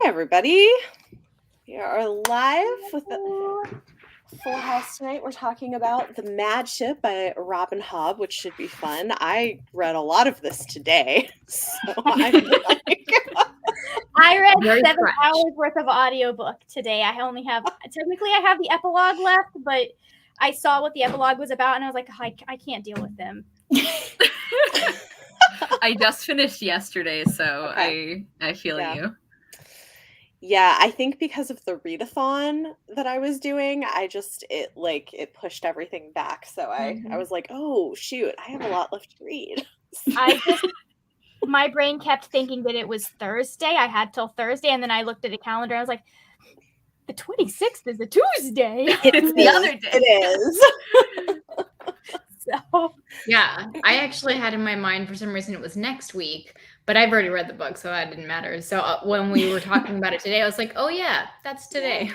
Hi, everybody. We are live with the Full House tonight. We're talking about The Mad Ship by Robin Hobb, which should be fun. I read a lot of this today, so I'm like... I read 7 hours worth of audiobook today. I only have, technically I have the epilogue left, but I saw what the epilogue was about and I was like, I can't deal with them. I just finished yesterday, so okay. I feel you. Yeah, I think because of the readathon that I was doing, it pushed everything back. So I was like, oh shoot, I have a lot left to read. My brain kept thinking that it was Thursday. I had till Thursday, and then I looked at the calendar and I was like, the 26th is a Tuesday. It's the other day. It is. So yeah, I actually had in my mind for some reason it was next week, but I've already read the book, so that didn't matter. So when we were talking about it today, I was like, oh yeah, that's today.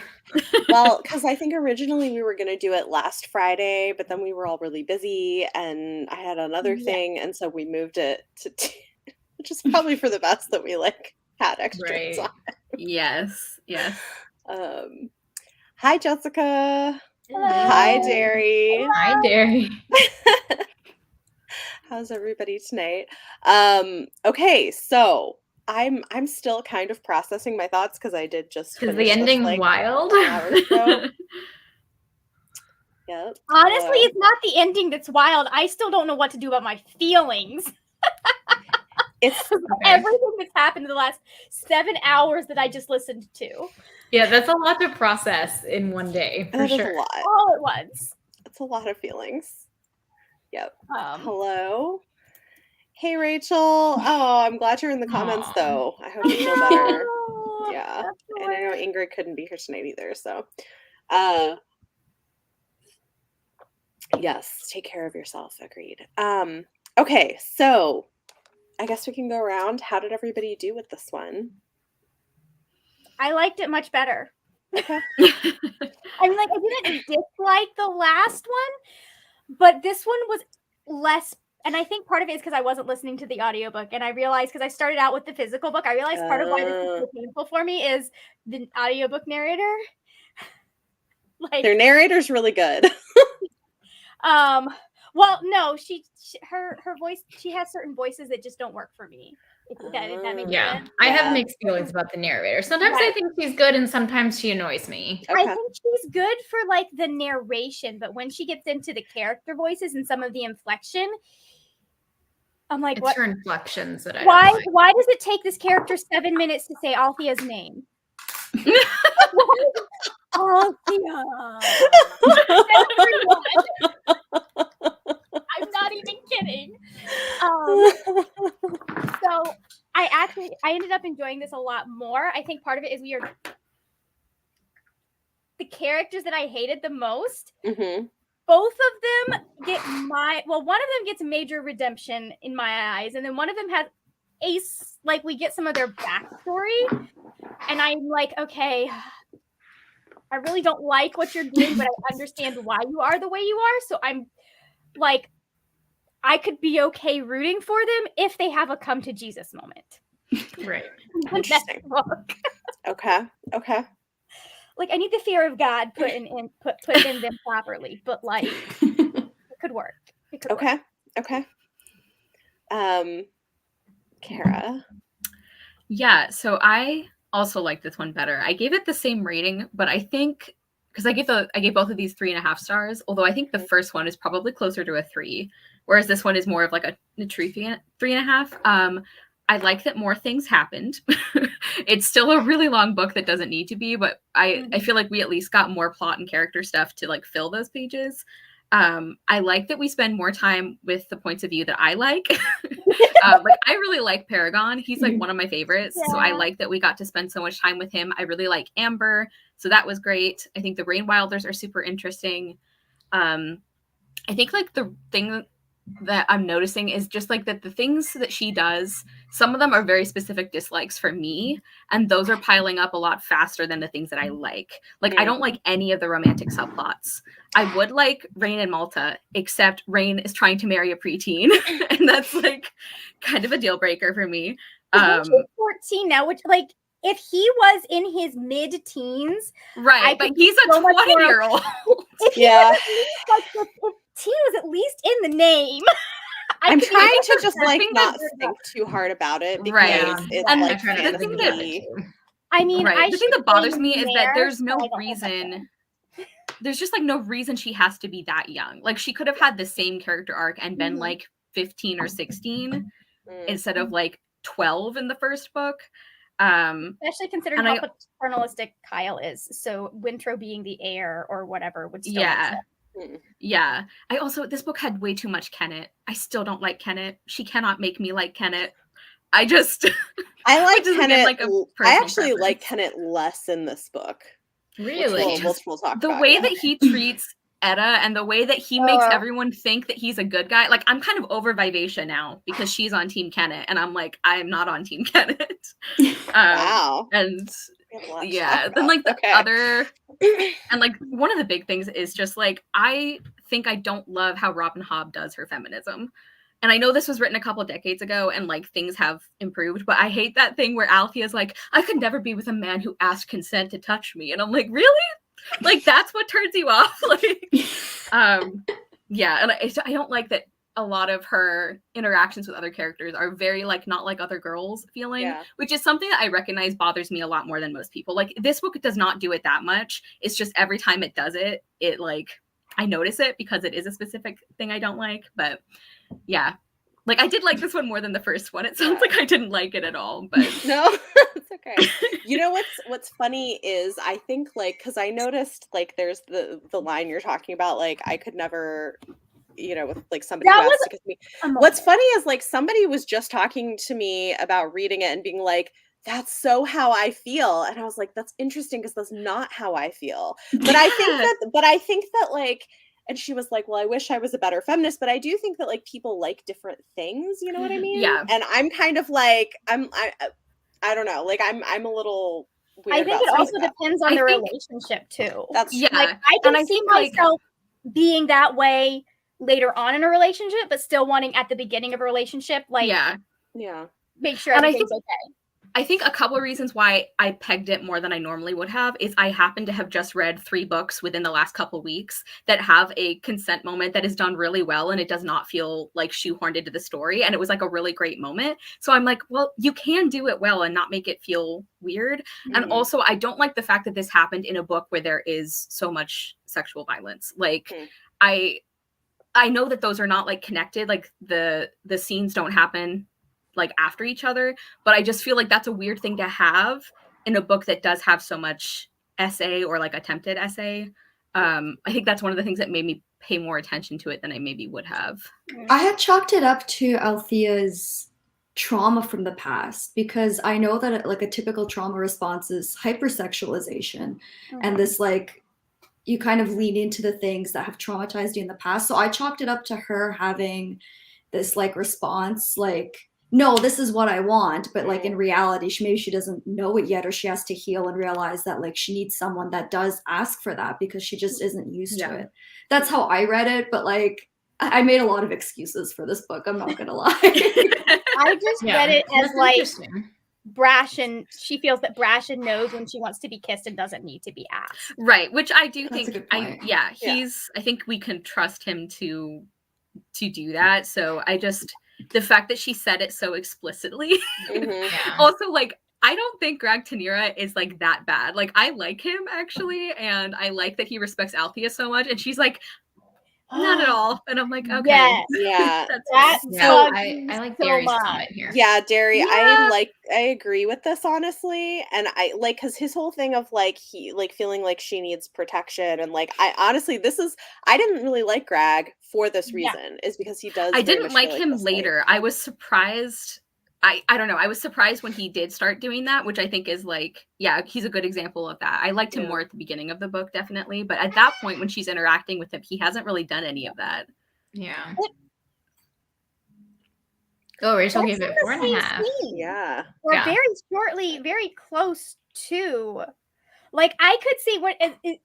Well, because I think originally we were going to do it last Friday, but then we were all really busy and I had another thing, and so we moved it to which is probably for the best that we had extra time. Yes. Hi, Jessica. hello. Hi, Derry. Hi, Derry. How's everybody tonight? Okay, so I'm still kind of processing my thoughts because I did just because the ending's wild. Yep. Honestly, it's not the ending that's wild. I still don't know what to do about my feelings. It's everything that's happened in the last 7 hours that I just listened to. Yeah, that's a lot to process in one day, for sure. A lot. All at once. It's a lot of feelings. Yep. Hello. Hey, Rachel. Oh, I'm glad you're in the comments, though. I hope you feel better. Yeah. And I know Ingrid couldn't be here tonight either, so. Yes, take care of yourself. Agreed. Okay, so I guess we can go around. How did everybody do with this one? I liked it much better. Okay. I mean, I didn't dislike the last one, but this one was less. And I think part of it is because I wasn't listening to the audiobook. And I realized, because I started out with the physical book, I realized part of why this is so painful for me is the audiobook narrator. Their narrator's really good. Well, no, her voice, she has certain voices that just don't work for me. If that makes sense. I have mixed feelings about the narrator. Sometimes I think she's good and sometimes she annoys me. Okay. I think she's good for the narration, but when she gets into the character voices and some of the inflection, I'm like, it's her inflections that I why don't like. Why does it take this character 7 minutes to say Althea's name? Althea. I'm not even kidding. So I ended up enjoying this a lot more. I think part of it is the characters that I hated the most. Mm-hmm. Both of them get one of them gets major redemption in my eyes, and then one of them has we get some of their backstory, and I'm like, okay, I really don't like what you're doing, but I understand why you are the way you are. So I'm like, I could be okay rooting for them if they have a come to Jesus moment. Right. Interesting. Okay. I need the fear of God put in them properly, but it could work. Okay. Kara. Yeah, so I also like this one better. I gave it the same rating, but I think because I gave both of these 3.5 stars, although I think the first one is probably closer to a 3, whereas this one is more of a true 3.5. I like that more things happened. It's still a really long book that doesn't need to be, but I feel like we at least got more plot and character stuff to fill those pages. I like that we spend more time with the points of view that I like. I really like Paragon. He's one of my favorites. Yeah. So I like that we got to spend so much time with him. I really like Amber. So that was great. I think the Rain Wilders are super interesting. I think the thing that I'm noticing is just that the things that she does, some of them are very specific dislikes for me, and those are piling up a lot faster than the things that I like. I don't like any of the romantic subplots. I would like Rain and Malta, except Rain is trying to marry a preteen, and that's kind of a deal breaker for me. She's 14 now, which if he was in his mid-teens, Right, I but could he's a so much more- 20-year-old. if he Yeah. was at least, like, if teen was at least in the name, I'm could trying even to just like thing not that- think too hard about it because Right. it's And I like try not to think about it fantasy. too. I mean, Right. The thing that bothers me is that there's no I don't know about reason. There's just like no reason she has to be that young. Like she could have had the same character arc and been Mhm. like 15 or 16 Mm. instead of like 12 in the first book. Especially considering and how paternalistic Kyle is. So Wintro being the heir or whatever would still Yeah. make sense. Yeah. I also, this book had way too much Kenneth. I still don't like Kenneth. She cannot make me like Kenneth. I just I like which is, again, Kenneth. like, a I personal actually like preference. Kenneth less in this book. Really? Which we'll talk The about. way yeah. that he treats Etta and the way that he makes Oh. everyone think that he's a good guy. Like, I'm kind of over Vivacia now because she's on Team Kenneth, and I'm like, I am not on Team Kenneth. Wow. And We have a lot to yeah, talk then about. like the Okay. other, and like one of the big things is just like, I think I don't love how Robin Hobb does her feminism. And I know this was written a couple decades ago and like things have improved, but I hate that thing where Althea's like, I could never be with a man who asked consent to touch me. And I'm like, really? Like, that's what turns you off? Like, yeah. And I don't like that a lot of her interactions with other characters are very like, not like other girls feeling, Yeah. which is something that I recognize bothers me a lot more than most people. Like, this book does not do it that much. It's just every time it does it, it like, I notice it because it is a specific thing I don't like, but yeah, like I did like this one more than the first one. It sounds like I didn't like it at all, but No, it's okay. You know what's funny is I think like because I noticed like there's the line you're talking about, like I could never, with like somebody That who was asked to kiss me. a moment. What's funny is like somebody was just talking to me about reading it and being like, that's so how I feel. And I was like, that's interesting because that's not how I feel. But I think that like, and she was like, well, I wish I was a better feminist, but I do think that like people like different things, you know what I mean? Yeah. And I'm kind of like, I don't know, like I'm a little weird I think about it some also of that. depends on I the think- relationship too. That's yeah. Like I can and I see think, like- myself being that way later on in a relationship, but still wanting at the beginning of a relationship, like yeah. make sure And I everything's think- okay. I think a couple of reasons why I pegged it more than I normally would have is I happen to have just read 3 books within the last couple weeks that have a consent moment that is done really well, and it does not feel like shoehorned into the story, and it was like a really great moment. So I'm like, well, you can do it well and not make it feel weird. And Mhm. also, I don't like the fact that this happened in a book where there is so much sexual violence. Like, I know that those are not like connected, like the scenes don't happen like after each other, but I just feel like that's a weird thing to have in a book that does have so much essay or like attempted essay. I think that's one of the things that made me pay more attention to it than I maybe would have. I had chalked it up to Althea's trauma from the past because I know that like a typical trauma response is hypersexualization and this like you kind of lean into the things that have traumatized you in the past. So I chalked it up to her having this like response like, no, this is what I want, but like in reality maybe she doesn't know it yet, or she has to heal and realize that like she needs someone that does ask for that because she just isn't used to it. That's how I read it, but like I made a lot of excuses for this book, I'm not gonna lie. I just read it as That's like interesting. Brashen, she feels that Brashen knows when she wants to be kissed and doesn't need to be asked. Right, which I do That's a think good point. I think we can trust him to do that. So I just, the fact that she said it so explicitly. Mhm. Also, like, I don't think Greg Tanira is like that bad. Like, I like him actually, and I like that he respects Althea so much. And she's like, not at all. And I'm like, okay, Yes. Yeah. that's That fine. Yeah, bugs I me like so Gary's much. comment here. Yeah, Derry, Yeah. I agree with this honestly, and I like because his whole thing of like he like feeling like she needs protection, and like I honestly I didn't really like Greg for this Yeah. reason, is because he does. I very didn't much like feel him this way. later. I was surprised. I don't know. I was surprised when he did start doing that, which I think is like, yeah, he's a good example of that. I liked him Yeah. more at the beginning of the book, definitely. But at that point, when she's interacting with him, he hasn't really done any of that. Yeah. Oh, Rachel gave it 4.5. Yeah, Or Yeah. very shortly, very close to. Like I could see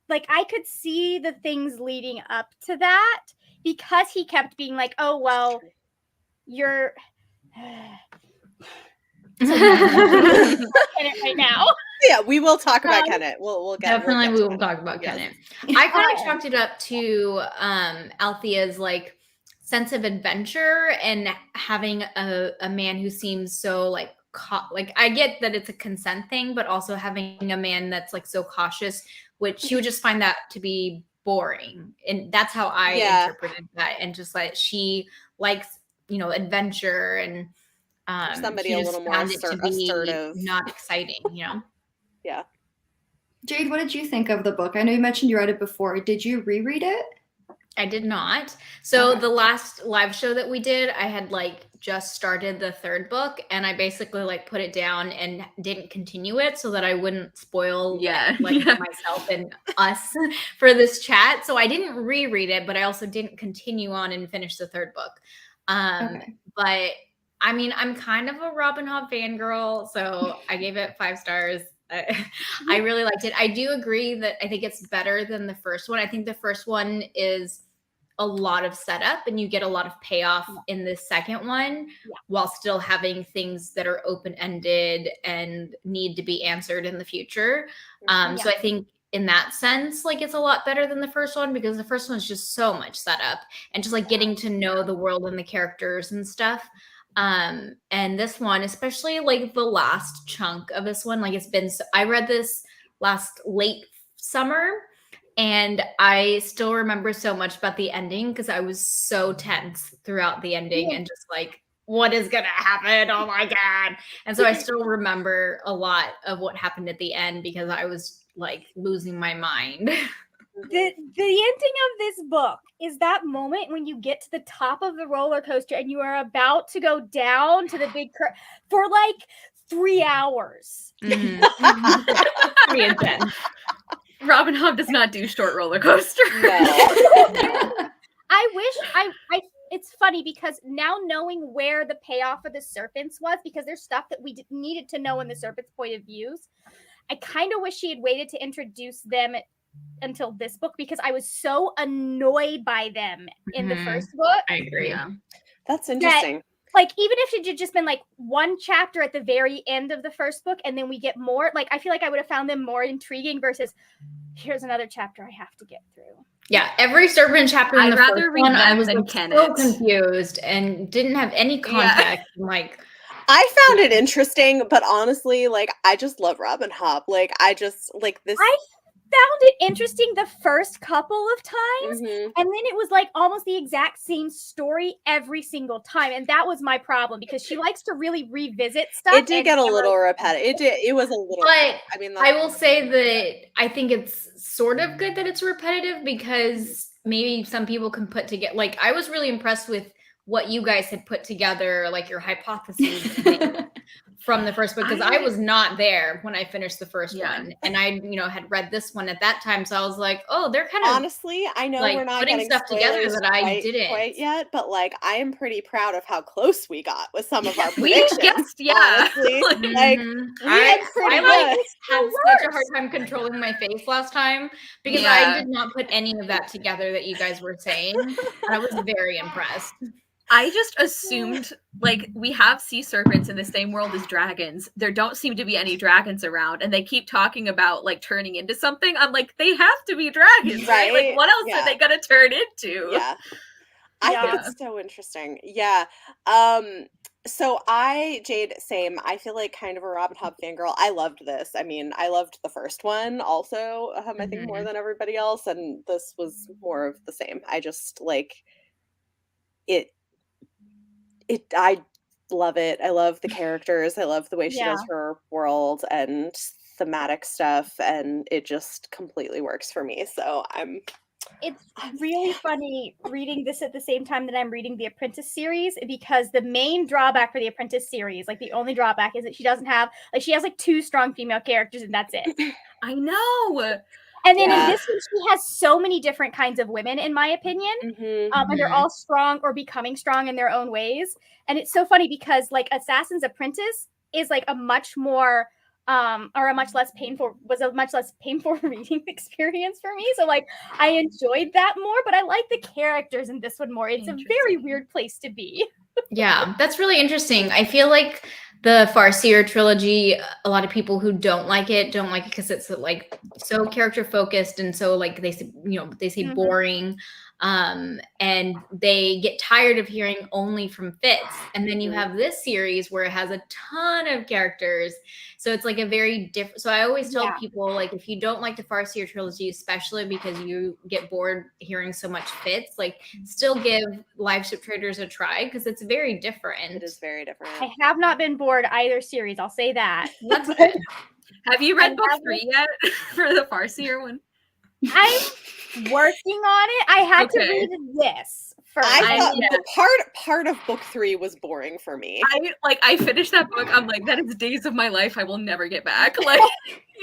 like I could see the things leading up to that because he kept being like, "Oh well, you're." Kenneth right now. Yeah, we will talk about Kenneth. We'll get Definitely, we'll we get will to talk about Yes. Kenneth. I kind of chalked it up to Althea's like sense of adventure and having a man who seems so like I get that it's a consent thing, but also having a man that's like so cautious, which she would just find that to be boring, and that's how I interpreted that. And just like she likes, you know, adventure, and somebody she a just little more found it to be assertive. not exciting, you know. Yeah. Jade, what did you think of the book? I know you mentioned you read it before. Did you reread it? I did not. So the last live show that we did, I had like just started the third book, and I basically like put it down and didn't continue it so that I wouldn't spoil myself and us for this chat. So I didn't reread it, but I also didn't continue on and finish the third book. But I mean, I'm kind of a Robin Hobb fangirl, so I gave it 5 stars. I really liked it. I do agree that I think it's better than the first one. I think the first one is a lot of setup, and you get a lot of payoff in the second one while still having things that are open-ended and need to be answered in the future. So I think in that sense, like it's a lot better than the first one, because the first one is just so much setup and just like getting to know the world and the characters and stuff. And this one, especially like the last chunk of this one, like it's been I read this last late summer, and I still remember so much about the ending because I was so tense throughout the ending and just like, what is gonna happen? Oh my god. And so I still remember a lot of what happened at the end because I was like losing my mind. The ending of this book is that moment when you get to the top of the roller coaster and you are about to go down to the big for like 3 hours. Pretty intense. Robin Hobb does not do short roller coasters. I wish it's funny because now knowing where the payoff of the serpents was, because there's stuff that we needed to know in the serpents' point of views, I kind of wish she had waited to introduce them until this book, because I was so annoyed by them in the first book. I agree. Yeah. That's interesting. Like, even if it had just been like one chapter at the very end of the first book and then we get more, like, I feel like I would have found them more intriguing versus here's another chapter I have to get through. Yeah, every serpent chapter in I'd the rather first read one, them I was than like, Kenneth. so confused and didn't have any context. Like, I found it interesting, but honestly, like, I just love Robin Hobb. Like, I just like this. I found it interesting the first couple of times, Mhm. and then it was like almost the exact same story every single time, and that was my problem because she likes to really revisit stuff. It did get a little repetitive. It was a little. but I mean, I will say that I think it's sort of good that it's repetitive, because maybe some people can put together, like, I was really impressed with what you guys had put together, like your hypotheses from the first book, because I was not there when I finished the first one, and I, had read this one at that time, so I was like, oh, they're kind of honestly, I know like we're not putting getting stuff together spoilers that I didn't quite yet, but like I am pretty proud of how close we got with some of our We predictions. guessed, yeah. Honestly. Like Mhm. we had pretty good. had such a hard time controlling my face last time because I did not put any of that together that you guys were saying. I was very impressed. I just assumed, like, we have sea serpents in the same world as dragons. There don't seem to be any dragons around, and they keep talking about, like, turning into something. I'm like, they have to be dragons, right? Like, what else are they gonna turn into? Yeah. I think it's so interesting. Yeah. So Jade, same. I feel like kind of a Robin Hobb fangirl. I loved this. I mean, I loved the first one also, I think more than everybody else, and this was more of the same. I just like it. I love it. I love the characters. I love the way she does her world and thematic stuff, and it just completely works for me. So it's really funny reading this at the same time that I'm reading the Apprentice series, because the main drawback for the Apprentice series, like the only drawback, is that she doesn't have, like, she has like 2 strong female characters and that's it. I know. And then in this one, she has so many different kinds of women, in my opinion. And they're all strong or becoming strong in their own ways. And it's so funny because, like, Assassin's Apprentice is like a much more was a much less painful reading experience for me. So like I enjoyed that more, but I like the characters in this one more. It's a very weird place to be. Yeah, that's really interesting. I feel like the Farseer trilogy, a lot of people who don't like it because it's like so character focused and so like they say Mhm. boring, and they get tired of hearing only from Fitz. And then you have this series where it has a ton of characters, so it's like a very different. So I always tell Yeah. people, like, if you don't like the Farseer trilogy, especially because you get bored hearing so much Fitz, like still give Liveship Traders a try because it's very different. It is very different. I have not been bored either series. I'll say that. That's good. Have you read I book haven't. 3 yet for the Farseer one? I'm working on it. I had to Okay. read this first. I thought yeah. part of book 3 was boring for me. I finished that book. I'm like, that is days of my life I will never get back. Like,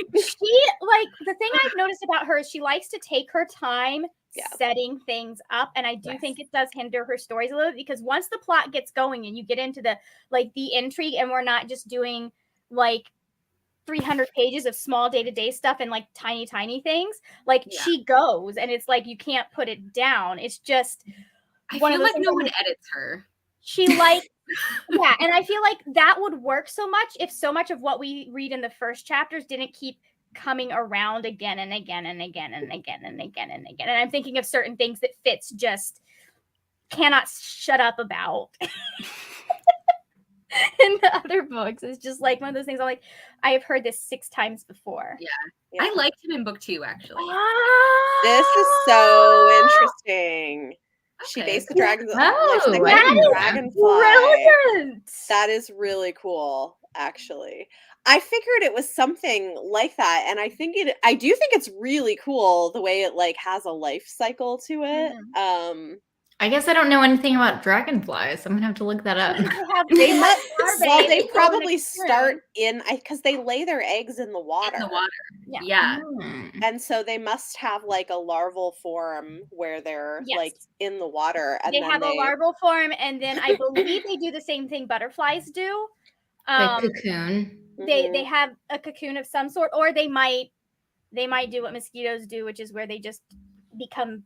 the thing I've noticed about her is she likes to take her time setting things up, and I do think it does hinder her stories a little bit, because once the plot gets going and you get into the intrigue, and we're not just doing like 300 pages of small day-to-day stuff and like tiny things, she goes, and it's like you can't put it down. It's just I feel like no one edits her. She like yeah, and I feel like that would work so much if so much of what we read in the first chapters didn't keep coming around again and again and again and again and again and again. And I'm thinking of certain things that Fitz just cannot shut up about. In the other books, it's just like one of those things. I'm like, I have heard this 6 times before. Yeah. I liked him in book 2, actually. This is so interesting. She Okay. based the dragon's Oh, dragonfly. Brilliant. That is really cool, actually. I figured it was something like that, and I do think it's really cool the way it like has a life cycle to it. I guess I don't know anything about dragonflies. I'm gonna have to look that up. They probably start in because they lay their eggs in the water. Yeah. And so they must have like a larval form where they're like in the water, and they have a larval form, and then I believe they do the same thing butterflies do. Cocoon. They have a cocoon of some sort, or they might do what mosquitoes do, which is where they just become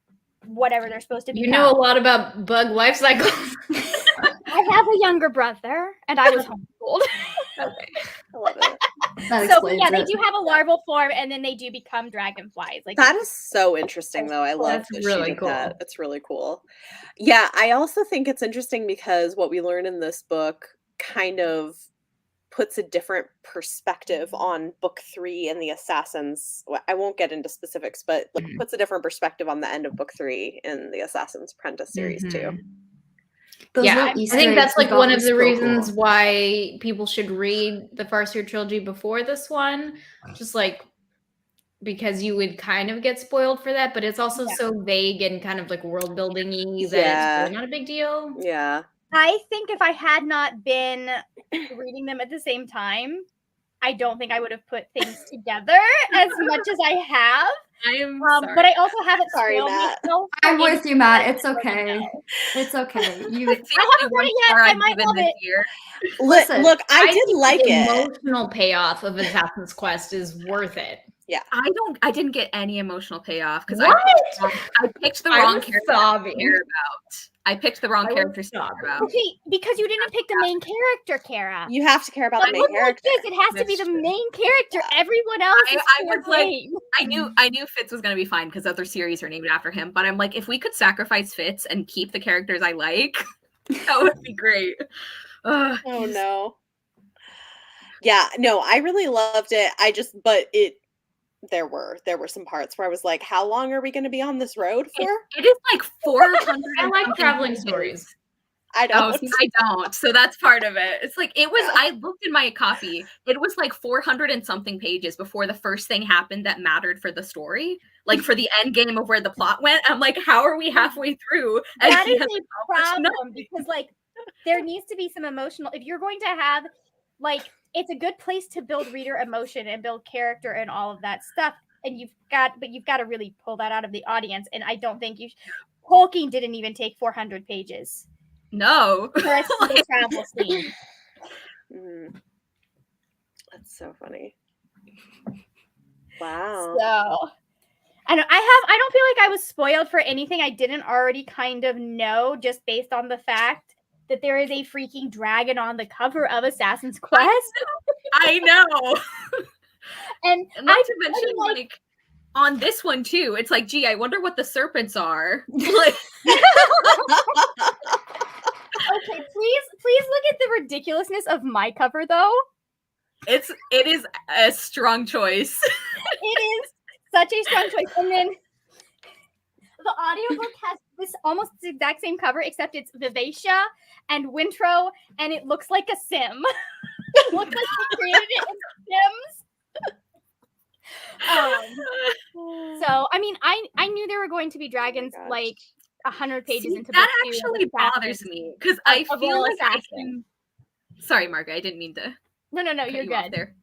whatever they're supposed to be. You know a lot about bug life cycles. I have a younger brother, and I was homeschooled. Okay, I love it. They do have a larval form, and then they do become dragonflies. Like that is so interesting, though. I love that she did that. It's really cool. Yeah, I also think it's interesting because what we learn in this book kind of puts a different perspective on book 3 and the assassins. I won't get into specifics, but like puts a different perspective on the end of book 3 in the Assassin's Apprentice series too. I think that's like one of the reasons why people should read the Farseer trilogy before this one, just like because you would kind of get spoiled for that, but it's also so vague and kind of like world building-y that it's really not a big deal. Yeah. I think if I had not been reading them at the same time, I don't think I would have put things together as much as I have. I am sorry. But I also haven't spoiled Matt. myself. I'm with you, Matt. It's okay. It's okay. I haven't read it yet. I might love it. Listen, look, I did like the it. Emotional payoff of Assassin's Quest is worth it. Yeah, I didn't get any emotional payoff because I picked the I wrong was character sobbing. to care about. I picked the wrong character to care about. Okay, because you didn't pick the main character, Kara. You have to care about the main character. Like this, it has to be the main character. Everyone else is I knew Fitz was going to be fine because other series are named after him. But I'm like, if we could sacrifice Fitz and keep the characters I like, that would be great. Oh no. Yeah, no, I really loved it. There were some parts where I was like, how long are we going to be on this road for? It is like 400. I like traveling stories. I don't. I don't. So that's part of it. It's like I looked in my copy. It was like 400 and something pages before the first thing happened that mattered for the story. Like for the end game of where the plot went. I'm like, how are we halfway through? That is a problem because like there needs to be some emotional. If you're going to have like, it's a good place to build reader emotion and build character and all of that stuff. And you've got to really pull that out of the audience. And I don't think Tolkien didn't even take 400 pages. No. For a single travel scene. That's so funny. Wow. So I don't feel like I was spoiled for anything I didn't already kind of know just based on the fact that there is a freaking dragon on the cover of Assassin's Quest. I know. And not to mention, like, on this one too, it's like, gee, I wonder what the serpents are. Like, okay, please look at the ridiculousness of my cover though. it is a strong choice. It is such a strong choice. And then the audiobook has this almost the exact same cover, except it's Vivacia and Wintro, and it looks like a sim. It looks like they created it in Sims. So, I mean, I knew there were going to be dragons like 100 pages into that book 2 actually bothers me because I feel like I can... Sorry, Margaret, I didn't mean to. No, you're good. There.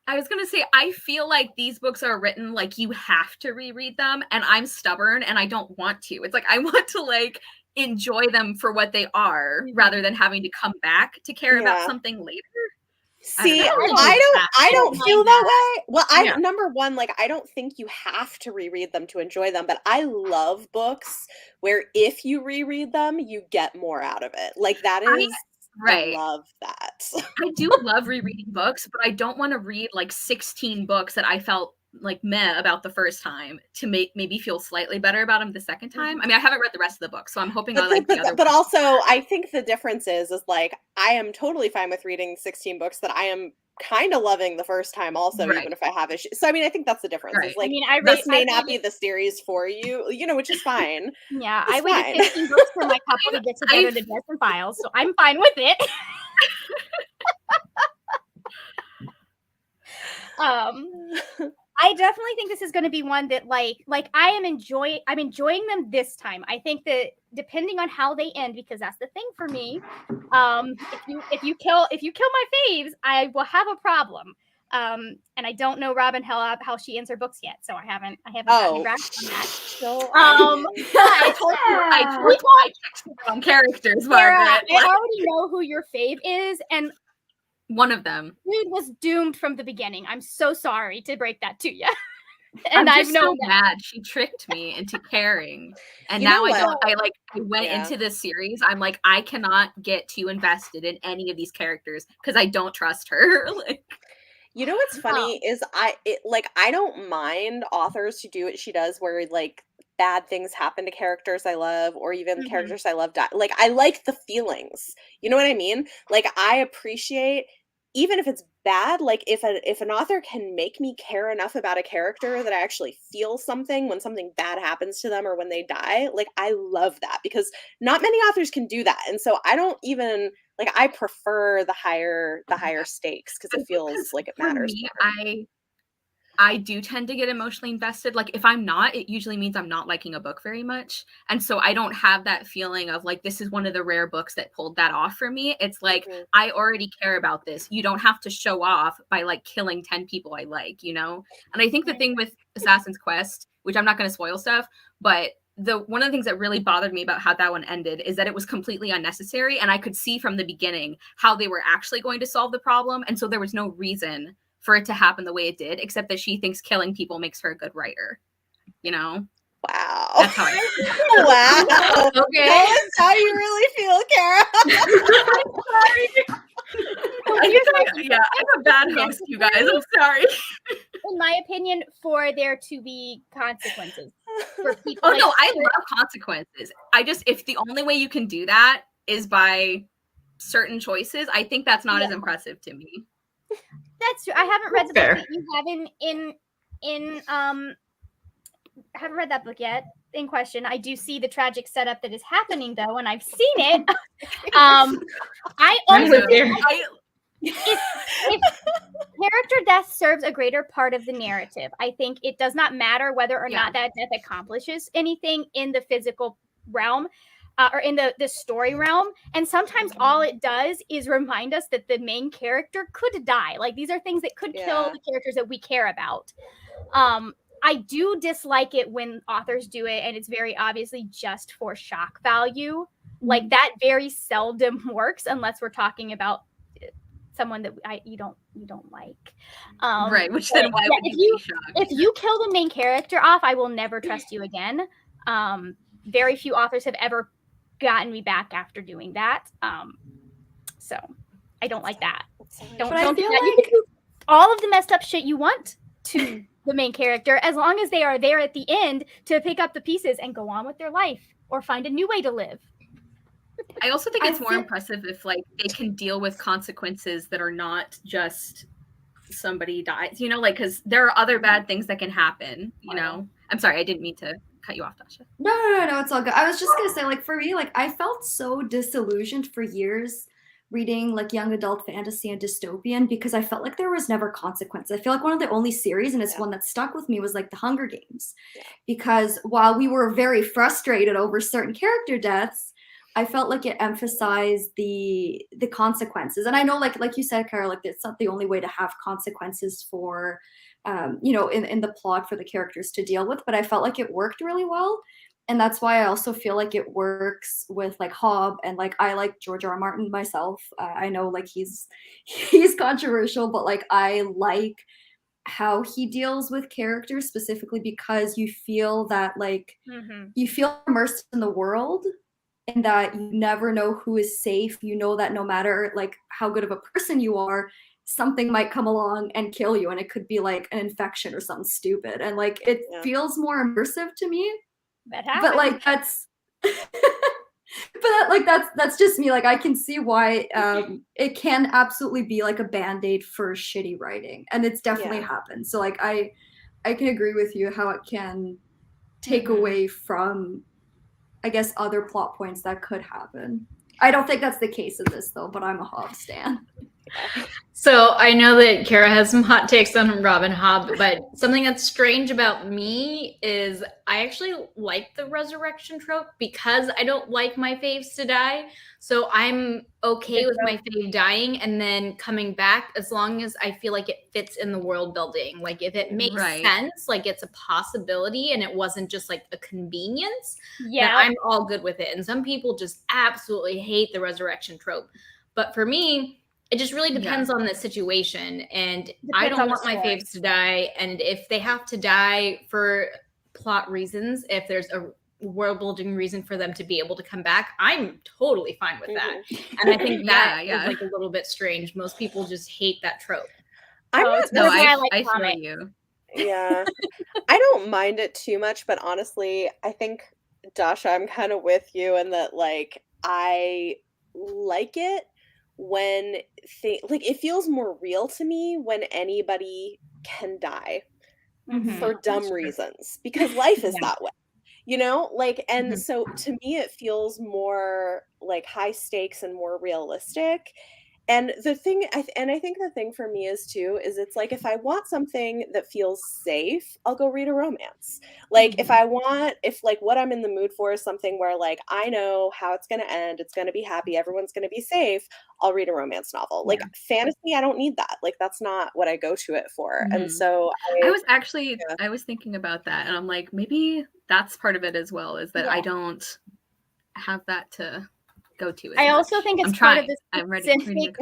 I was gonna say, I feel like these books are written like you have to reread them, and I'm stubborn and I don't want to. It's like I want to like enjoy them for what they are rather than having to come back to care about something later. See, I don't feel that way. Well, number one, like, I don't think you have to reread them to enjoy them, but I love books where if you reread them, you get more out of it. Like, that is right. I love that. I do love rereading books, but I don't want to read like 16 books that I felt like meh about the first time to make maybe feel slightly better about them the second time. I mean, I haven't read the rest of the book, so I'm hoping I like the other. But also, I think the difference is like I am totally fine with reading 16 books that I am kind of loving the first time also, even if I have issues. So I mean, I think that's the difference. It's like, I mean, this may not be the series for you, you know, which is fine. Yeah, I waited 15 books for my couple to get together to dress and files, so I'm fine with it. I definitely think this is going to be one that like I'm enjoying them this time. I think that depending on how they end, because that's the thing for me. If you kill my faves, I will have a problem. And I don't know Robin Hell how she ends her books yet, so I haven't gotten grasp on that. So I told you I texted on characters, Margaret. I already know who your fave is, and one of them. Dude was doomed from the beginning. I'm so sorry to break that to you. And I've known so mad. She tricked me into caring. And now I went into this series. I'm like, I cannot get too invested in any of these characters because I don't trust her. Like, you know what's funny is I don't mind authors who do what she does, where like bad things happen to characters I love, or even characters I love die. Like, I like the feelings. You know what I mean? Like, I appreciate, even if it's bad, like if an author can make me care enough about a character that I actually feel something when something bad happens to them or when they die, like, I love that, because not many authors can do that. And so I don't even like, I prefer the higher stakes because it feels like it matters more. I do tend to get emotionally invested. Like, if I'm not, it usually means I'm not liking a book very much. And so I don't have that feeling of like, this is one of the rare books that pulled that off for me. It's like, I already care about this. You don't have to show off by like killing 10 people I like, you know? And I think the thing with Assassin's Quest, which I'm not going to spoil stuff, but one of the things that really bothered me about how that one ended is that it was completely unnecessary. And I could see from the beginning how they were actually going to solve the problem. And so there was no reason for it to happen the way it did, except that she thinks killing people makes her a good writer. You know? Wow. That's how I feel. Wow. Okay. That's how you really feel, Kara. I'm sorry. I'm a bad host, you guys. I'm sorry. In my opinion, for there to be consequences for people. Oh, no, I love consequences. If the only way you can do that is by certain choices, I think that's not as impressive to me. That's true. I haven't read the book that you have haven't read that book yet in question. I do see the tragic setup that is happening though, and I've seen it. I also if character death serves a greater part of the narrative, I think it does not matter whether or not that death accomplishes anything in the physical realm. Or in the story realm. And sometimes all it does is remind us that the main character could die. Like, these are things that could kill the characters that we care about. I do dislike it when authors do it and it's very obviously just for shock value. Like, that very seldom works unless we're talking about someone that you don't like. Right, which then why would you be shocked? If you kill the main character off, I will never trust you again. Very few authors have ever gotten me back after doing that. So I don't like that. Don't But I do feel that. You like can do all of the messed up shit you want to the main character, as long as they are there at the end to pick up the pieces and go on with their life or find a new way to live. I also think I it's more feel- impressive if like they can deal with consequences that are not just somebody dies, you know, like because there are other bad things that can happen, you know. I'm sorry, I didn't mean to cut you off, Dasha. No, it's all good. I was just gonna say, like, for me, like, I felt so disillusioned for years reading like young adult fantasy and dystopian because I felt like there was never consequence. I feel like one of the only series, and it's one that stuck with me, was like the Hunger Games. Because while we were very frustrated over certain character deaths, I felt like it emphasized the consequences. And I know, like you said, Kara, like it's not the only way to have consequences for you know, in the plot for the characters to deal with, but I felt like it worked really well. And that's why I also feel like it works with like Hobb, and like I like George R. R. Martin myself. I know like he's controversial, but like I like how he deals with characters specifically because you feel that like you feel immersed in the world, and that you never know who is safe. You know that no matter like how good of a person you are, something might come along and kill you, and it could be like an infection or something stupid, and like it feels more immersive to me. That happens. But like that's that's just me. Like I can see why it can absolutely be like a band-aid for shitty writing, and it's definitely happened. So like I can agree with you how it can take away from, I guess, other plot points that could happen. I don't think that's the case in this though, but I'm a Hobb stan. So I know that Kara has some hot takes on Robin Hobb, but something that's strange about me is I actually like the resurrection trope because I don't like my faves to die. So I'm okay with my fave dying and then coming back as long as I feel like it fits in the world building. Like if it makes sense, like it's a possibility and it wasn't just like a convenience, then I'm all good with it. And some people just absolutely hate the resurrection trope. But for me, it just really depends on the situation, and I don't want my faves to die. And if they have to die for plot reasons, if there's a world building reason for them to be able to come back, I'm totally fine with that. And I think that is like a little bit strange. Most people just hate that trope. I feel you. Yeah, I don't mind it too much, but honestly, I think Dasha, I'm kind of with you in that. Like, I like it when like it feels more real to me when anybody can die for dumb reasons, because life is that way, you know, like, and so to me it feels more like high stakes and more realistic. And the thing, I think the thing for me is too, is it's like if I want something that feels safe, I'll go read a romance. Like if like what I'm in the mood for is something where like I know how it's going to end, it's going to be happy, everyone's going to be safe, I'll read a romance novel. Like fantasy, I don't need that. Like that's not what I go to it for. And so I was thinking about that, and I'm like, maybe that's part of it as well, is that I don't have that to go to. I also think it's part of this specific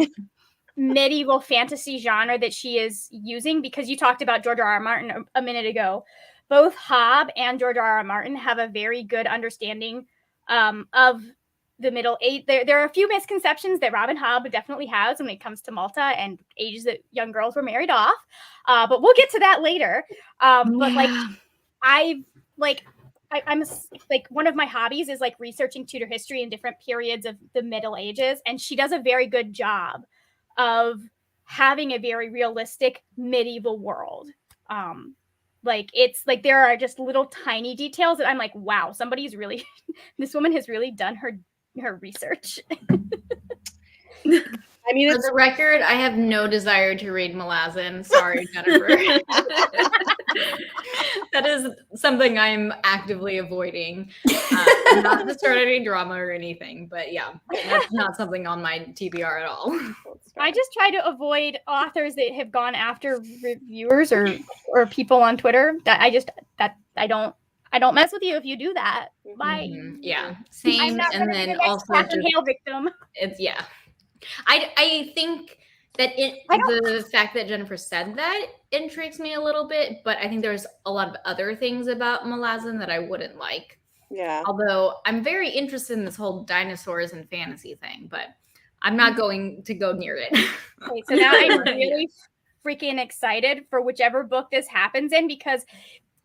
medieval fantasy genre that she is using, because you talked about George R. R. Martin a minute ago. Both Hobb and George R. R. Martin have a very good understanding of the Middle Age. There are a few misconceptions that Robin Hobb definitely has when it comes to Malta and ages that young girls were married off. But we'll get to that later. But like, I'm like, one of my hobbies is like researching Tudor history in different periods of the Middle Ages. And she does a very good job of having a very realistic medieval world. Like it's like there are just little tiny details that I'm like, wow, somebody's really this woman has really done her research. I mean, for the record, I have no desire to read Malazan. Sorry, Jennifer. That is something I'm actively avoiding. Not to start any drama or anything, but yeah, that's not something on my TBR at all. I just try to avoid authors that have gone after reviewers or people on Twitter. That I don't mess with you if you do that. Bye. Yeah, same. And then also just hail victim. It's I think that the fact that Jennifer said that intrigues me a little bit, but I think there's a lot of other things about Malazan that I wouldn't like. Yeah. Although I'm very interested in this whole dinosaurs and fantasy thing, but I'm not going to go near it. Okay, so now I'm really freaking excited for whichever book this happens in, because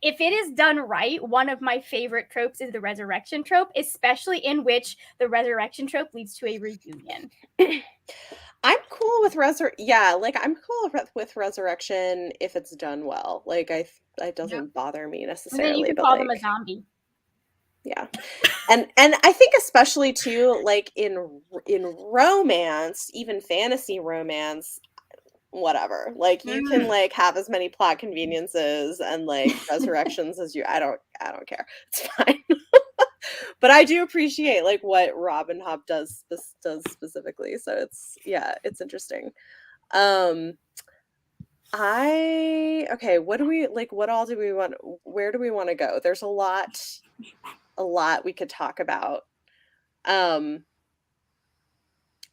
if it is done right, one of my favorite tropes is the resurrection trope, especially in which the resurrection trope leads to a reunion. I'm cool with I'm cool with resurrection if it's done well. Like it doesn't bother me And necessarily. then you can but call them a like, zombie. yeah. And I think especially too, like in romance, even fantasy romance, whatever. Like you can like have as many plot conveniences and like resurrections as you I don't care. It's fine. But I do appreciate like what Robin Hobb does specifically. So it's interesting. What all do we want, where do we want to go? There's a lot we could talk about.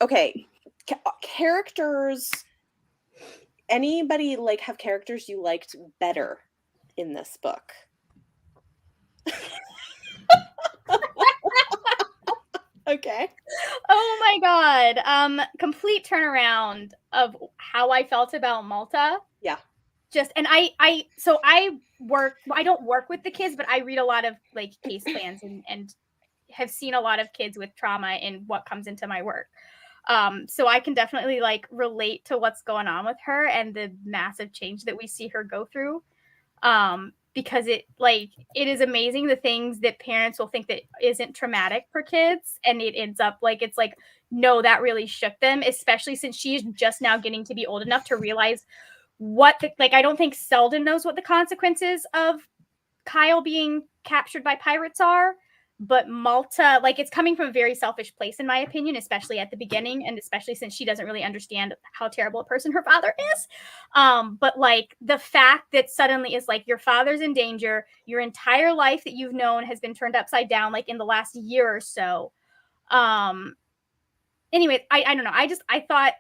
Okay, characters. Anybody like have characters you liked better in this book? Okay. Oh my god. Complete turnaround of how I felt about Malta. Yeah. And I don't work with the kids, but I read a lot of like case plans and have seen a lot of kids with trauma in what comes into my work. So I can definitely like relate to what's going on with her and the massive change that we see her go through. Because it is amazing the things that parents will think that isn't traumatic for kids, and it ends up like it's like, no, that really shook them, especially since she's just now getting to be old enough to realize I don't think Selden knows what the consequences of Kyle being captured by pirates are, but Malta, like, it's coming from a very selfish place, in my opinion, especially at the beginning, and especially since she doesn't really understand how terrible a person her father is. But like the fact that suddenly is like your father's in danger, your entire life that you've known has been turned upside down, like in the last year or so. Anyway, I don't know. I thought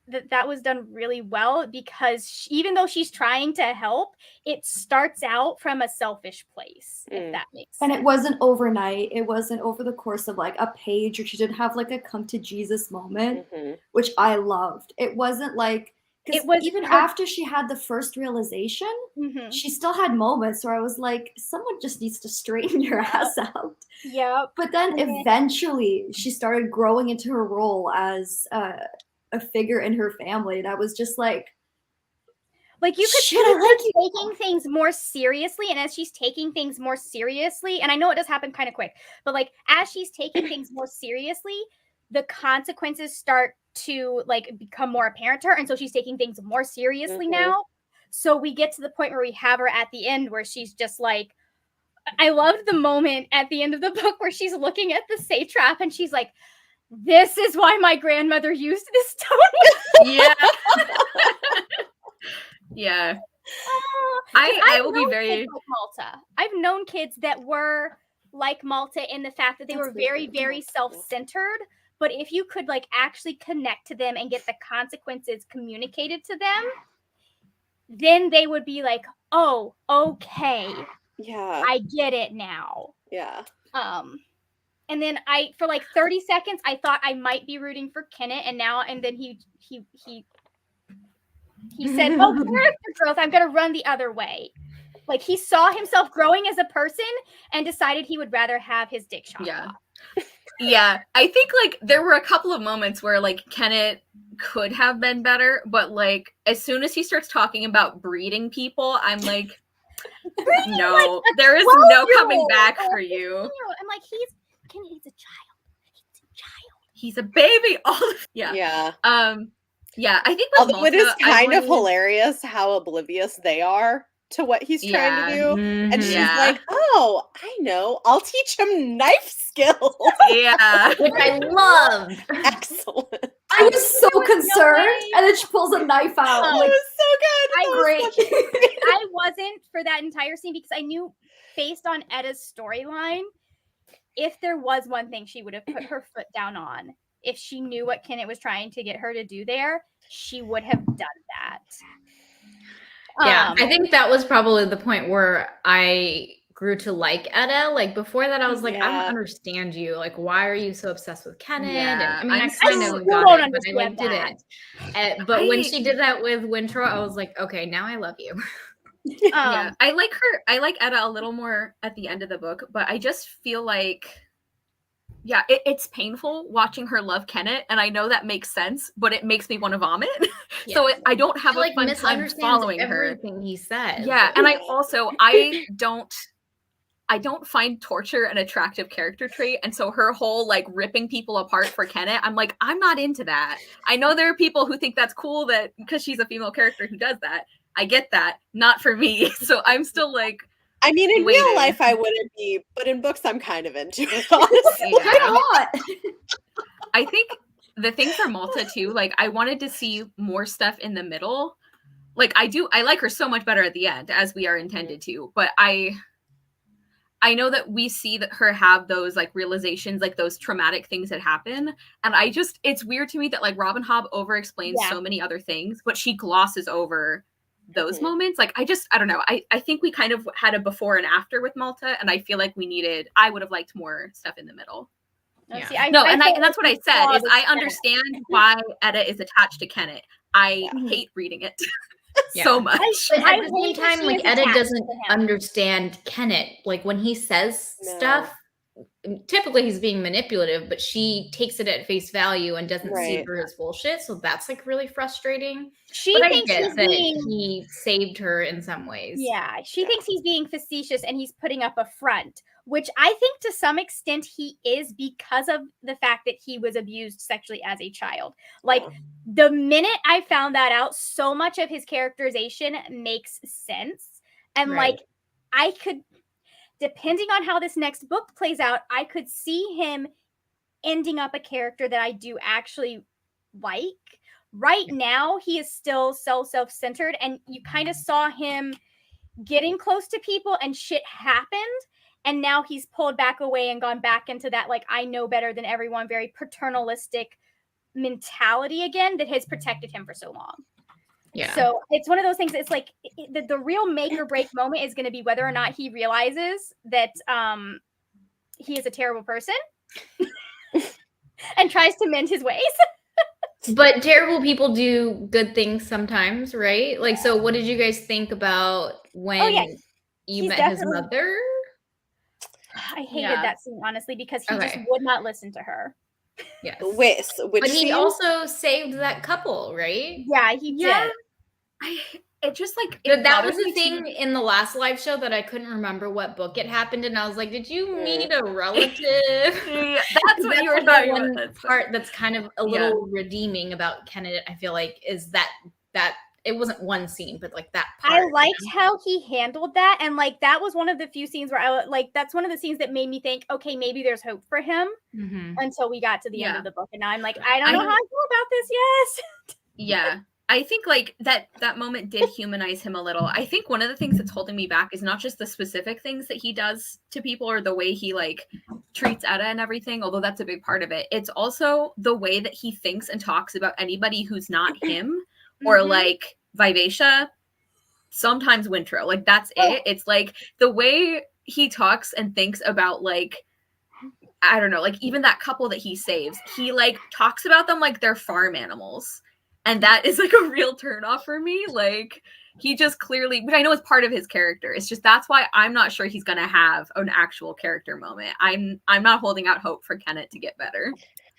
that was done really well, because even though she's trying to help, it starts out from a selfish place, if that makes sense. And it wasn't overnight. It wasn't over the course of like a page, or she didn't have like a come to Jesus moment, which I loved. It wasn't like, because even after she had the first realization, she still had moments where I was like, someone just needs to straighten your ass out. Yeah. But then eventually she started growing into her role as a figure in her family, and I was just like you could see her taking things more seriously, and as she's taking things more seriously, and I know it does happen kind of quick, but like as she's taking things more seriously, the consequences start to like become more apparent to her, and so she's taking things more seriously now. So we get to the point where we have her at the end where she's just like, I loved the moment at the end of the book where she's looking at the satrap and she's like, this is why my grandmother used this stone. Yeah. Yeah. I will be very like Malta. I've known kids that were like Malta in the fact that they were very, very self-centered. But if you could like actually connect to them and get the consequences communicated to them, then they would be like, oh, okay. Yeah. I get it now. Yeah. And then for like 30 seconds, I thought I might be rooting for Kenneth, and then he said, "Oh, character growth, I'm gonna run the other way." Like he saw himself growing as a person and decided he would rather have his dick shot off. Yeah, I think like there were a couple of moments where like Kenneth could have been better, but like as soon as he starts talking about breeding people, I'm like, no, there is no coming back for you. I'm like, he's a child. He's a baby. Yeah. Yeah, I think although Malta, it is kind of hilarious how oblivious they are to what he's trying to do. And she's like, oh, I know. I'll teach him knife skills. Yeah. Which I love. Excellent. I was so concerned. And then she pulls a knife out. It was so good. I wasn't for that entire scene because I knew based on Edda's storyline, if there was one thing she would have put her foot down on, if she knew what Kenneth was trying to get her to do there, she would have done that. Yeah, I think that was probably the point where I grew to like Etta. Like before that, I was like, I don't Yeah. understand you. Like, why are you so obsessed with Kenneth? Yeah, and I mean, I'm I kind still- of still got don't it, but I like understand didn't. But when I- she did that with Wintrow, I was like, okay, now I love you. Yeah, I like her. I like Etta a little more at the end of the book, but I just feel like, yeah, it's painful watching her love Kenneth, and I know that makes sense, but it makes me want to vomit. So I don't have She, a like fun time misunderstands following her. everything he says. Yeah, and I don't find torture an attractive character trait, and so her whole like ripping people apart for Kenneth, I'm like, I'm not into that. I know there are people who think that's cool that because she's a female character who does that. I get that, not for me. So I'm still like, I mean, in waiting. real life, I wouldn't be, but in books, I'm kind of into it, honestly. Yeah. Hot. I think the thing for Malta too, like I wanted to see more stuff in the middle. Like I like her so much better at the end, as we are intended to, but I know that we see that her have those like realizations, like those traumatic things that happen. And it's weird to me that like Robin Hobb over explains so many other things, but she glosses over those moments. Like I don't know. I think we kind of had a before and after with Malta, and I feel like I would have liked more stuff in the middle. Yeah. See, And that's what I said is I understand why Etta is attached to Kenneth. I hate reading it so much. But I at the hate same that time, she like is Etta attached doesn't to him. understand Kenneth. Like when he says No. stuff, typically he's being manipulative, but she takes it at face value and doesn't see Right. through his bullshit. So that's like really frustrating. She But I thinks get he's that being he saved her in some ways. Yeah, she thinks he's being facetious and he's putting up a front, which I think to some extent he is because of the fact that he was abused sexually as a child. Like the minute I found that out, so much of his characterization makes sense. And Right. like I could, depending on how this next book plays out, I could see him ending up a character that I do actually like. Right now, he is still so self-centered, and you kind of saw him getting close to people and shit happened, and now he's pulled back away and gone back into that like I know better than everyone, very paternalistic mentality again that has protected him for so long. Yeah. So it's one of those things. It's like the real make or break moment is going to be whether or not he realizes that he is a terrible person and tries to mend his ways. But terrible people do good things sometimes, right? Like, so what did you guys think about when you He's met his definitely- mother? I hated that scene, honestly, because he just Okay. would not listen to her. Yes. Which But he scene? also saved that couple, right? Yeah, he Yeah. did. It just like That was bothers the me thing too. in the last live show that I couldn't remember what book it happened in. I was like, did you meet a relative? Yeah, that's what you were like talking the one about. part that's kind of a little redeeming about Kenneth, I feel like, is that it wasn't one scene, but like that part. I liked how he handled that, and like that was one of the few scenes where that's one of the scenes that made me think, okay, maybe there's hope for him. Mhm. Until we got to the end of the book, and now I'm like, I I don't know don't- how I feel about this. Yes. Yeah. I think like that moment did humanize him a little. I think one of the things that's holding me back is not just the specific things that he does to people or the way he like treats Etta and everything, although that's a big part of it. It's also the way that he thinks and talks about anybody who's not him or like Vivacia, sometimes Wintrow. Like that's it. It's like the way he talks and thinks about like, I don't know, like even that couple that he saves, he like talks about them like they're farm animals. And that is like a real turnoff for me. Like he just clearly, but I know it's part of his character. It's just that's why I'm not sure he's gonna have an actual character moment. I'm not holding out hope for Kenneth to get better.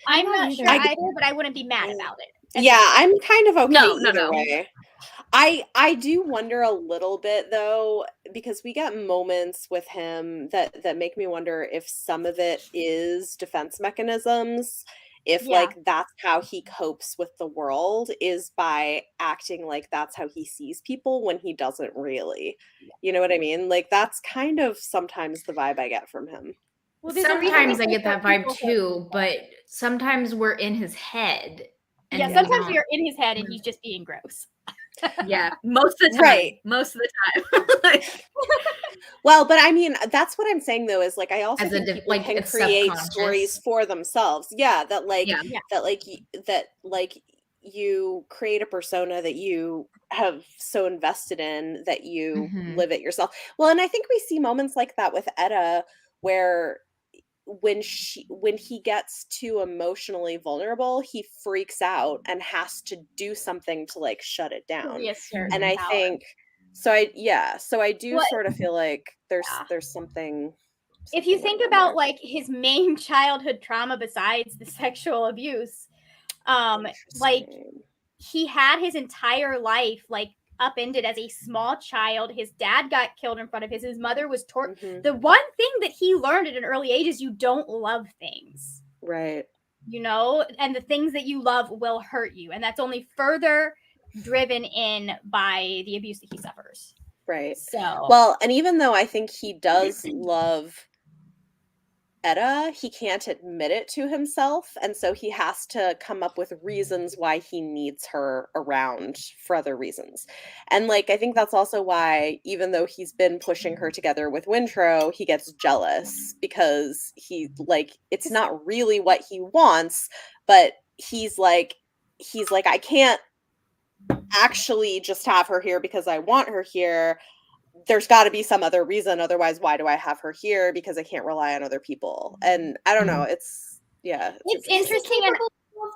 I'm not either. sure either, but I wouldn't be mad about it. Yeah, I'm kind of okay No. either way. I do wonder a little bit though, because we get moments with him that make me wonder if some of it is defense mechanisms, if like that's how he copes with the world is by acting like that's how he sees people when he doesn't really. You know what I mean? Like that's kind of sometimes the vibe I get from him. Well, there's a reason Sometimes they I say get that that vibe people too, but sometimes we're in his head. and Yeah, we sometimes don't- you're in his head and he's just being gross. Yeah, most of the time. Right. Most of the time. Well, but I mean, that's what I'm saying though, is like I also As a think diff- people like, can it's create subconscious. stories for themselves. Yeah, that like Yeah. that like you create a persona that you have so invested in that you live it yourself. Well, and I think we see moments like that with Etta, where when he gets too emotionally vulnerable, he freaks out and has to do something to like shut it down. Reassert And I power. think so I do Well, sort of feel like there's yeah. something If you going think on about there. like his main childhood trauma besides the sexual abuse, like Interesting. he had his entire life like upended as a small child. His dad got killed in front of his mother was tortured. Mhm. The one thing that he learned at an early age is you don't love things, Right. you know, and the things that you love will hurt you, and that's only further driven in by the abuse that he suffers. Right. So Well, and even though I think he does love Etta, he can't admit it to himself, and so he has to come up with reasons why he needs her around for other reasons. And like I think that's also why, even though he's been pushing her together with Wintro, he gets jealous because he like it's not really what he wants, but he's like I can't actually just have her here because I want her here. There's got to be some other reason, otherwise why do I have her here? Because I can't rely on other people. And I don't know, it's it's interesting,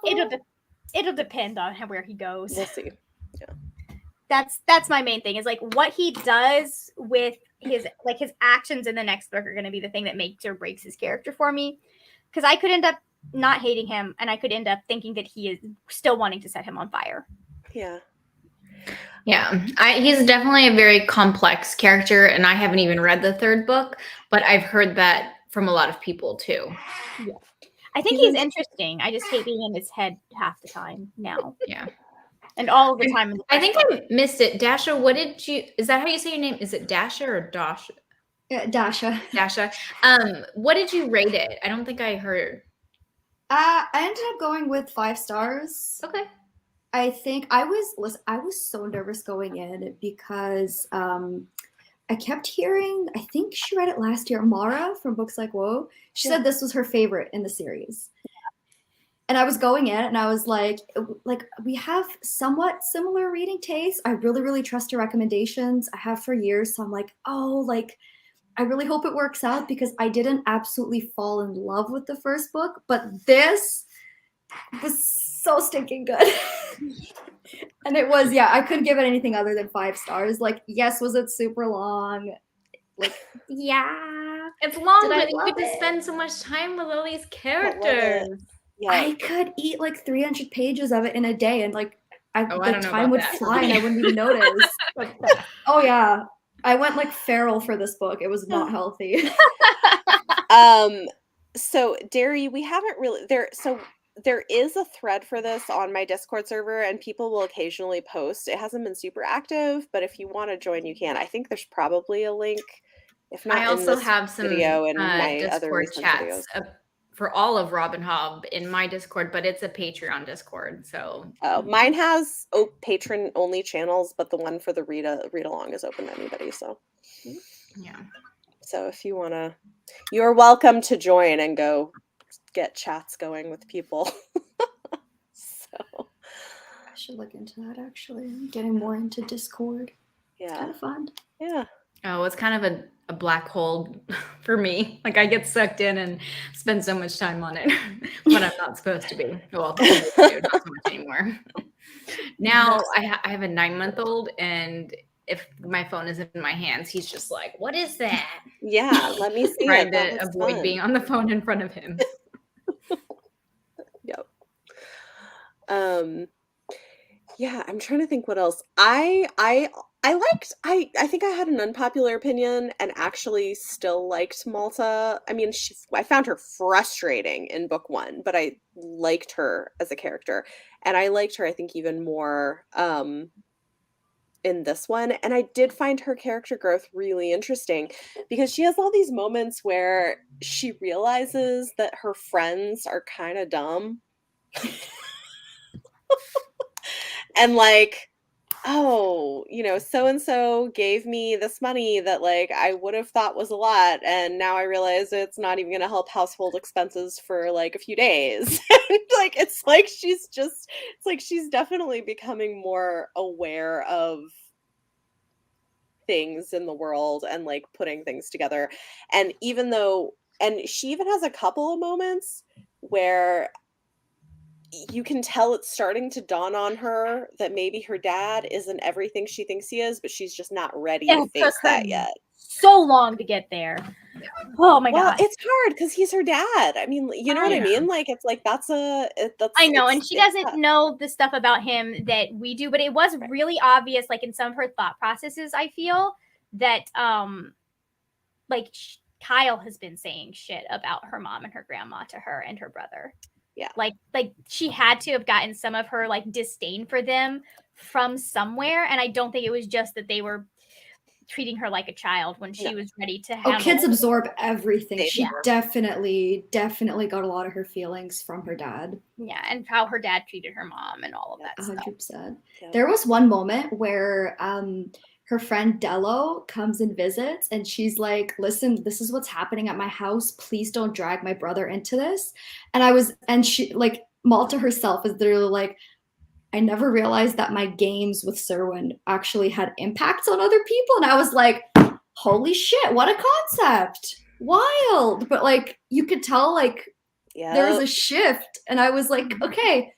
and it'll depend on where he goes. We'll see. That's my main thing, is like what he does with his actions in the next book are going to be the thing that makes or breaks his character for me, because I could end up not hating him, and I could end up thinking that he is still wanting to set him on fire. He's definitely a very complex character, and I haven't even read the third book, but I've heard that from a lot of people too. Yeah, I think he's interesting. I just hate being in his head half the time now. Yeah. And all the time. I think I missed it. Dasha, is that how you say your name? Is it Dasha or Dasha? Yeah, Dasha. Dasha. What did you rate it? I don't think I heard. I ended up going with 5 stars. Okay. I think I was so nervous going in because I kept hearing, I think she read it last year, Mara from Books Like Whoa. She said this was her favorite in the series. And I was going in and I was like, we have somewhat similar reading tastes. I really, really trust her recommendations. I have for years. So I'm like, I really hope it works out, because I didn't absolutely fall in love with the first book, but this was so stinking good. And it was, I couldn't give it anything other than 5 stars. Like, yes, was it super long? Like, yeah. It's long, but you get to spend so much time with all these characters. Yeah. I could eat like 300 pages of it in a day, and like the time would that. fly and I wouldn't even notice. Oh yeah, I went like feral for this book. It was not healthy. So Derry, we haven't really there is a thread for this on my Discord server, and people will occasionally post. It hasn't been super active, but if you want to join, you can. I think there's probably a link. If not, I also in this have some video and my Discord other recent chats videos. For all of Robin Hobb in my Discord, but it's a Patreon Discord. So mine has patron only channels, but the one for the read-along is open to anybody. So yeah. So if you wanna, you're welcome to join and go get chats going with people. So I should look into that actually. I'm getting more into Discord. It's kind of fun. Yeah. Oh, it's kind of a black hole for me. Like I get sucked in and spend so much time on it when I'm not supposed to be. Well, not so much anymore. Now I have a 9-month-old, and if my phone is in my hands, he's just like, "What is that?" Yeah, let me see. Trying to avoid being on the phone in front of him. Yep. Yeah, I'm trying to think what else. I think I had an unpopular opinion and actually still liked Malta. I mean, I found her frustrating in book 1, but I liked her as a character. And I liked her, I think, even more in this one. And I did find her character growth really interesting, because she has all these moments where she realizes that her friends are kind of dumb. And like oh, so and so gave me this money that like I would have thought was a lot, and now I realize it's not even going to help household expenses for like a few days. Like it's like she's definitely becoming more aware of things in the world and like putting things together. And she even has a couple of moments where you can tell it's starting to dawn on her that maybe her dad isn't everything she thinks he is, but she's just not ready to It took face her that yet. so long to get there. Oh my Well, god. it's hard because he's her dad. I mean, you know what I Yeah. mean? Like, it's like that's I know, and she doesn't know the stuff about him that we do, but it was really obvious, like in some of her thought processes, I feel that like Kyle has been saying shit about her mom and her grandma to her and her brother. Yeah. Like she had to have gotten some of her like disdain for them from somewhere, and I don't think it was just that they were treating her like a child when she was ready to handle. Kids absorb everything. She Yeah. definitely got a lot of her feelings from her dad. Yeah, and how her dad treated her mom and all of that 100%. stuff. Yeah. There was one moment where her friend Dello comes and visits, and she's like, listen, this is what's happening at my house. Please don't drag my brother into this. And she, like, Malta herself is literally like, I never realized that my games with Serwyn actually had impacts on other people. And I was like, holy shit, what a concept. Wild. But like, you could tell like there was a shift. And I was like, okay,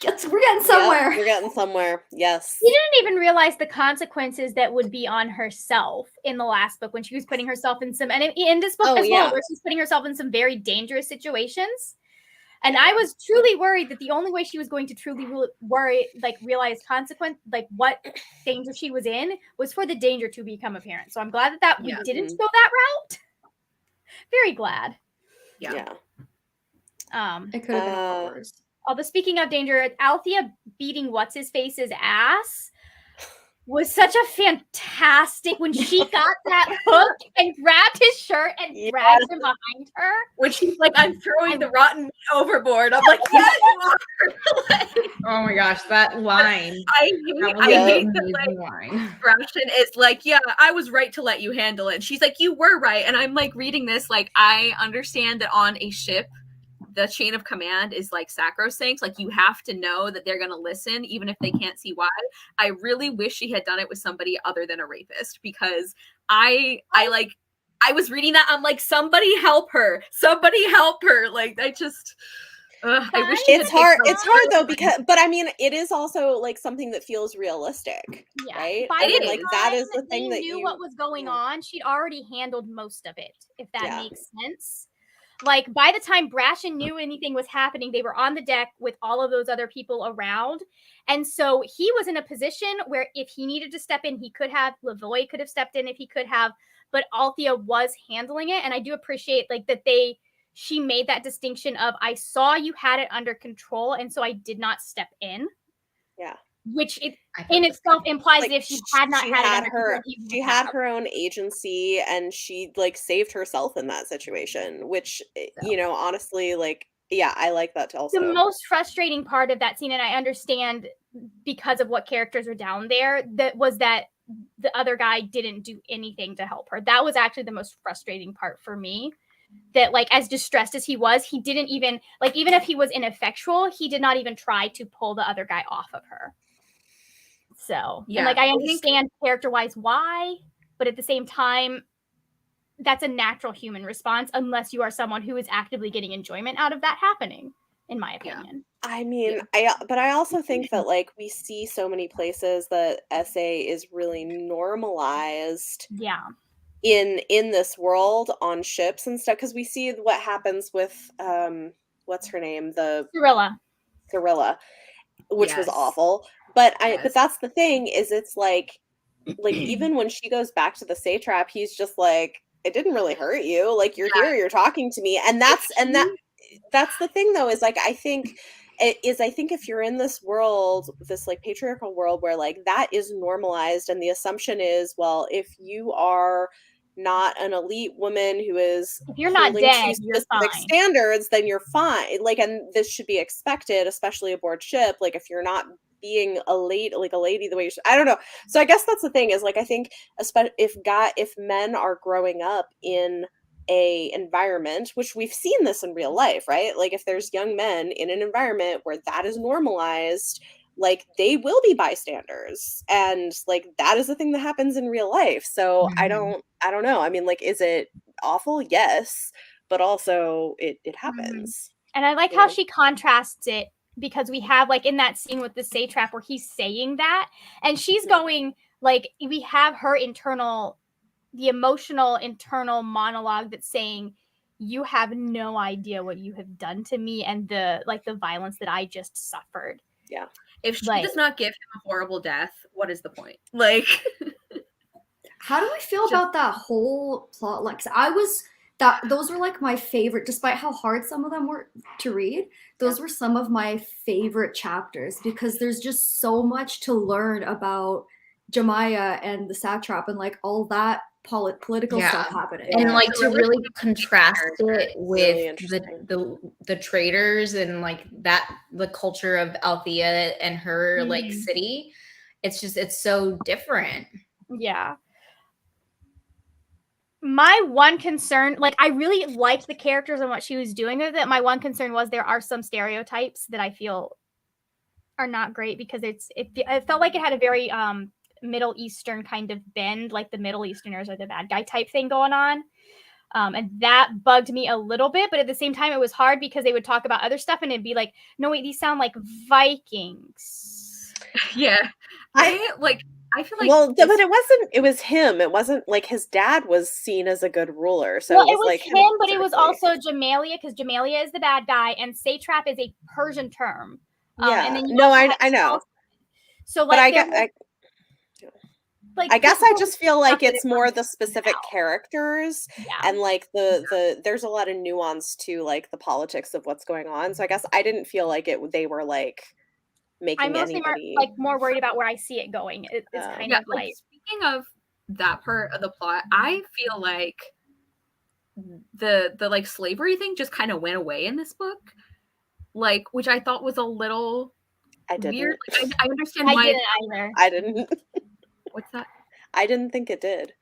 we're getting somewhere. Yep, we're getting somewhere. Yes. She didn't even realize the consequences that would be on herself in the last book when she was putting herself in some, and in this book as well, where she's putting herself in some very dangerous situations. And I was truly worried that the only way she was going to truly realize consequence, like what danger she was in, was for the danger to become apparent. So I'm glad that we didn't go that route. Very glad. Yeah. It could have been a lot worse. Although speaking of danger, Althea beating what's-his-face's ass was such a fantastic when she got that hook and grabbed his shirt and dragged him behind her. When she's like, I'm throwing the rotten meat overboard. I'm like, yeah, you are. Oh my gosh, that line. I hate that like Brashton is like, yeah, I was right to let you handle it. And she's like, you were right. And I'm like reading this, like, I understand that on a ship, the chain of command is like sacrosanct. Like you have to know that they're going to listen, even if they can't see why. I really wish she had done it with somebody other than a rapist, because I was reading that. I'm like, somebody help her. Like I just, I wish it's hard. It's hard though, but I mean, it is also like something that feels realistic, right? By the like that is the thing that knew what was going on. She'd already handled most of it, if that makes sense. Like by the time Brashen knew anything was happening, they were on the deck with all of those other people around. And so he was in a position where if he needed to step in, he could have. Lavoy could have stepped in if he could have, but Althea was handling it. And I do appreciate like that she made that distinction of, I saw you had it under control, and so I did not step in. Yeah. Which in itself implies like, that if she had not had she had her own agency, and she like saved herself in that situation, which honestly, like, yeah, I like that also. The most frustrating part of that scene, and I understand because of what characters are down there, that the other guy didn't do anything to help her. That was actually the most frustrating part for me. That like as distressed as he was, he didn't even like, even if he was ineffectual, he did not even try to pull the other guy off of her. So, and like I understand character-wise why, but at the same time, that's a natural human response unless you are someone who is actively getting enjoyment out of that happening, in my opinion. I mean, but I also think that like we see so many places that SA is really normalized. Yeah. In this world on ships and stuff, because we see what happens with what's her name, the Gorilla, which was awful. But but that's the thing, is it's like even when she goes back to the satrap, he's just like, it didn't really hurt you. Like you're here, you're talking to me, and that's the thing though, is like I think if you're in this world, this like patriarchal world where like that is normalized, and the assumption is, well, if you are not an elite woman who is, if you're not dead, you're fine. Standards, then you're fine. Like, and this should be expected, especially aboard ship. Like, if you're not being a lady, like a lady the way I don't know. So I guess that's the thing is like I think especially if men are growing up in a environment, which we've seen this in real life, right? Like if there's young men in an environment where that is normalized, like they will be bystanders, and like that is the thing that happens in real life. So I don't know. I mean, like, is it awful? Yes, but also it happens. And I like how she contrasts it, because we have like in that scene with the satrap where he's saying that, and she's going like, we have her the emotional internal monologue that's saying, you have no idea what you have done to me and the violence that I just suffered. Yeah. If she does not give him a horrible death, what is the point? Like, how do we feel about that whole plot? Like, those were like my favorite, despite how hard some of them were to read. Those were some of my favorite chapters, because there's just so much to learn about Jemiah and the satrap and like all that political stuff happening. And like to really contrast it with the traders and like the culture of Althea and her like city. It's so different. Yeah. My one concern, like I really liked the characters and what she was doing with it. My one concern was there are some stereotypes that I feel are not great, because it felt like it had a very Middle Eastern kind of bend, like the Middle Easterners are the bad guy type thing going on. And that bugged me a little bit, but at the same time it was hard because they would talk about other stuff and it'd be like, no wait, these sound like Vikings. Yeah. I feel like but it was him. It wasn't like his dad was seen as a good ruler. So well, it was like him, but it was also Jemalia, because Jemalia is the bad guy and satrap is a Persian term. Yeah. And then I know. So like, I guess I just feel like it's more the specific characters and like there's a lot of nuance to like the politics of what's going on. So I guess I didn't feel like they were like making I'm mostly more worried about where I see it going. It's kind of like, speaking of that part of the plot, I feel like the like slavery thing just kind of went away in this book, like, which I thought was a little weird. Like, I understand why. I didn't either. I didn't. What's that? I didn't think it did.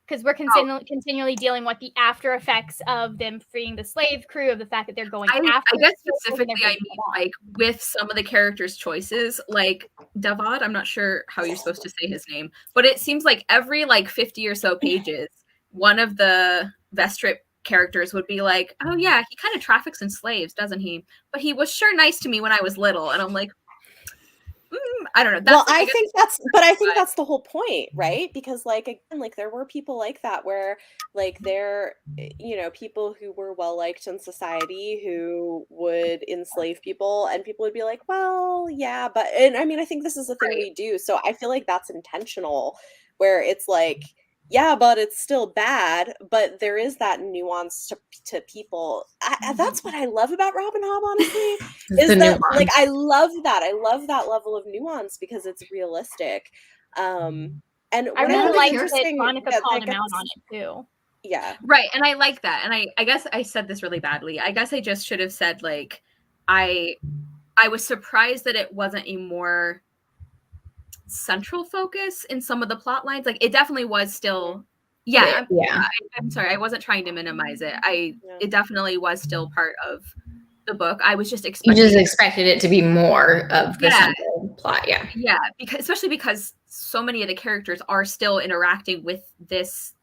Because we're continually dealing with the after effects of them freeing the slave crew, of the fact that they're going after. I guess specifically, I mean, like, with some of the characters' choices, like Davad, I'm not sure how you're supposed to say his name, but it seems like every, like, 50 or so pages, one of the Vestrip characters would be like, oh, yeah, he kind of traffics in slaves, doesn't he? But he was sure nice to me when I was little. And I'm like, I don't know. I think that's the whole point, right? Because like, again, like there were people like that where like they're, people who were well liked in society who would enslave people, and people would be like, well, yeah, but, and I mean, I think this is the thing we do. So I feel like that's intentional, where it's like, yeah, but it's still bad, but there is that nuance to people. That's what I love about Robin Hobb, honestly, is that like I love that level of nuance because it's realistic. And I really like that Monica called him out on it too. Yeah, right, and I like that. And I guess I said this really badly. I guess I just should have said like I was surprised that it wasn't a more central focus in some of the plot lines. Like it definitely was still I'm sorry, I wasn't trying to minimize it. It definitely was still part of the book. I was just expected it to be more of the central plot. Because especially because so many of the characters are still interacting with this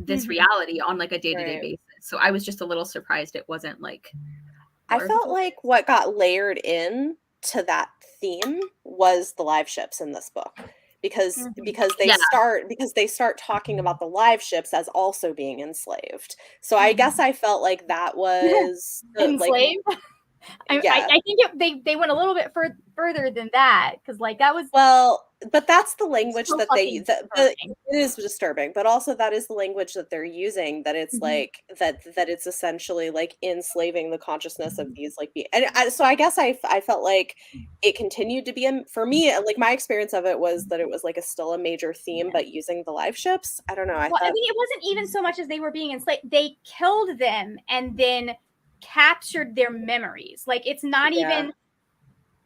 reality on like a day-to-day basis. So I was just a little surprised it wasn't like I felt like what got layered in to that theme was the live ships in this book, because they start talking about the live ships as also being enslaved. So I guess I felt like that was enslaved. I think they went a little bit further than that, because like that was but that's the language that it is disturbing, but also that is the language that they're using, that it's like that it's essentially like enslaving the consciousness of these like so I guess I felt like it continued to be for me, like my experience of it was that it was like still a major theme, but using the live ships. I don't know. I mean, it wasn't even so much as they were being enslaved. They killed them and then captured their memories. Like it's not even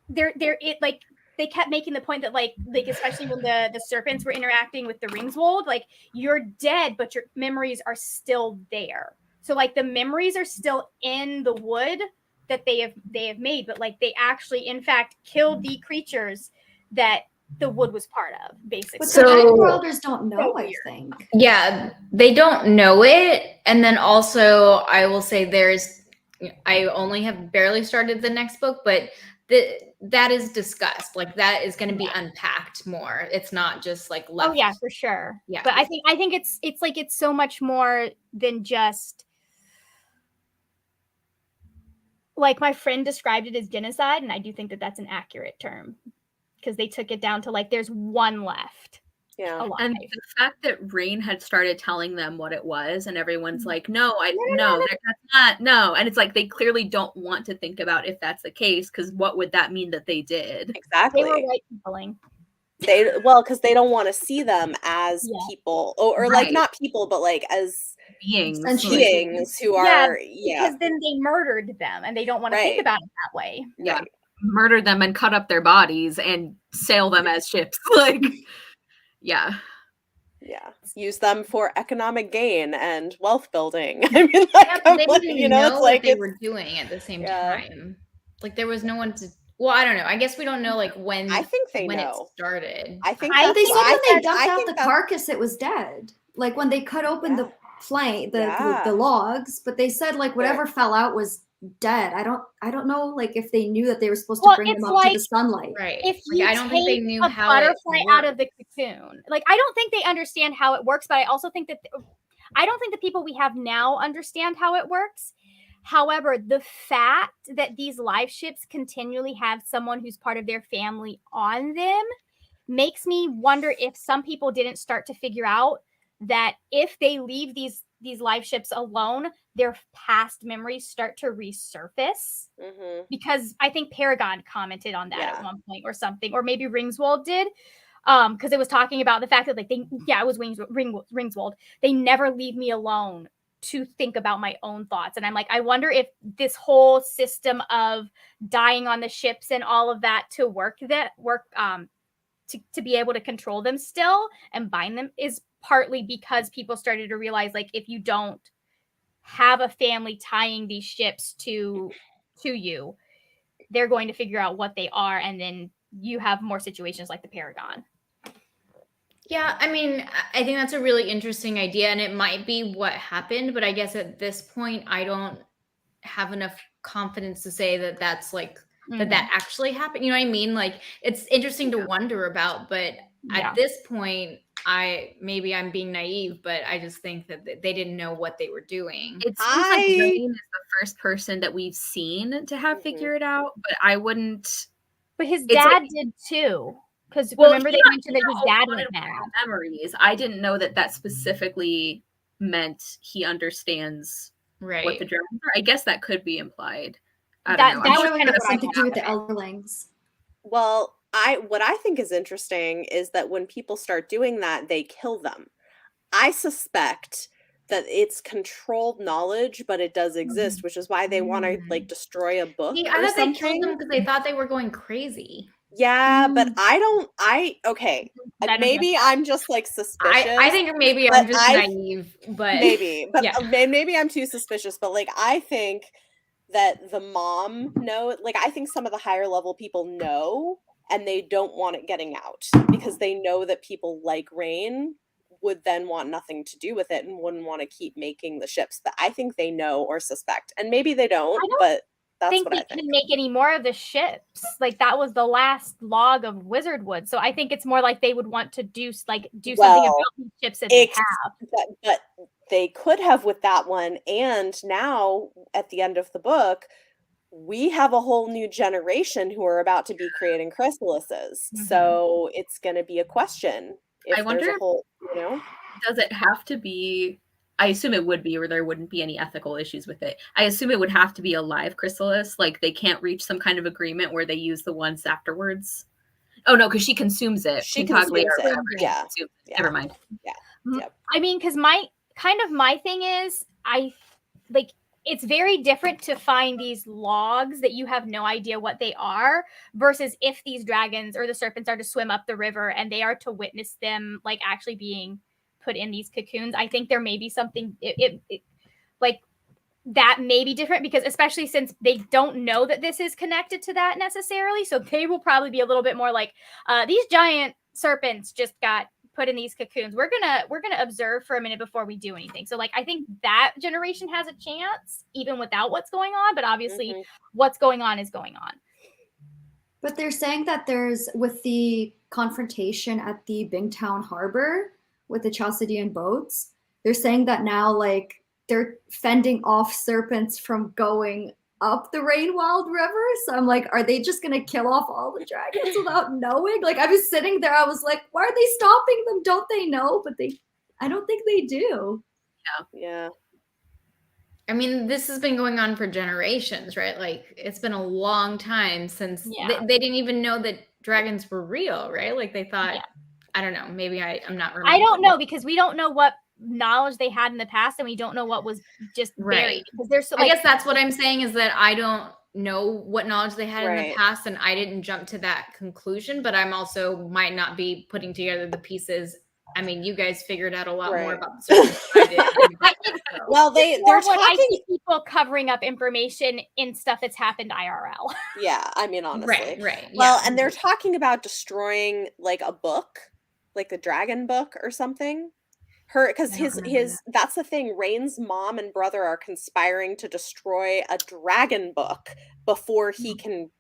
they're they kept making the point that like especially when the serpents were interacting with the Ringswold, like you're dead, but your memories are still there. So like the memories are still in the wood that they have made, but like they actually in fact killed the creatures that the wood was part of, basically. But So- the Nightcrawlers don't know, I weird. think. Yeah, they don't know it. And then also, I will say I only have barely started the next book, but that is discussed. Like that is going to be unpacked more. It's not just like left. Oh yeah, for sure. Yeah. But I think it's like it's so much more than just like my friend described it as genocide, and I do think that that's an accurate term because they took it down to like there's one left. Yeah. Alive. And the fact that Rain had started telling them what it was, and everyone's like, no, that's not, no. And it's like they clearly don't want to think about if that's the case, because what would that mean that they did? Exactly. They were white peopling. Because they don't want to see them as people, or like Right. not people, but like as Beings. beings who are because then they murdered them, and they don't want to think about it that way. Yeah. Right. Murder them and cut up their bodies and sail them as ships. Like, yeah. Use them for economic gain and wealth building. I mean, like, They didn't know it's what like they were doing at the same time. Like there was no one to. Well, I don't know. I guess we don't know like when. I think they when know. it started. I think They said when they dumped I out think the that's- carcass, it was dead. Like when they cut open the plank, the logs, but they said like whatever fell out was dead. I don't know like if they knew that they were supposed to bring them up to the sunlight. Right. If Like, you I don't think they knew a how butterfly it out of the cocoon, like I don't think they understand how it works, but I also think that I don't think the people we have now understand how it works. However, the fact that these live ships continually have someone who's part of their family on them makes me wonder if some people didn't start to figure out that if they leave these live ships alone, their past memories start to resurface. Mhm. Because I think Paragon commented on that at one point or something, or maybe Ringswold did. Because it was talking about the fact that like it was Ringswold. They never leave me alone to think about my own thoughts. And I'm like, I wonder if this whole system of dying on the ships and all of that to work to be able to control them still and bind them is partly because people started to realize like if you don't have a family tying these ships to you, they're going to figure out what they are, and then you have more situations like the Paragon. Yeah, I mean, I think that's a really interesting idea, and it might be what happened, but I guess at this point, I don't have enough confidence to say that that's like that actually happened. You know what I mean? Like, it's interesting to wonder about, but at this point, I'm being naive, but I just think that they didn't know what they were doing. It seems like Rain is the first person that we've seen to have figured it out, but I wouldn't. But his dad did too. Because remember they mentioned that his dad went mad. Memories. I didn't know that specifically meant he understands what the Germans are. I guess that could be implied. I don't know. That would have something to do with the elderlings. Well, what I think is interesting is that when people start doing that, they kill them. I suspect that it's controlled knowledge, but it does exist, which is why they want to like destroy a book. See, I thought they killed them because they thought they were going crazy. Yeah, but maybe I'm just like suspicious. I think maybe I'm just naive, but maybe I'm too suspicious. But like, I think that the mom I think some of the higher level people know, and they don't want it getting out because they know that people like Rain would then want nothing to do with it and wouldn't want to keep making the ships. But I think they know or suspect, and maybe they don't, but that's what I think. Can make any more of the ships. Like that was the last log of Wizardwood. So I think it's more like they would want to do something about these ships that they have. But they could have with that one. And now at the end of the book, we have a whole new generation who are about to be creating chrysalises. Mm-hmm. So it's going to be a question. I wonder, does it have to be? I assume it would be, or there wouldn't be any ethical issues with it. I assume it would have to be a live chrysalis. Like they can't reach some kind of agreement where they use the ones afterwards. Oh no, because she consumes it. She consumes it. Yeah. Never mind. Yeah. I mean, because my thing is, it's very different to find these logs that you have no idea what they are versus if these dragons or the serpents are to swim up the river and they are to witness them like actually being put in these cocoons. I think there may be something like that may be different, because especially since they don't know that this is connected to that necessarily, so they will probably be a little bit more like, these giant serpents just got put in these cocoons. We're gonna observe for a minute before we do anything. So like I think that generation has a chance even without what's going on, but obviously what's going on is going on. But they're saying that there's, with the confrontation at the Bingtown Harbor with the Chalcidian boats, they're saying that now like they're fending off serpents from going up the Rainwild River. So I'm like, are they just gonna kill off all the dragons without knowing? Like I was sitting there, I was like, why are they stopping them? Don't they know? But I don't think they do. Yeah. I mean, this has been going on for generations, right? Like it's been a long time since they didn't even know that dragons were real, right? Like they thought, I don't know, maybe I'm not remembering. I don't know, because we don't know what knowledge they had in the past, and we don't know what was just buried. Because there's so, I guess that's what I'm saying, is that I don't know what knowledge they had in the past, and I didn't jump to that conclusion, but I'm also might not be putting together the pieces. I mean, you guys figured out a lot more about the serpents than I did. Well, they're talking. I see people covering up information in stuff that's happened IRL. Yeah, I mean, honestly, right. Well, and they're talking about destroying like a book, like the dragon book or something. Because that's the thing. Rain's mom and brother are conspiring to destroy a dragon book before he can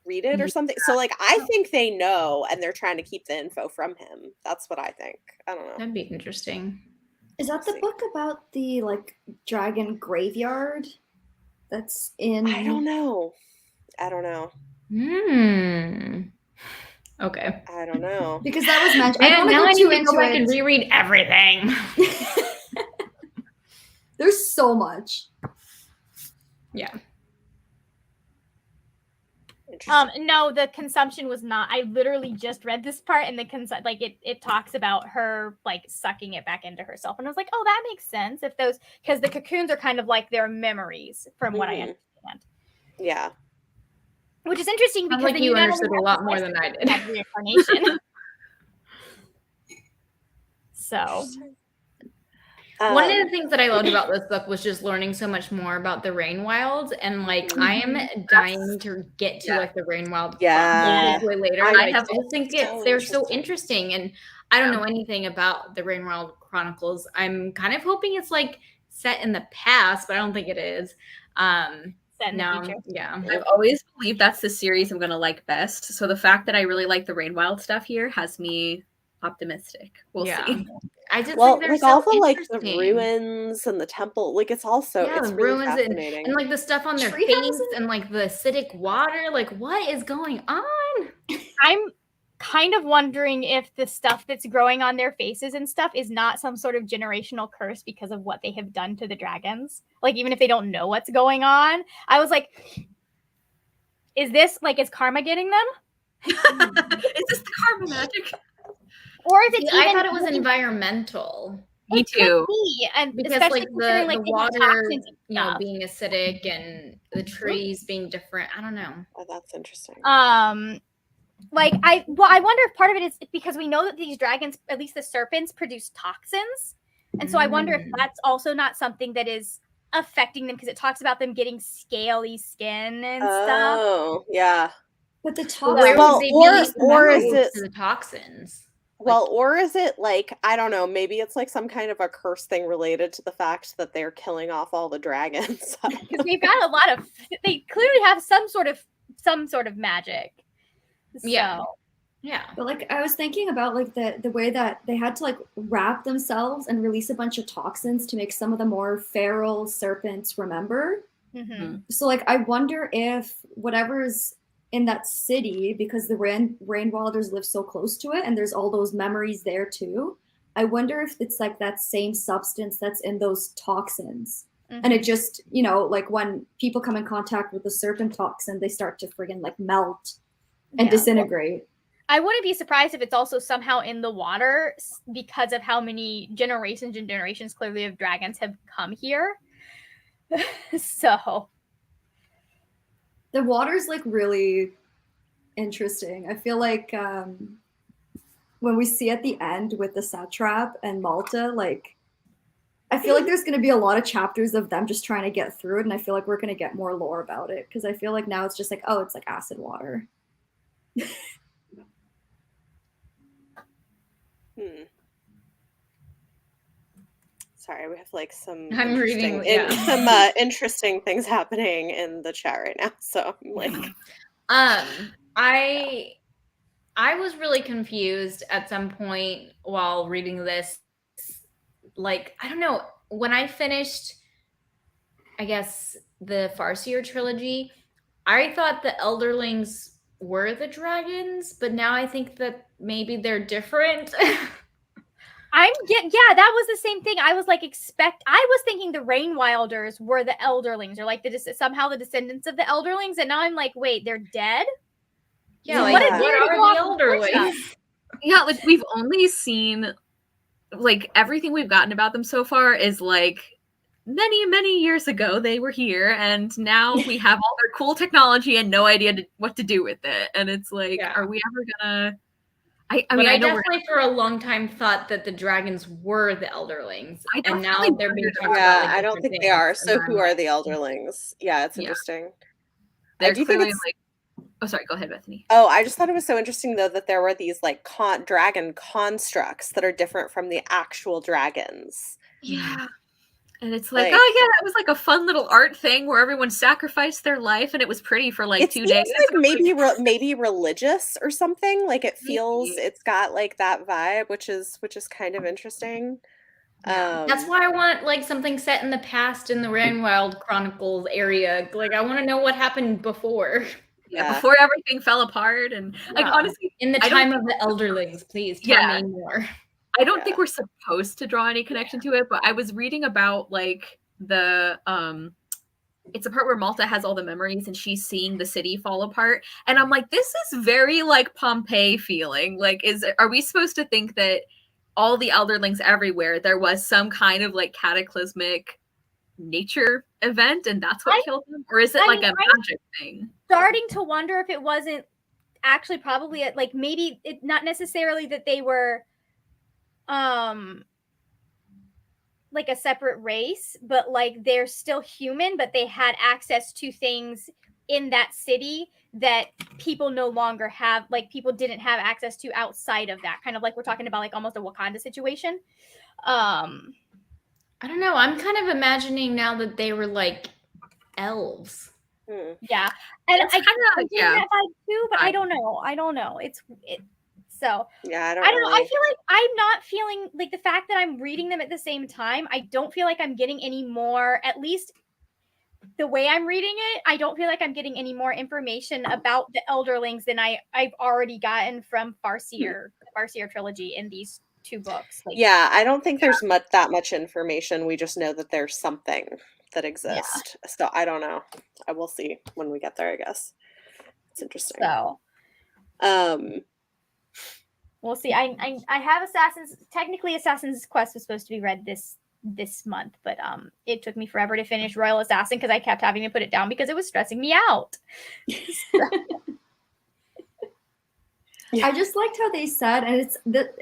read it or something. So like I think they know, and they're trying to keep the info from him. That's what I think. I don't know. That'd be interesting. Is that the book about the like dragon graveyard that's in? I don't know. Okay. I don't know. Because that was mentioned. Now I need to go back and reread everything. There's so much. Yeah. No, the consumption was not. I literally just read this part, and it talks about her like sucking it back into herself, and I was like, oh, that makes sense. If those, because the cocoons are kind of like their memories, from what I understand. Yeah. Which is interesting because like you understood a lot more than I did. Reincarnation. So. One of the things that I loved about this book was just learning so much more about the Rainwild, and like I am dying to get to like the Rainwild way later. I just think they're so interesting, and I don't know anything about the Rainwild Chronicles. I'm kind of hoping it's like set in the past, but I don't think it is. Set in the future. Yeah, I've always believed that's the series I'm gonna like best. So the fact that I really like the Rainwild stuff here has me optimistic. We'll see. I just think they're like so all the like the ruins and the temple, like it's also it's really ruins fascinating. and like the stuff on their face and like the acidic water. Like what is going on? I'm kind of wondering if the stuff that's growing on their faces and stuff is not some sort of generational curse because of what they have done to the dragons. Like even if they don't know what's going on, I was like, is this like, is karma getting them? Is this the karma magic? Or is it? I thought it was environmental. Me too. And because like the water, being acidic and the trees being different. I don't know. Oh, that's interesting. Like I wonder if part of it is because we know that these dragons, at least the serpents, produce toxins, and so I wonder if that's also not something that is affecting them, because it talks about them getting scaly skin and stuff. Oh, yeah. But the or is it the toxins? Well, or is it like, I don't know, maybe it's like some kind of a curse thing related to the fact that they're killing off all the dragons. Because they've got they clearly have some sort of magic. Yeah. But like I was thinking about like the way that they had to like wrap themselves and release a bunch of toxins to make some of the more feral serpents remember. Mm-hmm. So like I wonder if whatever's in that city, because the Rainwilders live so close to it and there's all those memories there too, I wonder if it's like that same substance that's in those toxins. Mm-hmm. And it just, like when people come in contact with the serpent toxin, they start to friggin' like melt and disintegrate. I wouldn't be surprised if it's also somehow in the water because of how many generations and generations clearly of dragons have come here. So The water's like really interesting. I feel like when we see at the end with the satrap and Malta, like I feel like there's going to be a lot of chapters of them just trying to get through it, and I feel like we're going to get more lore about it because I feel like now it's just like, oh, it's like acid water. Sorry, we have like some I'm reading, some interesting things happening in the chat right now. So I'm like, I was really confused at some point while reading this. Like, I don't know, when I finished, I guess, the Farseer trilogy, I thought the Elderlings were the dragons, but now I think that maybe they're different. that was the same thing. I was like, I was thinking the Rainwilders were the Elderlings, or like somehow the descendants of the Elderlings, and now I'm like, wait, they're dead? Yeah, like, what Yeah. are the Elderlings? Yeah, like we've only seen, like, everything we've gotten about them so far is like many years ago they were here, and now we have all their cool technology and no idea what to do with it. And it's like, are we ever gonna? I mean, I definitely for a long time thought that the dragons were the Elderlings, I and now definitely they're being wondered talked yeah, about. Like, I don't think different they are. things, So and who I'm are like, the Elderlings? Yeah, it's interesting. they're I do clearly think it's, like. Oh, sorry. Go ahead, Bethany. oh, I just thought it was so interesting though that there were these like dragon constructs that are different from the actual dragons. Yeah. And it's like, Like- oh yeah, that was like a fun little art thing where everyone sacrificed their life, and it was pretty for like It 2 seems days. like maybe religious or something. Like it feels, Maybe. it's got like that vibe, which is kind of interesting. Yeah. that's why I want like something set in the past in the Rainwild Chronicles area. Like, I want to know what happened before. Yeah, before everything fell apart, and like Yeah. honestly, In the I don't time think of the Elderlings, please tell me more. I don't think we're supposed to draw any connection to it, but I was reading about like the it's a part where Malta has all the memories and she's seeing the city fall apart, and I'm like, this is very like Pompeii feeling. Like, are we supposed to think that all the Elderlings everywhere there was some kind of like cataclysmic nature event and that's what killed them, or is it like a magic thing? Starting to wonder if it wasn't actually probably like maybe it not necessarily that they were like a separate race, but like they're still human, but they had access to things in that city that people no longer have, like people didn't have access to outside of that. Kind of like we're talking about like almost a Wakanda situation. I don't know. I'm kind of imagining now that they were like elves. Yeah, and That's I kinda, I'm getting that vibe too, but I don't know. So yeah, I don't know. I feel like I'm not feeling like the fact that I'm reading them at the same time. I don't feel like I'm getting any more, at least the way I'm reading it. I don't feel like I'm getting any more information about the Elderlings than I've already gotten from Farseer trilogy in these 2 books. Like, yeah, I don't think there's that much information. We just know that there's something that exists. So I don't know. I will see when we get there, I guess. It's interesting. So we'll see. I have technically Assassin's Quest was supposed to be read this month, but it took me forever to finish Royal Assassin because I kept having to put it down because it was stressing me out. I just liked how they said, and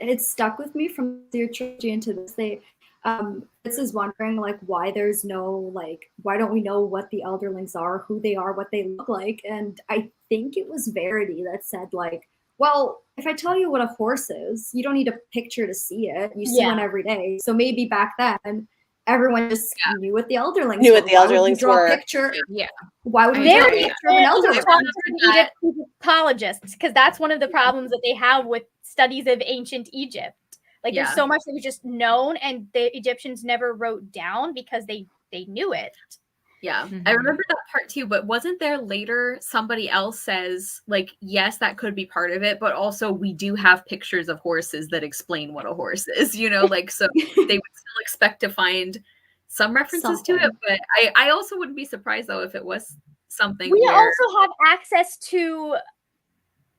it's stuck with me from their trilogy into this. This is wondering like why there's no like why don't we know what the Elderlings are, who they are, what they look like? And I think it was Verity that said like, well, if I tell you what a horse is, you don't need a picture to see it. You see one every day. So maybe back then everyone just knew what the Elderlings knew what the Elderlings were. were. A picture. Yeah. Why would we draw a picture of an Elderling? Egyptologists, because that's one of the problems that they have with studies of ancient Egypt. Like there's so much that was just known and the Egyptians never wrote down because they knew it. Yeah, I remember that part too, but wasn't there later somebody else says like, yes, that could be part of it, but also we do have pictures of horses that explain what a horse is, you know, like, so they would still expect to find some references to it, but I also wouldn't be surprised though if it was something. We also have access to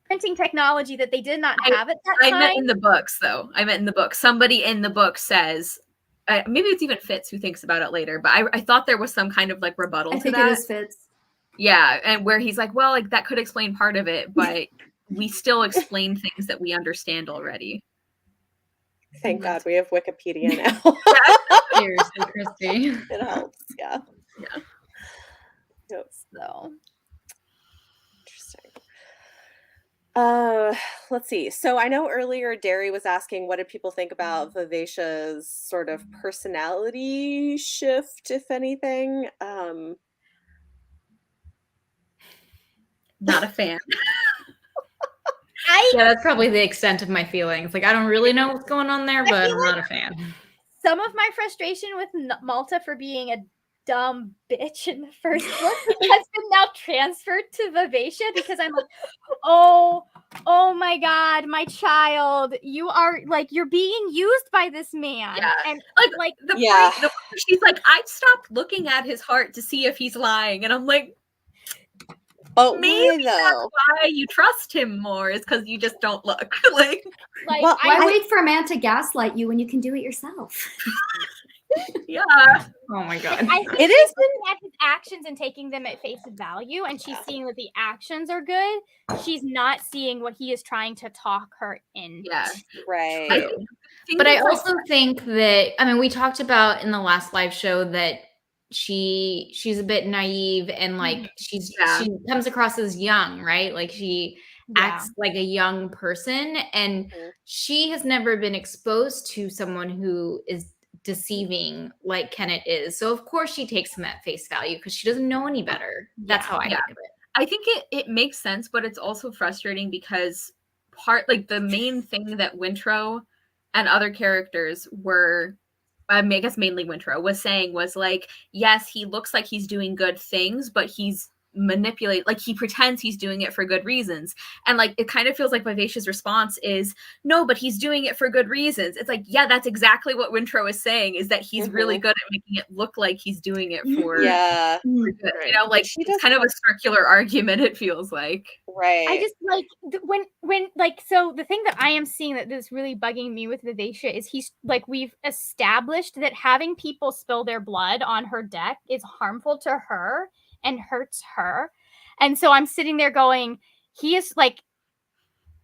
printing technology that they did not have at that time. I meant in the books though. I meant in the book. Somebody in the book says maybe it's even Fitz who thinks about it later, but I thought there was some kind of like rebuttal I to think that. it is Fitz. Yeah, and where he's like, well, like that could explain part of it, but we still explain things that we understand already. Thank God we have Wikipedia now. Seriously, Christy. It helps. Yeah. Yeah. Yep. So Interesting. Let's see. So I know earlier Derry was asking what did people think about Vivacia's sort of personality shift, if anything. Not a fan. Yeah, that's probably the extent of my feelings. Like, I don't really know what's going on there, but feel I'm not a fan. some of my frustration with Malta for being a dumb bitch in the first book has been now transferred to Vivacia because I'm like, oh my God, my child, you are like, you're being used by this man. Yeah. And Like the Yeah. point, she's like, I stopped looking at his heart to see if he's lying, and I'm like, But maybe why though? why you trust him more is because you just don't look. like Well, Why wait for a man to gaslight you when you can do it yourself? yeah. Oh my God. I think It she's is looking at his actions and taking them at face value, and she's seeing that the actions are good. She's not seeing what he is trying to talk her in. Yeah. right. I think But I it's, like, also think that, I mean, we talked about in the last live show that she's a bit naive and like she comes across as young, right? Like she acts like a young person, and she has never been exposed to someone who is deceiving like Kenneth is. So of course she takes him at face value because she doesn't know any better. That's how I think of it. I think it makes sense, but it's also frustrating because the main thing that Wintrow and other characters were, I guess mainly Wintrow, was saying was like, yes, he looks like he's doing good things, but he's he pretends he's doing it for good reasons. And like, it kind of feels like Vivacia's response is, no, but he's doing it for good reasons. It's like, yeah, that's exactly what Wintrow is saying, is that he's really good at making it look like he's doing it for, for good. You know, like it's kind of a circular argument, it feels like. Right. I just like when like, so the thing that I am seeing that is really bugging me with Vivacia is he's like, we've established that having people spill their blood on her deck is harmful to her and hurts her. And so I'm sitting there going, he is like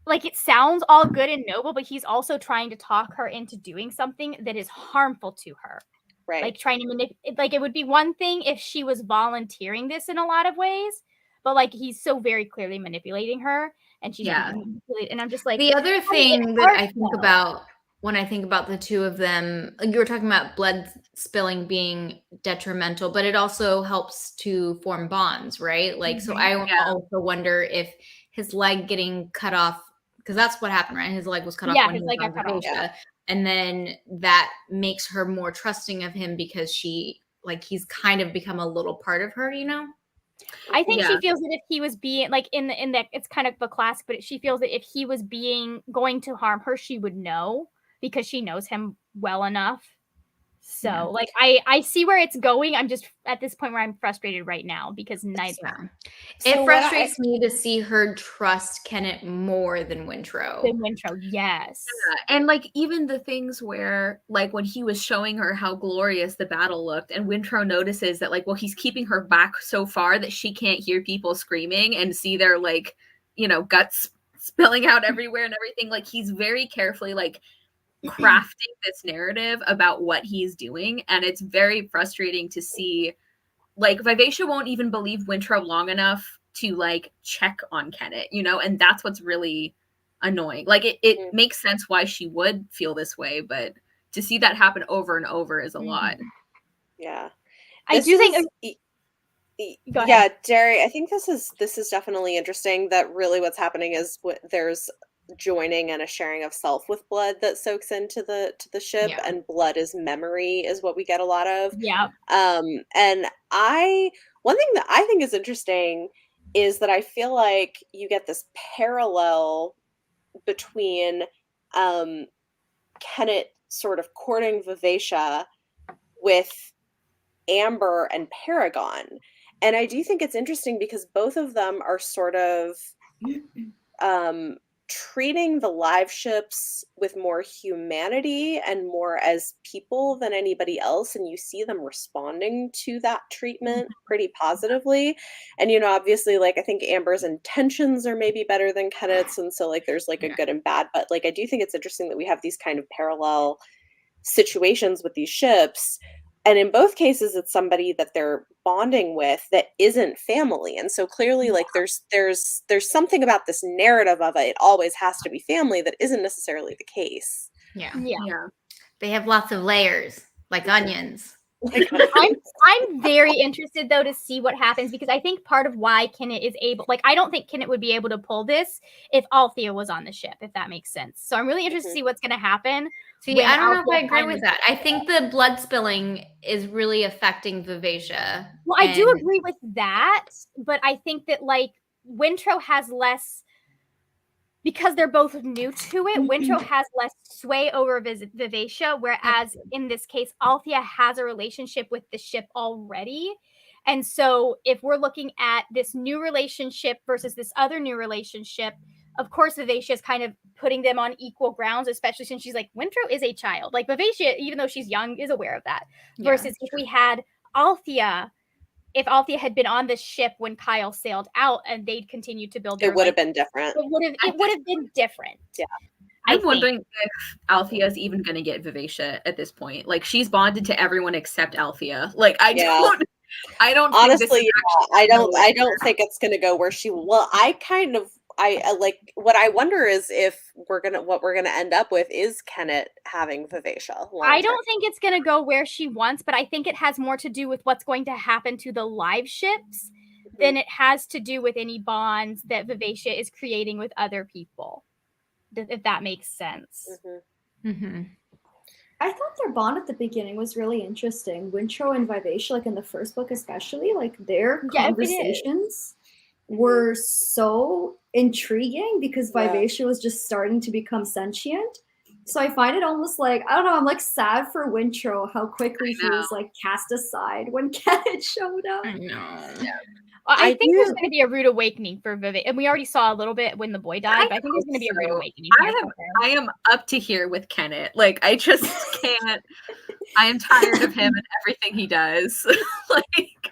it sounds all good and noble, but he's also trying to talk her into doing something that is harmful to her. Right. Like trying to manipulate. Like, it would be one thing if she was volunteering this in a lot of ways, but like he's so very clearly manipulating her, and she's manipulated. And I'm just like, the other thing that I think about when I think about the two of them, like you were talking about blood spilling being detrimental, but it also helps to form bonds, right? Like, so I also wonder if his leg getting cut off, because that's what happened, right? His leg was cut off when he was on Vivacia. And then that makes her more trusting of him because he's kind of become a little part of her, you know? I think she feels that if he was being like in that, it's kind of the classic, but she feels that if he was going to harm her, she would know because she knows him well enough. So like I see where it's going. I'm just at this point where I'm frustrated right now because neither. It frustrates me to see her trust Kenneth more than Wintrow. Yes. Yeah. And like even the things where like when he was showing her how glorious the battle looked, and Wintrow notices that like, well, he's keeping her back so far that she can't hear people screaming and see their like, you know, guts spilling out everywhere and everything. Like he's very carefully like crafting this narrative about what he's doing, and it's very frustrating to see. Like Vivacia won't even believe Wintrow long enough to like check on Kenneth, you know, and that's what's really annoying. Like it makes sense why she would feel this way, but to see that happen over and over is a lot. Yeah, I do think. Yeah, Derry, I think this is definitely interesting. That really what's happening is there's joining and a sharing of self with blood that soaks into the ship, and blood is memory is what we get a lot of. And one thing that I think is interesting is that I feel like you get this parallel between Kenneth sort of courting Vivacia with Amber and Paragon. And I do think it's interesting because both of them are sort of treating the live ships with more humanity and more as people than anybody else, and you see them responding to that treatment pretty positively. And obviously, like, I think Amber's intentions are maybe better than Kenneth's, and so like there's like a good and bad, but like I do think it's interesting that we have these kind of parallel situations with these ships, and in both cases it's somebody that they're bonding with that isn't family. And so clearly like there's something about this narrative of it always has to be family that isn't necessarily the case. Yeah. They have lots of layers, like onions. I'm very interested though to see what happens, because I think part of why Kenneth is able, like, I don't think Kenneth would be able to pull this if Althea was on the ship, if that makes sense. So I'm really interested to see what's going to happen. See, I don't know if I agree with that. I think the blood spilling is really affecting Vivacia. Well, I do agree with that, but I think that like Wintrow has less, because they're both new to it, Wintrow has less sway over Vivacia, whereas in this case, Althea has a relationship with the ship already. And so if we're looking at this new relationship versus this other new relationship, of course, Vivacia is kind of putting them on equal grounds, especially since she's like, Wintrow is a child. Like, Vivacia, even though she's young, is aware of that. Versus if we had Althea, if Althea had been on the ship when Kyle sailed out and they'd continued to build their it would have been different. It would have been different. Yeah. I'm wondering if Althea is even going to get Vivacia at this point. Like, she's bonded to everyone except Althea. Like, I don't honestly, I don't think it's going to go where she, well, I like, what I wonder is if what we're gonna end up with is Kenneth having Vivacia. I don't think it's gonna go where she wants, but I think it has more to do with what's going to happen to the live ships than it has to do with any bonds that Vivacia is creating with other people. If that makes sense. I thought their bond at the beginning was really interesting. Wintrow and Vivacia, like in the first book especially, like their conversations were so intriguing because Vivacia was just starting to become sentient. So I find it almost like, I don't know, I'm like sad for Wintrow how quickly he was like cast aside when Kenneth showed up. I know. I think there's going to be a rude awakening for Vivacia, and we already saw a little bit when the boy died, but I think there's going to be a rude awakening. I am up to here with Kenneth. Like, I just can't. I am tired of him and everything he does. Like,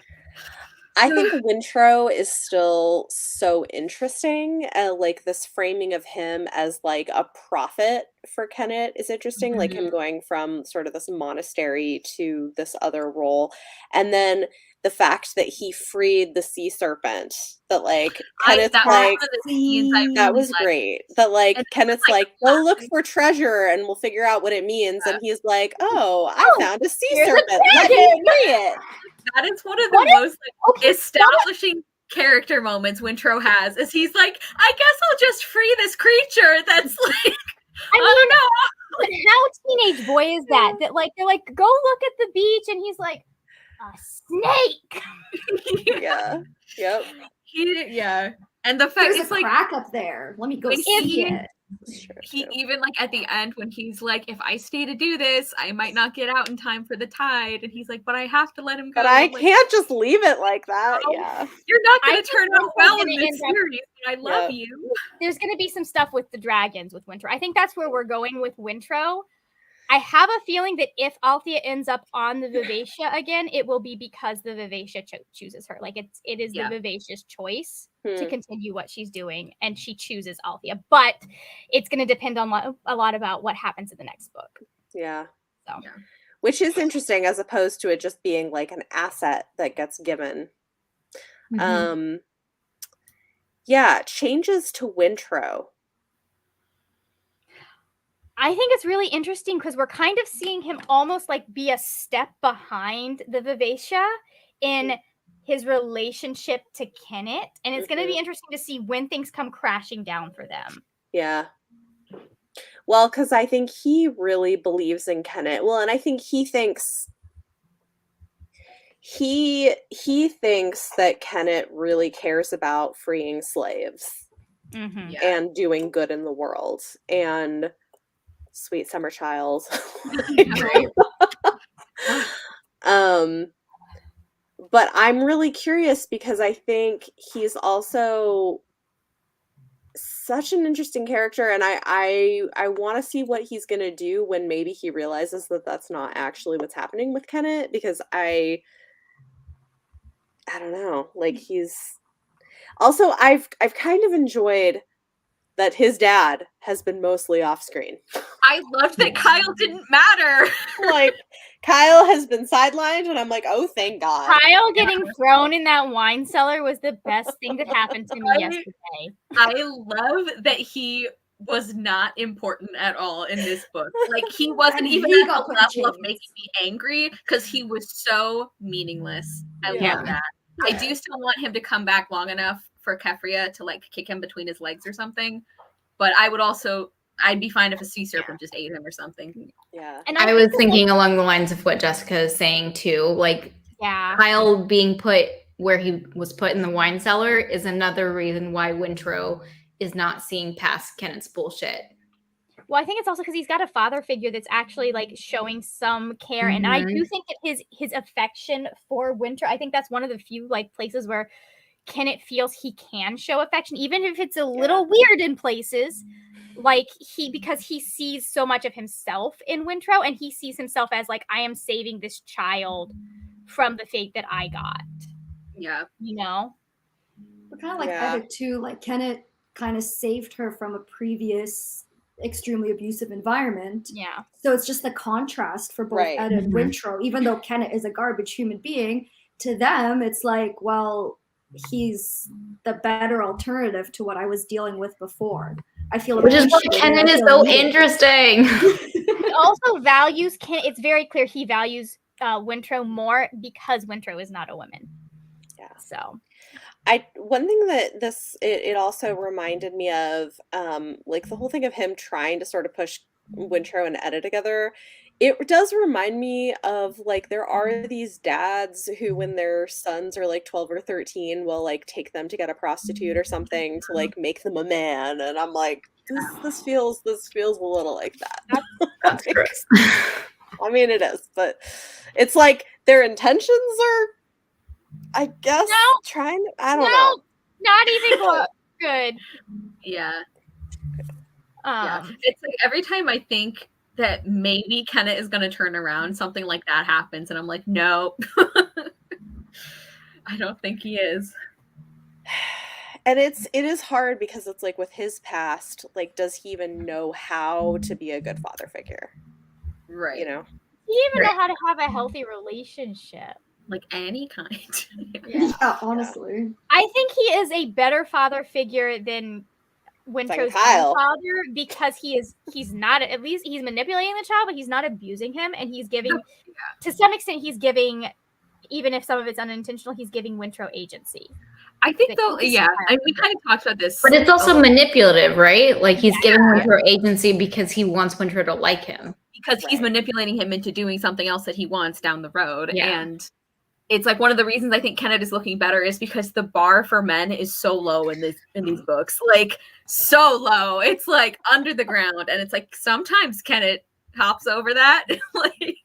I think Wintrow is still so interesting. Like, this framing of him as like a prophet for Kenneth is interesting. Like him going from sort of this monastery to this other role. And then the fact that he freed the sea serpent, that like Kenneth's like, that was great. That like Kenneth's like, go look for treasure and we'll figure out what it means. And he's like, oh, I found a sea serpent. Let me free it. That is one of the most establishing character moments Wintrow has, is he's like, I guess I'll just free this creature that's like, I don't know. But how teenage boy is that? That like, they're like, go look at the beach, and he's like, a snake. And the fact there's it's a like crack up there. Let me go see it. He even like at the end when he's like, if I stay to do this, I might not get out in time for the tide, and he's like, but I have to let him go. But I can't just leave it like that. You're not going to turn out well in this series. I love you. There's going to be some stuff with the dragons with Wintrow. I think that's where we're going with Wintrow. I have a feeling that if Althea ends up on the Vivacia again, it will be because the Vivacia chooses her. Like it is the Vivacia's choice to continue what she's doing, and she chooses Althea. But it's going to depend on a lot about what happens in the next book. Which is interesting, as opposed to it just being like an asset that gets given. Changes to Wintrow. I think it's really interesting because we're kind of seeing him almost like be a step behind the Vivacia in his relationship to Kenneth. And it's going to be interesting to see when things come crashing down for them. Yeah. Well, because I think he really believes in Kenneth. Well, and I think he thinks that Kenneth really cares about freeing slaves and doing good in the world. And sweet summer child. But I'm really curious because I think he's also such an interesting character, and I want to see what he's gonna do when maybe he realizes that that's not actually what's happening with Kenneth, because I don't know, like he's also I've kind of enjoyed that his dad has been mostly off screen. I loved that Kyle didn't matter. Like Kyle has been sidelined, and I'm like, oh, thank God. Kyle getting thrown in that wine cellar was the best thing that happened to me yesterday. I love that he was not important at all in this book. Like he wasn't And even he at got the put in level of chains. making me angry because he was so meaningless. I Yeah. love that. I do still want him to come back long enough for Kefria to like kick him between his legs or something. But I'd be fine if a sea serpent just ate him or something. Yeah. And I was thinking along the lines of what Jessica is saying too. Like yeah, Kyle being put where he was put in the wine cellar is another reason why Wintrow is not seeing past Kenneth's bullshit. well, I think it's also because he's got a father figure that's actually like showing some care, and I do think that his affection for Winter, I think that's one of the few like places where Kenneth feels he can show affection, even if it's a little weird in places. Like because he sees so much of himself in Wintrow, and he sees himself as like, I am saving this child from the fate that I got. Yeah. You know? But kind of like Edith too, like Kenneth kind of saved her from a previous extremely abusive environment. Yeah. So it's just the contrast for both Ed and Wintrow. Even though Kenneth is a garbage human being, to them it's like, well, he's the better alternative to what I was dealing with before. I feel which is why Kenneth is so interesting. He also values it's very clear he values Wintrow more because Wintrow is not a woman. Yeah. So one thing that it also reminded me of, like the whole thing of him trying to sort of push Wintrow and Etta together, it does remind me of like there are these dads who, when their sons are like 12 or 13, will like take them to get a prostitute or something to like make them a man, and I'm like, this feels a little like that. That's like, gross. I mean, it is, but it's like their intentions are, I guess, trying. I don't know. Not even good. Yeah. It's like every time I think that maybe Kenneth is going to turn around, something like that happens, and I'm like, no, I don't think he is. And it is hard because it's like with his past, like, does he even know how to be a good father figure? Right. You know? Do you even know how to have a healthy relationship? Like any kind. Yeah, honestly. I think he is a better father figure than Wintrow's father, because he's not, at least he's manipulating the child, but he's not abusing him, and he's giving to some extent, he's giving, even if some of it's unintentional, he's giving Wintrow agency. I think though, we kind of talked about this. But it's also manipulative, right? Like he's giving Wintrow agency because he wants Wintrow to like him. Because he's manipulating him into doing something else that he wants down the road. Yeah. And it's like one of the reasons I think Kenneth is looking better is because the bar for men is so low in these books. Like so low. It's like under the ground. And it's like sometimes Kenneth hops over that. Like,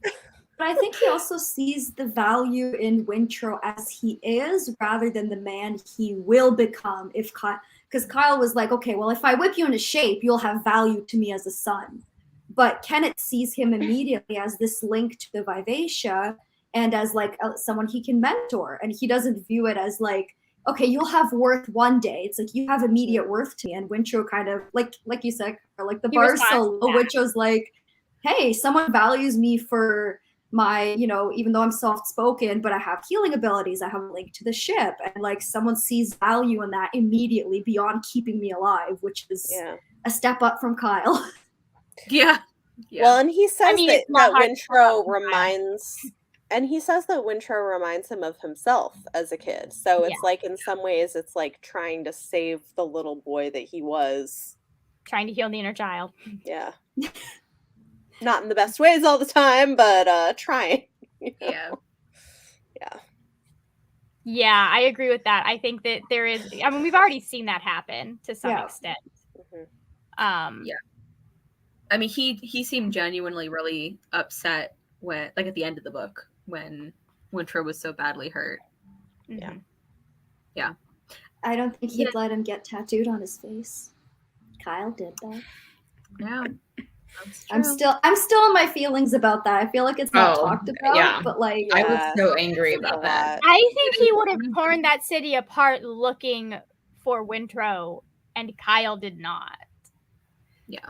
but I think he also sees the value in Wintrow as he is rather than the man he will become if Kyle, because Kyle was like, okay, well, if I whip you into shape, you'll have value to me as a son. But Kenneth sees him immediately as this link to the Vivacia and as like someone he can mentor. And he doesn't view it as like, okay, you'll have worth one day. It's like you have immediate worth to me. And Wintrow kind of, like you said, like the bar's so low, Wintrow's like, hey, someone values me for my, you know, even though I'm soft-spoken, but I have healing abilities, I have a link to the ship. And like someone sees value in that immediately beyond keeping me alive, which is a step up from Kyle. Yeah. Well, and he says that Wintrow reminds... And he says that Wintrow reminds him of himself as a kid. So it's like, in some ways, it's like trying to save the little boy that he was. Trying to heal the inner child. Yeah. Not in the best ways all the time, but trying. You know? Yeah. Yeah. Yeah, I agree with that. I think that there is, I mean, we've already seen that happen to some extent. Mm-hmm. Yeah. I mean, he seemed genuinely really upset when, like, at the end of the book when Wintrow was so badly hurt. Yeah. Mm-hmm. Yeah. I don't think he'd let him get tattooed on his face. Kyle did that. Yeah. That's I'm true. still in my feelings about that. I feel like it's not Oh, talked about, yeah. but like I Yeah. was so angry It's a about that. lot. I think he would have torn that city apart looking for Wintrow, and Kyle did not. Yeah.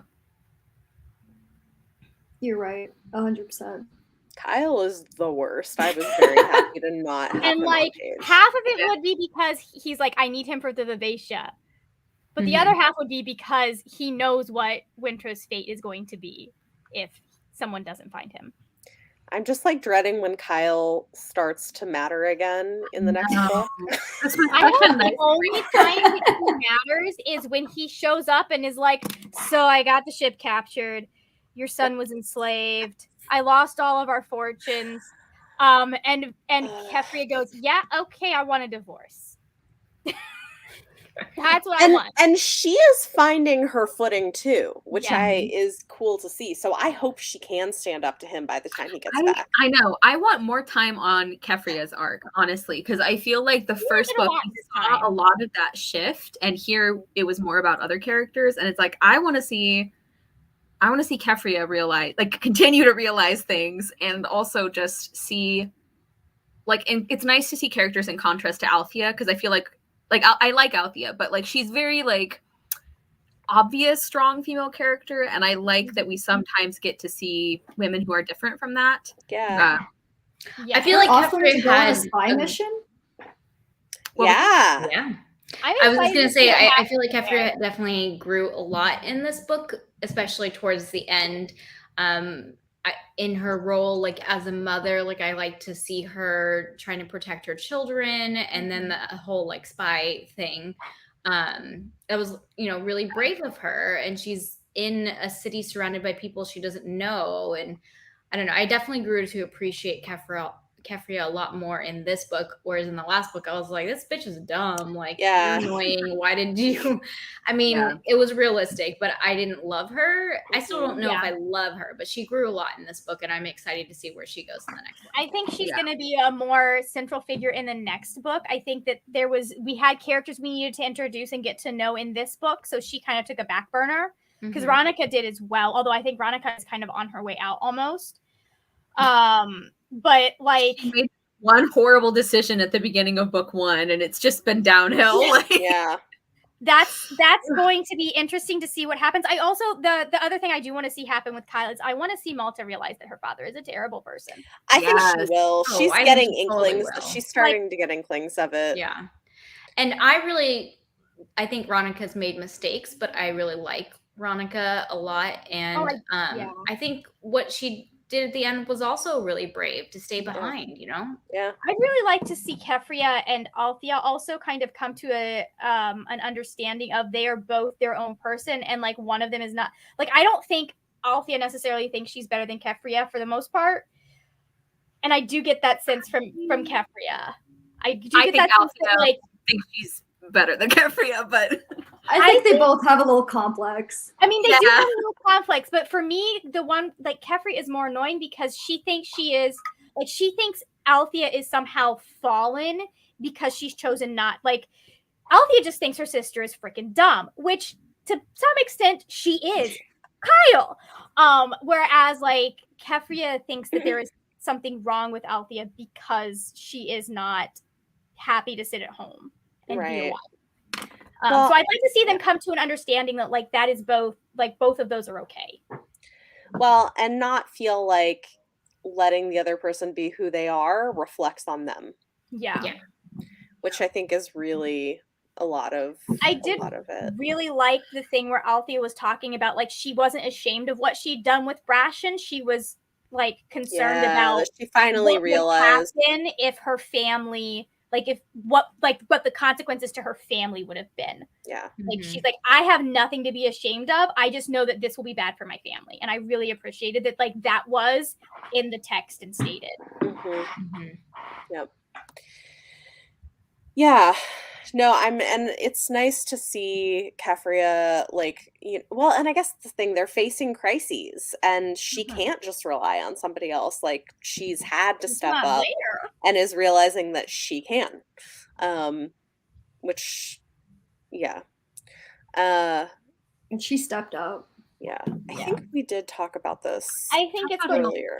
you're right, 100%. Kyle is the worst. I was very happy to not have And him like on page. half of it would be because he's like, I need him for the Vivacia. But the other half would be because he knows what Wintrow's fate is going to be if someone doesn't find him. I'm just like dreading when Kyle starts to matter again in the next book. This was I such a know nice the only time that he matters is when he shows up and is like, so I got the ship captured. Your son was enslaved. I lost all of our fortunes. And Kefria goes, yeah, okay, I want a divorce. That's what I want. And she is finding her footing too, which Yeah. is cool to see. So I hope she can stand up to him by the time he gets back. I know. I want more time on Kefria's arc, honestly, because I feel like the first get a book lot we this saw time. a lot of that shift, and here it was more about other characters, and it's like I want to see Kefria realize, like, continue to realize things, and also just see, like, and it's nice to see characters in contrast to Althea, because I feel like I like Althea, but like she's very like obvious strong female character, and I like that we sometimes get to see women who are different from that. Yeah. I feel like Offer Kefria to go on a had spy mission. Yeah. Yeah. I'm I was just excited gonna to say, see what I feel like happens there. Kefria definitely grew a lot in this book, especially towards the end. In her role, like as a mother, like I like to see her trying to protect her children, and then the whole like spy thing. That was, really brave of her, and she's in a city surrounded by people she doesn't know, and I don't know. I definitely grew to appreciate Kefria a lot more in this book, whereas in the last book I was like, this bitch is dumb, like Yeah. you're annoying, why did you I mean, Yeah. it was realistic, but I didn't love her. I still don't know if Yeah. I love her, but she grew a lot in this book, and I'm excited to see where she goes in the next one. I think she's Yeah. going to be a more central figure in the next book. I think that we had characters we needed to introduce and get to know in this book, so she kind of took a back burner, because Ronica did as well, although I think Ronica is kind of on her way out almost. But like, She made one horrible decision at the beginning of book 1, and it's just been downhill. Yeah. that's going to be interesting to see what happens. I also, the other thing I do want to see happen with Kyle is I want to see Malta realize that her father is a terrible person. I think she Yes. will. Oh, She's I think getting she totally inklings. will. She's starting to get inklings of it. Yeah. And I think Ronica's made mistakes, but I really like Ronica a lot. And I think what she did at the end was also really brave to stay behind, Yeah. I'd really like to see Kefria and Althea also kind of come to an understanding of they are both their own person, and like one of them is not, like, I don't think Althea necessarily thinks she's better than Kefria for the most part, and I do get that sense from Kefria. I think Althea thinks she's better than Kefria, but I think they both have a little complex. I mean, they do have a little conflicts, but for me, the one, like, Kefria is more annoying because she thinks Althea is somehow fallen because she's chosen not, like, Althea just thinks her sister is freaking dumb, which to some extent she is. Kyle. Whereas like Kefria thinks that there is something wrong with Althea because she is not happy to sit at home and be a wife. So I'd like to see them come to an understanding that like that is both of those are okay. Well, and not feel like letting the other person be who they are reflects on them. Yeah. Which I think is really a lot of it. Really like the thing where Althea was talking about like she wasn't ashamed of what she'd done with Brashen. She was like concerned about she finally realized what would happen if her family, like if what the consequences to her family would have been. Yeah. Like she's like, I have nothing to be ashamed of. I just know that this will be bad for my family. And I really appreciated that like that was in the text and stated. Yep. Yeah. No, and it's nice to see Kefria like, well, and I guess the thing, they're facing crises and she can't just rely on somebody else. Like she's had to step up and is realizing that she can. Which, yeah. And she stepped up. Yeah. I think we did talk about this I think it's earlier.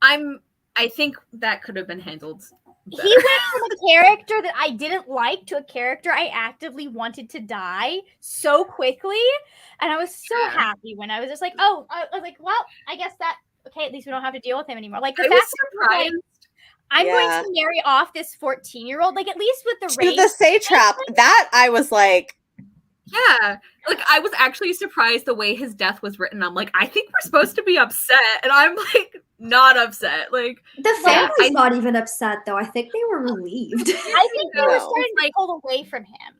I think that could have been handled better. He went from a character that I didn't like to a character I actively wanted to die so quickly, and I was so happy when I was just like, oh, I was like, well, I guess that okay, at least we don't have to deal with him anymore. Like the I fact was that surprised. like, I'm going to marry off this 14-year-old, like at least with the To the satrap, that I was like, yeah, like I was actually surprised the way his death was written. I'm like, I think we're supposed to be upset, and I'm like not upset. Like The family's not even upset though. I think they were relieved. I think they were starting to pull away from him.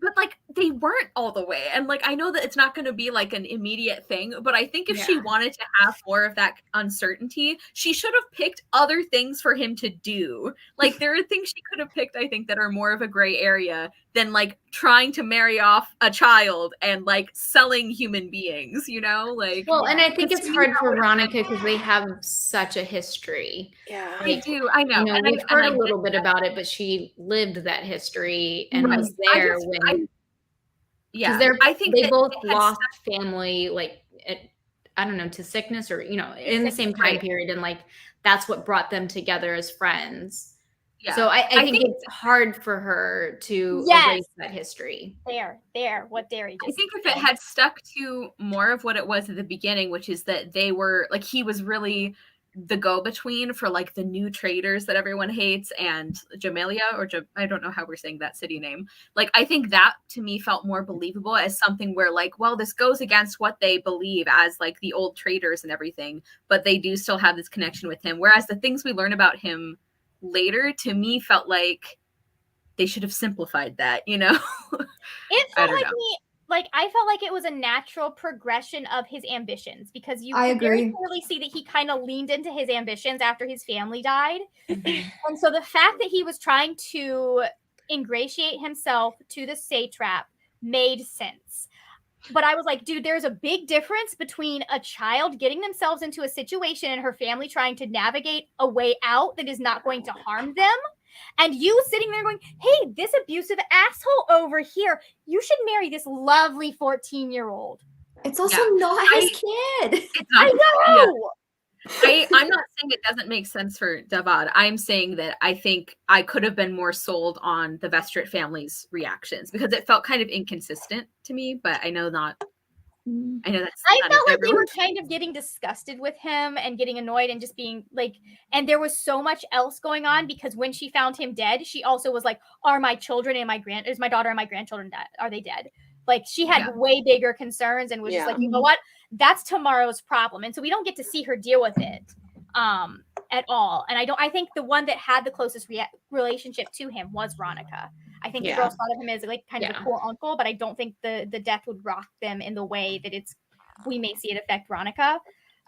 But like they weren't all the way, and like I know that it's not going to be like an immediate thing, but I think if she wanted to have more of that uncertainty, she should have picked other things for him to do. Like there are things she could have picked, I think, that are more of a gray area than like trying to marry off a child and like selling human beings, you know? Like, well, and I think it's hard for Veronica because they have such a history. Yeah, they do. I know. You know, we've heard a little bit about it, but she lived that history and was there when. Yeah, I think they both lost family, like I don't know, to sickness or in the same time period, and like that's what brought them together as friends. Yeah. So I think it's hard for her to erase that history. What Derry just I think if it had stuck to more of what it was at the beginning, which is that they were like he was really the go-between for like the new traders that everyone hates and Jamelia I don't know how we're saying that city name. Like I think that to me felt more believable as something where like, well, this goes against what they believe as like the old traders and everything, but they do still have this connection with him. Whereas the things we learn about him later to me felt like they should have simplified that, you know? It felt like I felt like it was a natural progression of his ambitions because you could very clearly see that he kind of leaned into his ambitions after his family died. And so the fact that he was trying to ingratiate himself to the satrap made sense. But I was like, dude, there's a big difference between a child getting themselves into a situation and her family trying to navigate a way out that is not going to harm them. And you sitting there going, hey, this abusive asshole over here, you should marry this lovely 14-year-old. It's also not his kid. I know. Yeah. I'm not saying it doesn't make sense for Davad. I'm saying that I think I could have been more sold on the Vestrit family's reactions because it felt kind of inconsistent to me, but I know that's I felt like they were kind of getting disgusted with him and getting annoyed and just being like, and there was so much else going on because when she found him dead, she also was like, are my children and is my daughter and my grandchildren dead? Are they dead? Like she had way bigger concerns and was just like, you know what? That's tomorrow's problem. And so we don't get to see her deal with it at all. And I think the one that had the closest relationship to him was Veronica. I think the girls thought of him as like kind of a cool uncle, but I don't think the death would rock them in the way that we may see it affect Veronica.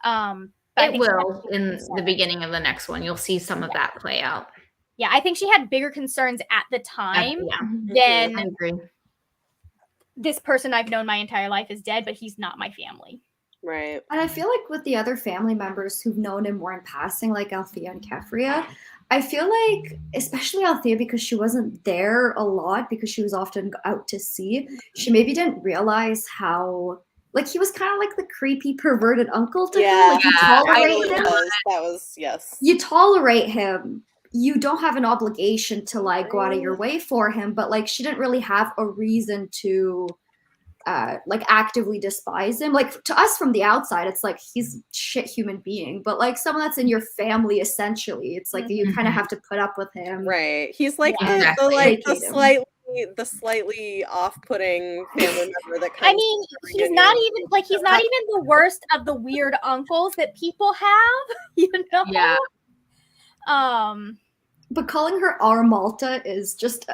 But it will in the beginning of the next one. You'll see some of that play out. Yeah, I think she had bigger concerns at the time than I agree. This person I've known my entire life is dead, but he's not my family. Right. And I feel like with the other family members who've known him more in passing, like Althea and Kefria, I feel like, especially Althea, because she wasn't there a lot, because she was often out to sea, she maybe didn't realize how, like, he was kind of like the creepy, perverted uncle to him. Like, you tolerate him. That was, yes. You tolerate him. You don't have an obligation to, like, go out of your way for him, but, like, she didn't really have a reason to like actively despise him. Like to us from the outside, it's like he's a shit human being, but like someone that's in your family, essentially, it's like you kind of have to put up with him. Right. He's like the slightly off-putting family member that comes. I mean, he's not even the worst of the weird uncles that people have, you know? Yeah. But calling her our Malta is just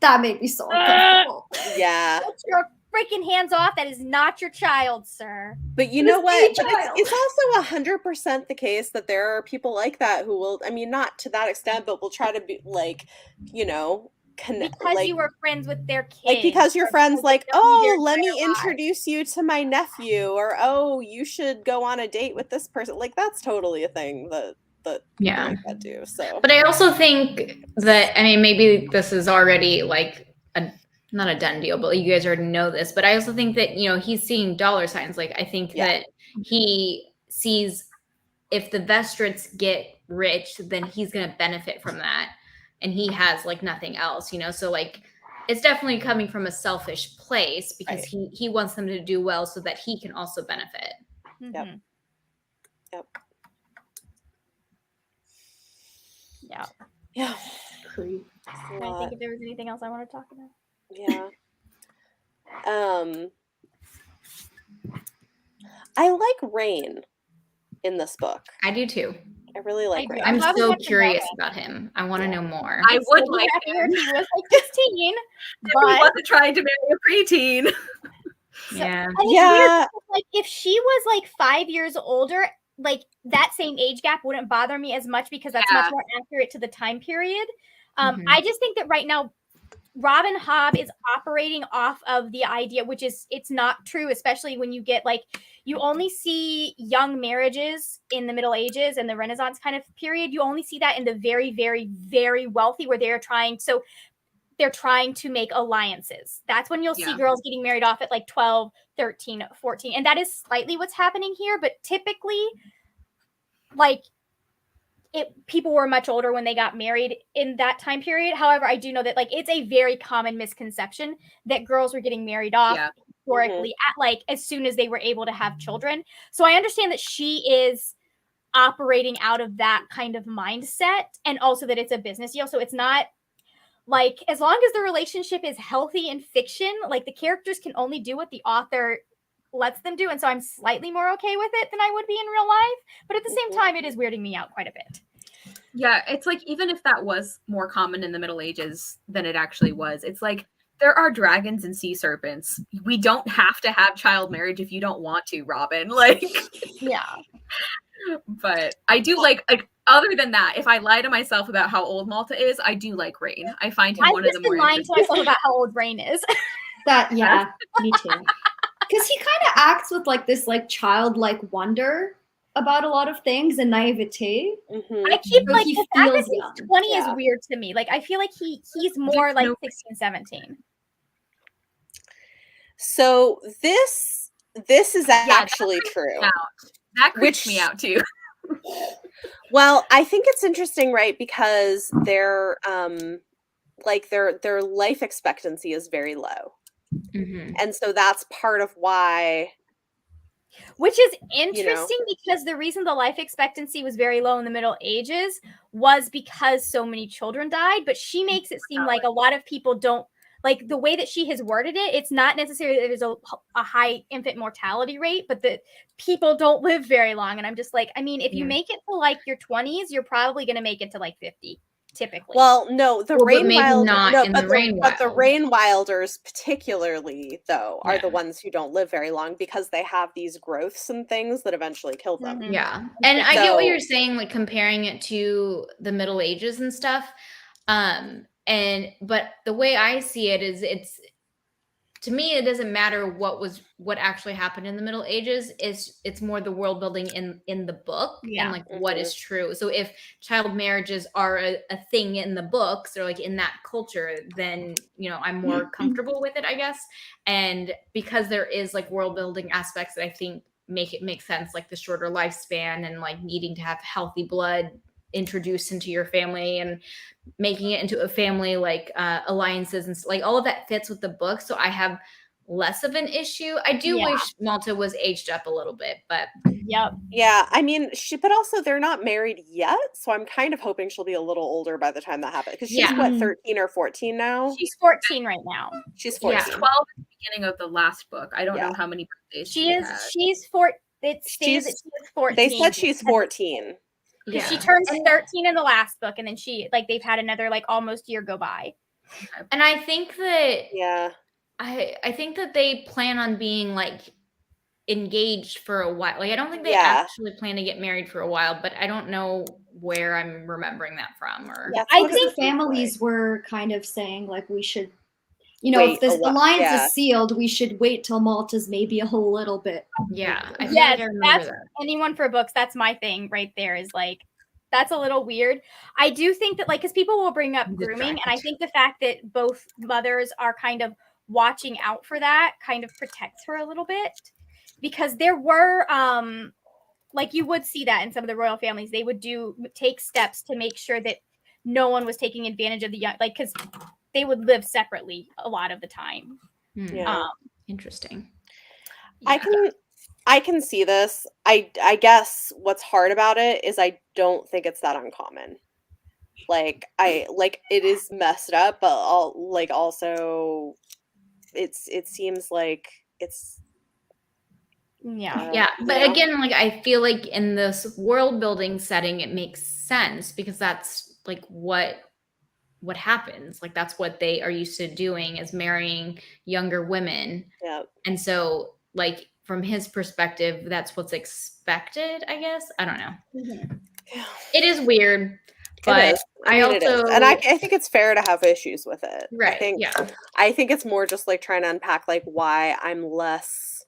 that made me so uncomfortable. Yeah. Put your freaking hands off. That is not your child, sir. But you know what? It's also 100% the case that there are people like that who will, I mean, not to that extent, but will try to be like, you know, connect. Because like, you were friends with their kids. Like because your friend's like, oh, let me introduce you to my nephew, or oh, you should go on a date with this person. Like that's totally a thing that I do. So, but I also think that, I mean, maybe this is already like a not a done deal, but you guys already know this. But I also think that, he's seeing dollar signs. Like, I think that he sees if the Vestrits get rich, then he's going to benefit from that. And he has like nothing else, So like, it's definitely coming from a selfish place because he wants them to do well so that he can also benefit. Mm-hmm. Yep. Yeah. Creep. I think if there was anything else I want to talk about. Yeah. I like Rain in this book. I do too. I really like Rain. I'm Bobby so wants to know curious it. about him. I want to know more. I would like happier him. if he was like 16, He but wasn't trying to marry a preteen. Yeah. and it's weird because, like if she was like 5 years older, like that same age gap wouldn't bother me as much because that's much more accurate to the time period. I just think that right now Robin Hobb is operating off of the idea, which is it's not true, especially when you get like you only see young marriages in the Middle Ages and the Renaissance kind of period. You only see that in the very, very, very wealthy where they're trying to make alliances. That's when you'll see girls getting married off at like 12, 13, 14. And that is slightly what's happening here. But typically, like people were much older when they got married in that time period. However, I do know that like it's a very common misconception that girls were getting married off historically at like as soon as they were able to have children. So I understand that she is operating out of that kind of mindset and also that it's a business deal. So it's not like as long as the relationship is healthy in fiction, like the characters can only do what the author lets them do. And so I'm slightly more okay with it than I would be in real life. But at the same time, it is weirding me out quite a bit. Yeah, it's like even if that was more common in the Middle Ages than it actually was, it's like there are dragons and sea serpents. We don't have to have child marriage if you don't want to, Robin. Like, yeah. But I do like other than that, if I lie to myself about how old Malta is, I do like Rain. I find him one of the more lying to myself about how old Rain is. Me too. Because he kind of acts with like this like childlike wonder about a lot of things and naivete. I keep like he the fact that feels he's young. 20 is weird to me. Like I feel like he's more like 16, 17. So this is actually true. That creeps me out too. Well, I think it's interesting, right? Because their life expectancy is very low. And so that's part of why. Which is interesting because the reason the life expectancy was very low in the Middle Ages was because so many children died. But she makes it seem like a lot of people don't like the way that she has worded it. It's not necessarily that there's a high infant mortality rate, but that people don't live very long. And I'm just like, I mean, if you make it to like your 20s, you're probably going to make it to like 50. Typically. Well, no, the Rain Wilders particularly, though, are the ones who don't live very long because they have these growths and things that eventually kill them. Yeah. And I get what you're saying, like comparing it to the Middle Ages and stuff. But the way I see it is to me, it doesn't matter what actually happened in the Middle Ages. It's more the world building in the book and like what is true. So if child marriages are a thing in the books or like in that culture, then I'm more comfortable with it, I guess. And because there is like world building aspects that I think make it make sense, like the shorter lifespan and like needing to have healthy blood introduced into your family and making it into a family like alliances and like all of that fits with the book. So I have less of an issue. I do wish Malta was aged up a little bit, but yeah, I mean, but also they're not married yet, so I'm kind of hoping she'll be a little older by the time that happens because she's what 13 or 14 now. She's 14 right now. She's 14. She's 12 at the beginning of the last book. I don't know how many birthdays she is. She's 14. It states that she's 14. They said she's 14. Yeah. She turns 13 in the last book, and then they've had another like almost year go by. And I think that I think that they plan on being like engaged for a while. Like I don't think they actually plan to get married for a while, but I don't know where I'm remembering that from. Or I think families were kind of saying like we should. If this alliance is sealed, we should wait till Malta's maybe a little bit. Yeah. That's anyone for books. That's my thing right there is like, that's a little weird. I do think that, like, because people will bring up I'm grooming, and I distracted. think the fact that both mothers are kind of watching out for that kind of protects her a little bit, because there were like, you would see that in some of the royal families. They would take steps to make sure that no one was taking advantage of the young, like, because they would live separately a lot of the time. Yeah. Interesting. I can see this. I guess what's hard about it is I don't think it's that uncommon. Like it is messed up, but also it seems like it's Yeah, you but know? again, like I feel like in this world building setting, it makes sense because that's like what happens. Like that's what they are used to doing, is marrying younger women. Yeah. And so like from his perspective, that's what's expected, I guess. I don't know. Yeah. It is weird, It but is. I mean, it is. And I think it's fair to have issues with it. right. Yeah. I think it's more just like trying to unpack like why I'm less.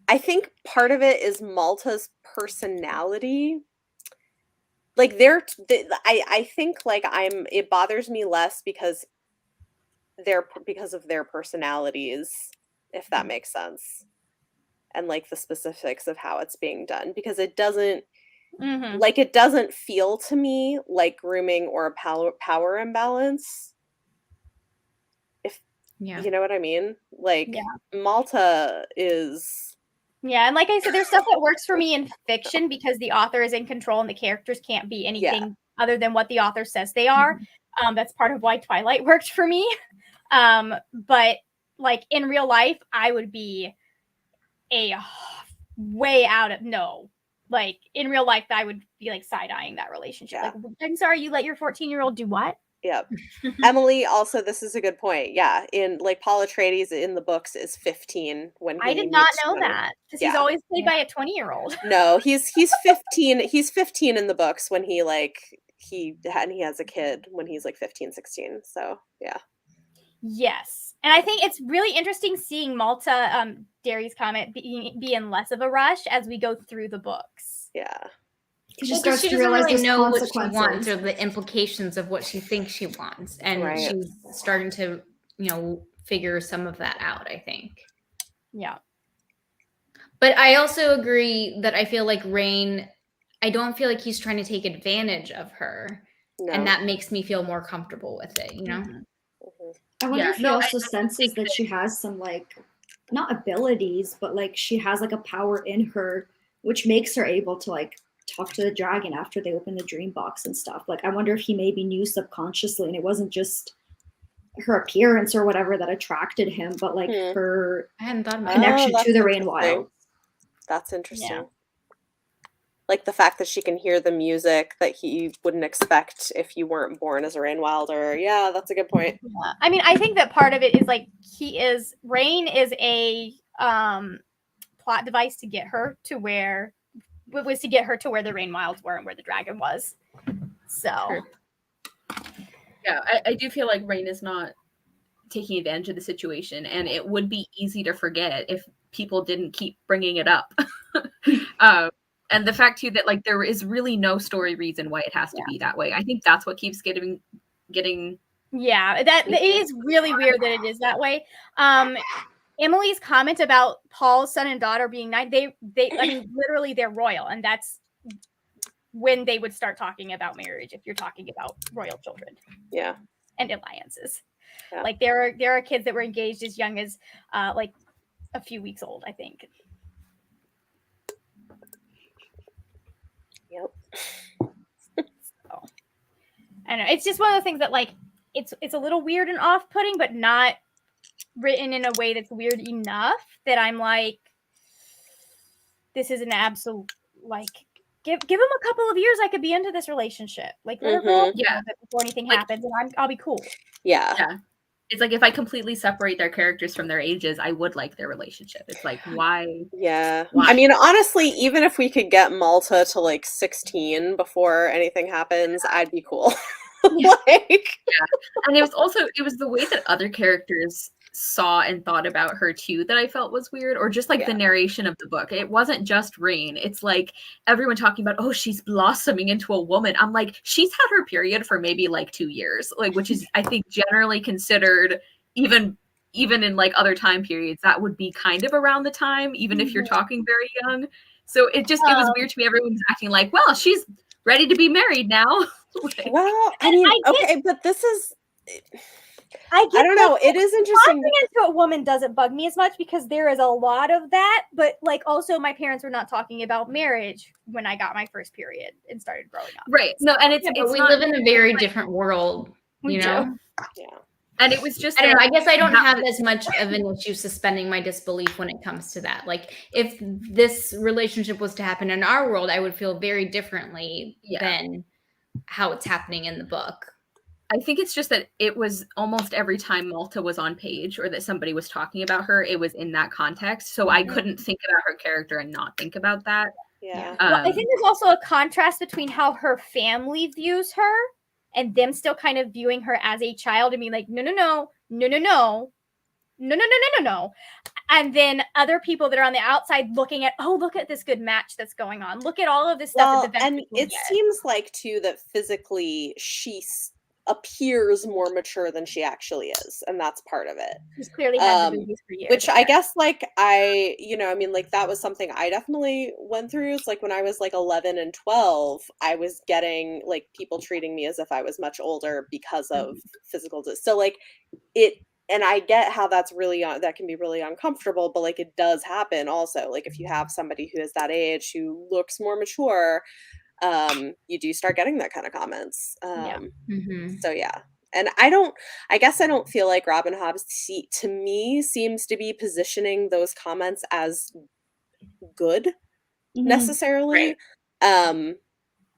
I think part of it is Malta's personality. Like I think like it bothers me less because of their personalities, if that makes sense. And like the specifics of how it's being done, because it doesn't like it doesn't feel to me like grooming or a power imbalance. If you know what I mean? Like Malta is and like I said, there's stuff that works for me in fiction because the author is in control and the characters can't be anything other than what the author says they are. That's part of why Twilight worked for me. But like in real life, I would be way out of like in real life, I would be like side-eyeing that relationship. Like, I'm sorry, you let your 14-year-old do what? Yeah. Emily, also, this is a good point. Yeah. In like Paul Atreides in the books is 15 when he I did not know 20. that because he's always played by a 20-year-old. No, he's 15. He's 15 in the books when he has a kid when he's like 15, 16. So yeah. Yes. And I think it's really interesting seeing Malta, Derry's comment, be in less of a rush as we go through the books. Yeah. She doesn't really know what she wants or the implications of what she thinks she wants. And she's starting to, figure some of that out, I think. Yeah. But I also agree that I feel like Rain, I don't feel like he's trying to take advantage of her. No. And that makes me feel more comfortable with it, I wonder if he also senses that she has some, like, not abilities, but like she has like a power in her, which makes her able to like talk to the dragon after they open the dream box and stuff. Like, I wonder if he maybe knew subconsciously and it wasn't just her appearance or whatever that attracted him, but like her connection to the Rain Wilds. That's interesting. Yeah. Like the fact that she can hear the music that he wouldn't expect if you weren't born as a Rain Wilder. Yeah, that's a good point. Yeah. I mean, I think that part of it is like Rain is a plot device to get her to where the Rain Wilds were and where the dragon was. So yeah, I do feel like Rain is not taking advantage of the situation, and it would be easy to forget if people didn't keep bringing it up. And the fact too that like there is really no story reason why it has to be that way. I think that's what keeps getting. Yeah, it is really weird that it is that way. Emily's comment about Paul's son and daughter being knight, I mean, literally they're royal, and that's when they would start talking about marriage if you're talking about royal children. Yeah. And alliances. Yeah. Like there are kids that were engaged as young as like a few weeks old, I think. Yep. So, I know it's just one of the things that like it's a little weird and off-putting, but not written in a way that's weird enough that I'm like, this is an absolute like give him a couple of years. I could be into this relationship. Like let her grow up before anything happens, and I'll be cool. Yeah. Yeah. It's like if I completely separate their characters from their ages, I would like their relationship. It's like, why? Yeah. Why? I mean, honestly, even if we could get Malta to like 16 before anything happens, I'd be cool. Like, And it was the way that other characters saw and thought about her too that I felt was weird, or just like the narration of the book. It wasn't just Rain. It's like everyone talking about, oh, she's blossoming into a woman. I'm like, she's had her period for maybe like 2 years, like, which is I think generally considered, even in like other time periods, that would be kind of around the time, even if you're talking very young. So it was weird to me. Everyone's acting like, well, she's ready to be married now. Like, well, I mean, okay, but this is, I don't know. It is interesting. Blossoming into a woman doesn't bug me as much because there is a lot of that. But like, also, my parents were not talking about marriage when I got my first period and started growing up. Right. No, and it's we not, live in a very different world, We you do. know? Yeah. and it was just, I don't know. I guess I don't have as much of an issue suspending my disbelief when it comes to that. Like, if this relationship was to happen in our world, I would feel very differently than how it's happening in the book. I think it's just that it was almost every time Malta was on page or that somebody was talking about her, it was in that context. So I couldn't think about her character and not think about that. Yeah. Well, I think there's also a contrast between how her family views her and them still kind of viewing her as a child and being like, no. And then other people that are on the outside looking at, oh, look at this good match that's going on. Look at all of this stuff. Well, and it seems like too that physically she appears more mature than she actually is, and that's part of it. She's clearly had the babies for years. Which I guess, like, I mean, like, that was something I definitely went through. It's like when I was like 11 and 12, I was getting like people treating me as if I was much older because of physical. So like it, and I get how that's really that can be really uncomfortable, but like it does happen also. Like if you have somebody who is that age who looks more mature, you do start getting that kind of comments. So yeah. And I guess I don't feel like Robin Hobb to me seems to be positioning those comments as good necessarily. Right.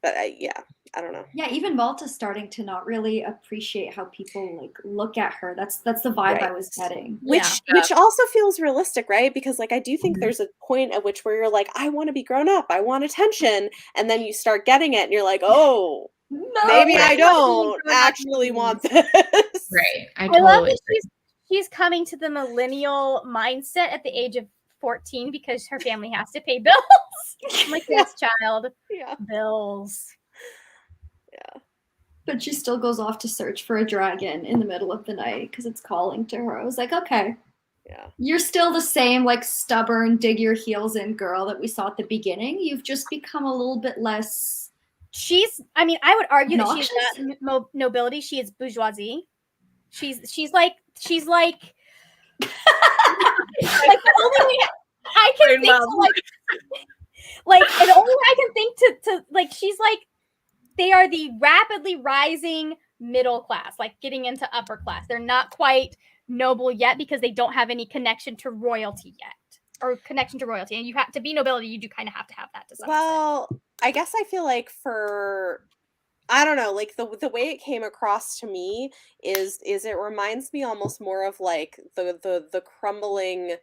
But I don't know. Yeah, even Malta's starting to not really appreciate how people like look at her. That's the vibe I was getting. Which also feels realistic, right? Because like I do think there's a point at which where you're like, I want to be grown up, I want attention, and then you start getting it and you're like, oh, no, maybe I don't actually want this. Right. I love that she's coming to the millennial mindset at the age of 14 because her family has to pay bills. I'm like, yes, child. Yeah. Bills. Yeah. But she still goes off to search for a dragon in the middle of the night because it's calling to her. I was like, okay. Yeah. You're still the same, like, stubborn, dig your heels in girl that we saw at the beginning. You've just become a little bit less. I would argue obnoxious? that she's not nobility. She is bourgeoisie. She's like like the only way I can think to like and the only way I can think to like she's like they are the rapidly rising middle class, like getting into upper class. They're not quite noble yet because they don't have any connection to royalty yet. Or connection to royalty. And you have to be nobility, you do kind of have to have that to some extent. I guess I feel like I don't know, like the way it came across to me is it reminds me almost more of like the crumbling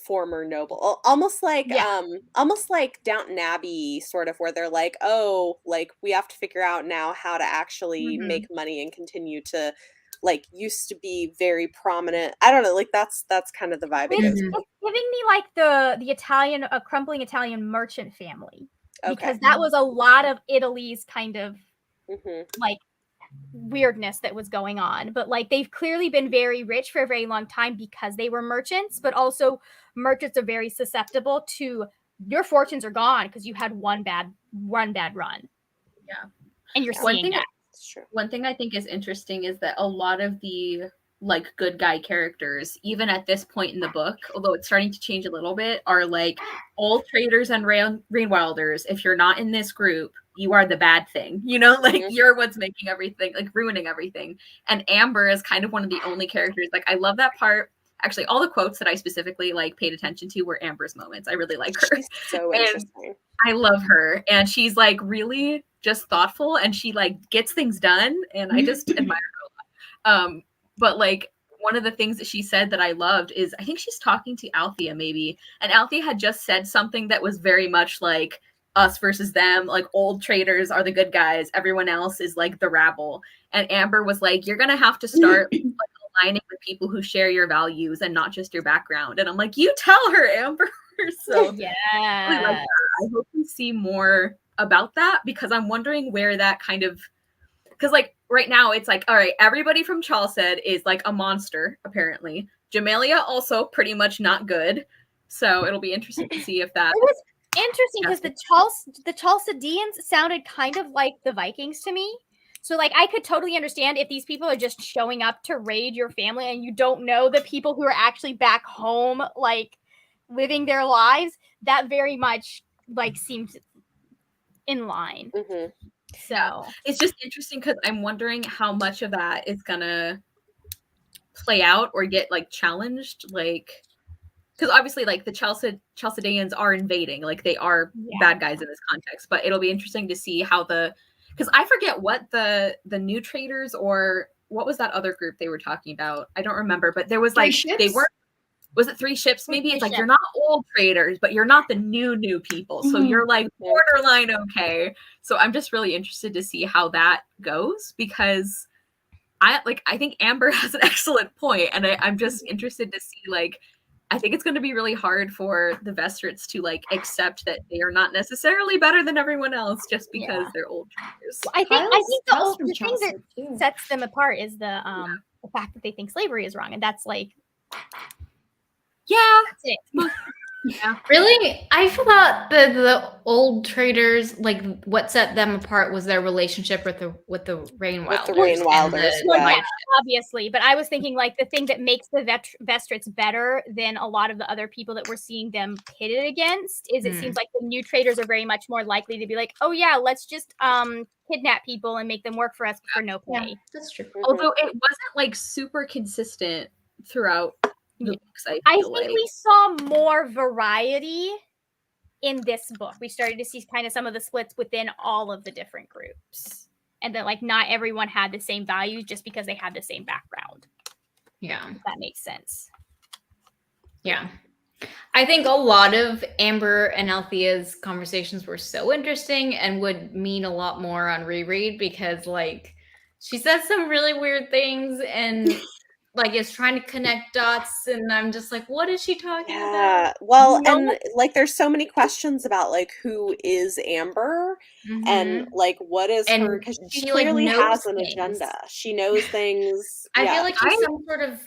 former noble, almost like Downton Abbey sort of, where they're like, oh, like we have to figure out now how to actually make money and continue to like used to be very prominent. I don't know, like that's kind of the vibe. It's giving me like the Italian, a crumbling Italian merchant family. Because that was a lot of Italy's kind of like weirdness that was going on. But like they've clearly been very rich for a very long time because they were merchants, but also merchants are very susceptible to your fortunes are gone because you had one bad run. Yeah. And you're seeing that. One thing I think is interesting is that a lot of the like good guy characters, even at this point in the book, although it's starting to change a little bit, are like all traders and Rainwilders. If you're not in this group, you are the bad thing, you know, like you're what's making everything, like ruining everything. And Amber is kind of one of the only characters. Like I love that part. Actually, all the quotes that I specifically like paid attention to were Amber's moments. I really like her. She's so interesting. I love her. And she's like really just thoughtful and she like gets things done. And I just admire her a lot. But like one of the things that she said that I loved is I think she's talking to Althea maybe. And Althea had just said something that was very much like, us versus them, like old traders are the good guys, everyone else is like the rabble. And Amber was like, you're gonna have to start like aligning with people who share your values and not just your background. And I'm like, you tell her, Amber. So Yeah. I really like that. I hope we see more about that, because I'm wondering where that kind of, because like right now it's like, all right, everybody from Chalced is like a monster apparently. Jamelia also pretty much not good. So it'll be interesting to see if that. It was interesting because the Chalcedeans sounded kind of like the Vikings to me. So like I could totally understand if these people are just showing up to raid your family and you don't know the people who are actually back home, like living their lives. That very much like seemed in line. Mm-hmm. So it's just interesting because I'm wondering how much of that is gonna play out or get like challenged, like because obviously like the Chalcedeans are invading, like they are bad guys in this context, but it'll be interesting to see how because I forget what the new traders, or what was that other group they were talking about, I don't remember, but there was like they weren't, was it 3 ships maybe? It's like you're not old traders, but you're not the new people. So you're like borderline okay. So I'm just really interested to see how that goes, because I think Amber has an excellent point, and I'm just interested to see, like, I think it's going to be really hard for the Vestrits to like accept that they are not necessarily better than everyone else just because they're old traders. I think the thing that sets them apart is the fact that they think slavery is wrong, and that's like, that's it. Yeah. Really, I thought the old traders, like what set them apart was their relationship with the Rainwilders. With the Rainwilders, yeah, obviously. But I was thinking like the thing that makes the Vestrits better than a lot of the other people that we're seeing them pitted against is it seems like the new traders are very much more likely to be like, oh yeah, let's just kidnap people and make them work for us for no pay. Yeah, that's true. Although it wasn't like super consistent throughout. I think we saw more variety in this book. We started to see kind of some of the splits within all of the different groups, and that like not everyone had the same values just because they had the same background. Yeah, if that makes sense. Yeah, I think a lot of Amber and Althea's conversations were so interesting and would mean a lot more on reread, because like she says some really weird things and like is trying to connect dots, and I'm just like, what is she talking about? Well, and like there's so many questions about like who is Amber and like what is her, because she clearly has an agenda. She knows things. I feel like she's some sort of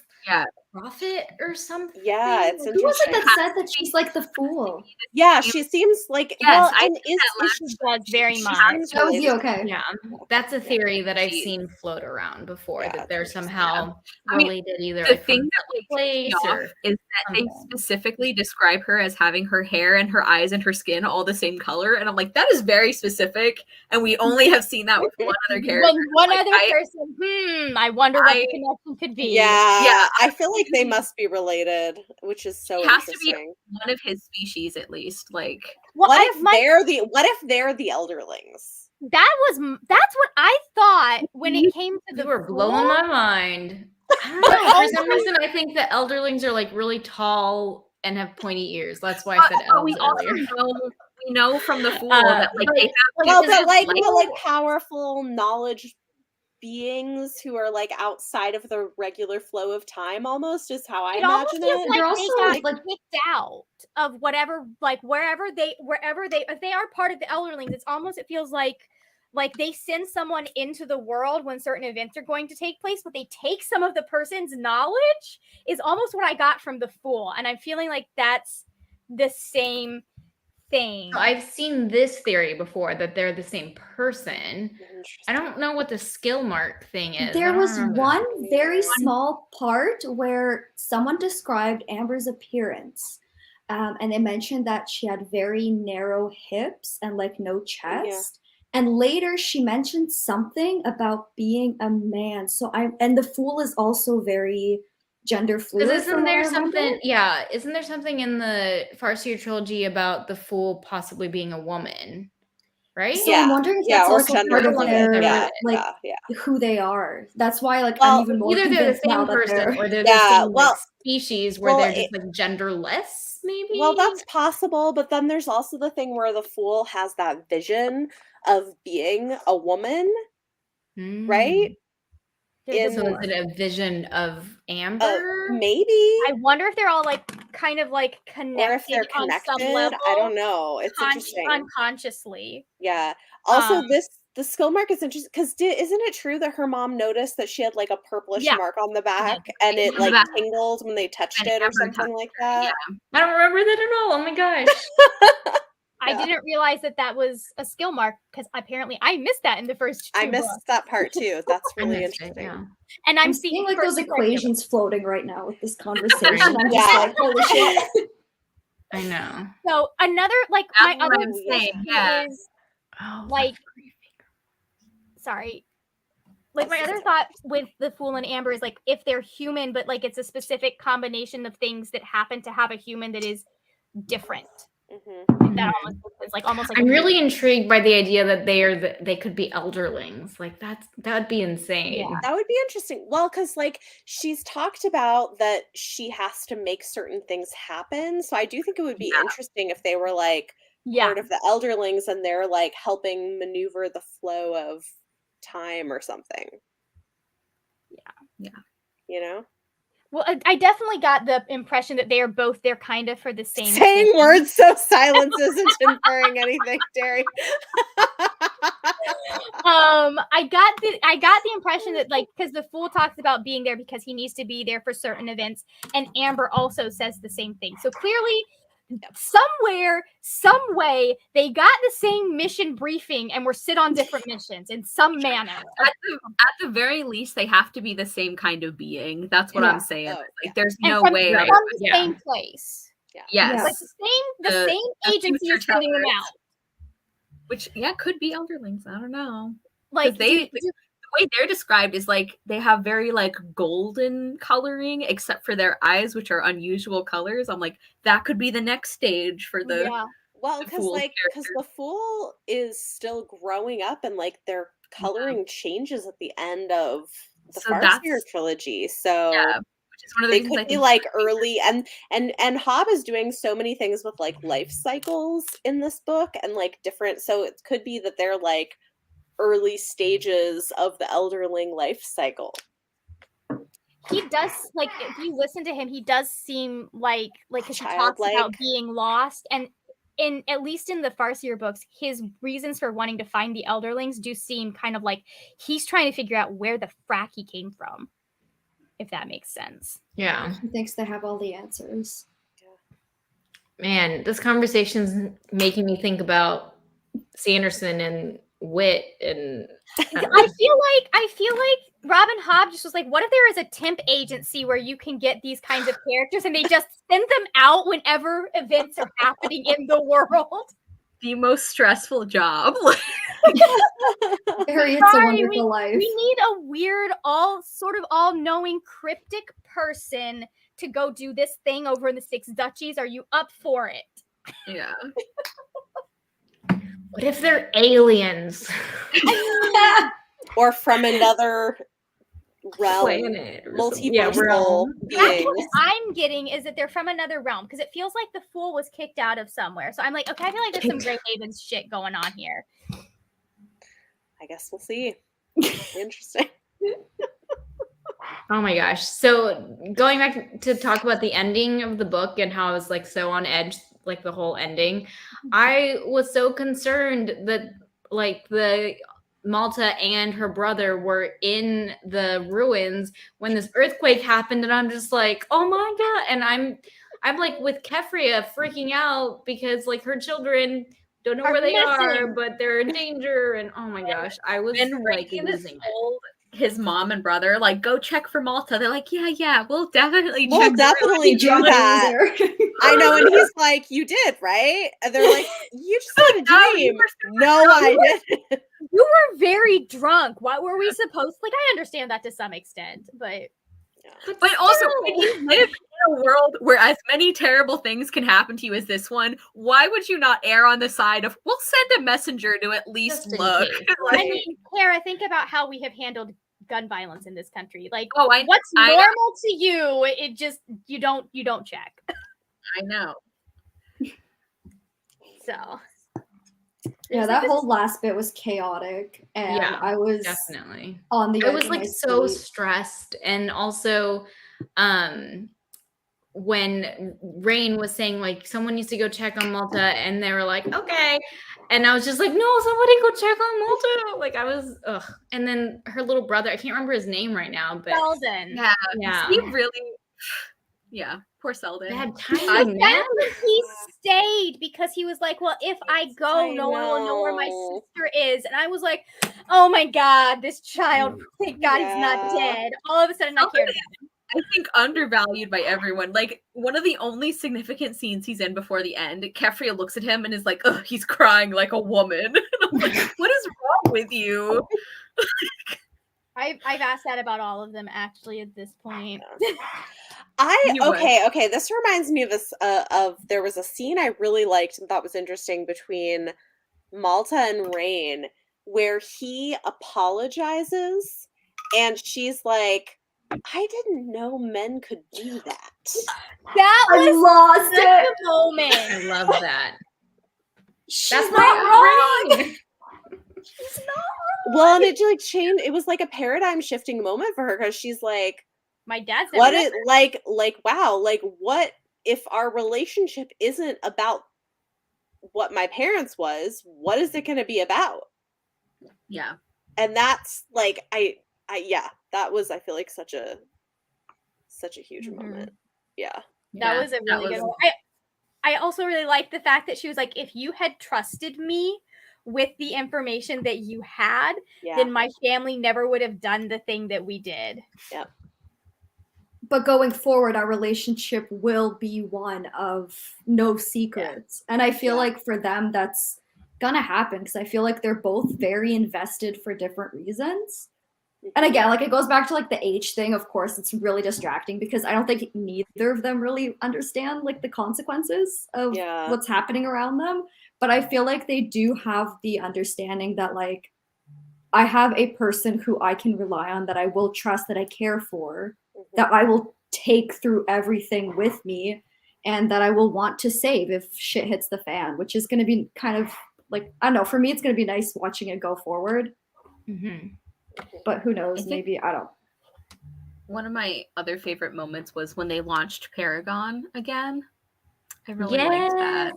prophet or something. Yeah, it's interesting. Who was it that said that she's like the fool? Yeah, she seems like she does very much. That was okay. Yeah, that's a theory that I've seen float around before, that they're somehow related either. The thing that like place or is that they specifically describe her as having her hair and her eyes and her skin all the same color, and I'm like, that is very specific, and we only have seen that with one other character. One other person. I wonder what the connection could be. Yeah. I feel like they must be related, which is so interesting. Has to be one of his species at least. Like, what if they're the elderlings? That's what I thought when it came to the. You were blowing my mind. I don't know. For some reason, I think the elderlings are like really tall and have pointy ears. That's why I said elves we also earlier. We know from the Fool that like they have but powerful knowledge beings who are like outside of the regular flow of time, almost is how I imagine it. They're also like kicked out of whatever, like wherever they if they are part of the elderlings, it's almost, it feels like they send someone into the world when certain events are going to take place, but they take some of the person's knowledge, is almost what I got from the Fool, and I'm feeling like that's the same thing. So I've seen this theory before, that they're the same person. I don't know what the skill mark thing is. There was one very small part where someone described Amber's appearance, and they mentioned that she had very narrow hips and like no chest. And later she mentioned something about being a man. And the Fool is also very gender fluid. Isn't there something? Yeah, isn't there something in the Farseer trilogy about the Fool possibly being a woman? Right? So I'm wondering if that's also part of their who they are. That's why I'm even more either they're the same person or they're the same species where they're just like genderless. maybe. Well, that's possible, but then there's also the thing where the Fool has that vision of being a woman, right? There's So In is it a vision of Amber? maybe, I wonder if they're all like kind of like or if connected they're on some connected. level. I don't know. It's interesting. Unconsciously. Yeah. Also, Um, the skill mark is interesting because isn't it true that her mom noticed that she had like a purplish Yeah, mark on the did. back and it On the like back. tingled when they touched And it or Amber something touched like it, that? yeah. I don't remember that at all. Oh my gosh. I Yeah. didn't realize that was a skill mark because apparently I missed that in the first two I missed books. that part too. That's I really missed it, interesting. yeah. And I'm seeing like those equations floating right now with this conversation. I'm just Yeah. like, holy shit. I know. So another like That's my what other I'm thing saying, yeah. is Oh, like sorry. Like my other thought with the Fool and Amber is like if they're human, but like it's a specific combination of things that happen to have a human that is different. Mhm. That almost like I'm really intrigued by the idea that they could be elderlings. Like that would be insane. Yeah. That would be interesting. Well, because like she's talked about that she has to make certain things happen. So I do think it would be interesting if they were like part of the elderlings and they're like helping maneuver the flow of time or something. Yeah. You know? Well, I definitely got the impression that they're kind of for the same Saying thing. words so silence isn't inferring anything, Terry. I got the impression that like because the Fool talks about being there because he needs to be there for certain events, and Amber also says the same thing. So clearly, somewhere, some way, they got the same mission briefing and were sit on different missions in some manner. At the very least, they have to be the same kind of being. That's what I'm saying. Oh, like, yeah. there's And no from, way. from otherwise. the same place. Yeah. Yes. Like the same agency is sending them out. Which could be elderlings. I don't know. Like the way they're described is like they have very like golden coloring, except for their eyes, which are unusual colors. I'm like, that could be the next stage for the Well, the Fool because the Fool is still growing up and like their coloring changes at the end of the So Farseer trilogy. So which is one of the they reasons I could be think like early and Hobb is doing so many things with like life cycles in this book and like different, so it could be that they're like early stages of the elderling life cycle. he does, like, if you listen to him, he does seem like because he talks about Childlike. being lost, and in at least in the Farseer books, his reasons for wanting to find the elderlings do seem kind of like he's trying to figure out where the frack he came from, if that makes sense. Yeah. He thinks they have all the answers. Man, this conversation's making me think about Sanderson and Wit, and I feel like Robin Hobb just was like, what if there is a temp agency where you can get these kinds of characters and they just send them out whenever events are happening in the world? the most stressful job. Harry, it's a wonderful life. We need a weird, all-knowing, cryptic person to go do this thing over in the Six Duchies. Are you up for it? Yeah. what if they're aliens? Or from another realm, Planet or something. multiversal That's beings. what I'm getting is that they're from another realm because it feels like the Fool was kicked out of somewhere. So I'm like, okay, I feel like there's some Grey Havens shit going on here. I guess we'll see. Interesting. Oh my gosh. So going back to talk about the ending of the book and how I was like so on edge, like the whole ending, I was so concerned that like the Malta and her brother were in the ruins when this earthquake happened, and I'm just like, oh my god. And I'm like with Kefria freaking out because like her children don't know where they are, but they're in danger. And oh my gosh, I was like losing it. His mom and brother like, go check for Malta. They're like, yeah, we'll definitely We'll check. definitely do that. I know, and he's like, you did, right? And they're like, you just had a dream. No, I didn't. You were very drunk. What were we supposed? Like, I understand that to some extent, but also, when you live in a world where as many terrible things can happen to you as this one, why would you not err on the side of, we'll send a messenger to at least look? I mean, Kara, think about how we have handled gun violence in this country. Like, what's normal to you? It just you don't check. I know. So Yeah, that whole last bit was chaotic, and Yeah, I was definitely. on the I edge was of like my so seat. stressed, and also when Rain was saying like someone needs to go check on Malta, and they were like, okay, and I was just like, no, somebody go check on Malta. Like I was, ugh. And then her little brother, I can't remember his name right now, but Selden. Yeah. He really, yeah, poor Selden. bad I timing, man. he stayed because he was like, well, if I go, no one will know where my know. sister is. And I was like, oh my God, this child, thank God he's not Yeah. dead. All of a sudden I cared about him. I think undervalued by everyone. Like one of the only significant scenes he's in before the end, Kefria looks at him and is like, "Ugh, he's crying like a woman." I'm like, what is wrong with you? I've asked that about all of them actually at this point. Okay, this reminds me of this of there was a scene I really liked and thought was interesting between Malta and Rain where he apologizes and she's like, I didn't know men could do that. That I was lost such it. a moment. I love that. She's That's not my wrong. Rain. She's not wrong. Well, and it like changed. It was like a paradigm shifting moment for her because she's like, My dad's what never it like wow, like what if our relationship isn't about what my parents was? What is it going to be about? Yeah. And that's like I yeah, that was I feel like such a huge moment. Yeah. That was a really good one. I also really liked the fact that she was like, if you had trusted me with the information that you had, then my family never would have done the thing that we did. Yep. But going forward, our relationship will be one of no secrets. And I feel like for them, that's gonna happen because I feel like they're both very invested for different reasons. And again, like it goes back to like the age thing. Of course, it's really distracting because I don't think neither of them really understand like the consequences of what's happening around them. But I feel like they do have the understanding that like I have a person who I can rely on, that I will trust, that I care for, that I will take through everything with me, and that I will want to save if shit hits the fan, which is going to be kind of like, I don't know, for me, it's going to be nice watching it go forward. But who knows? Maybe, I don't. One of my other favorite moments was when they launched Paragon again. I really liked that.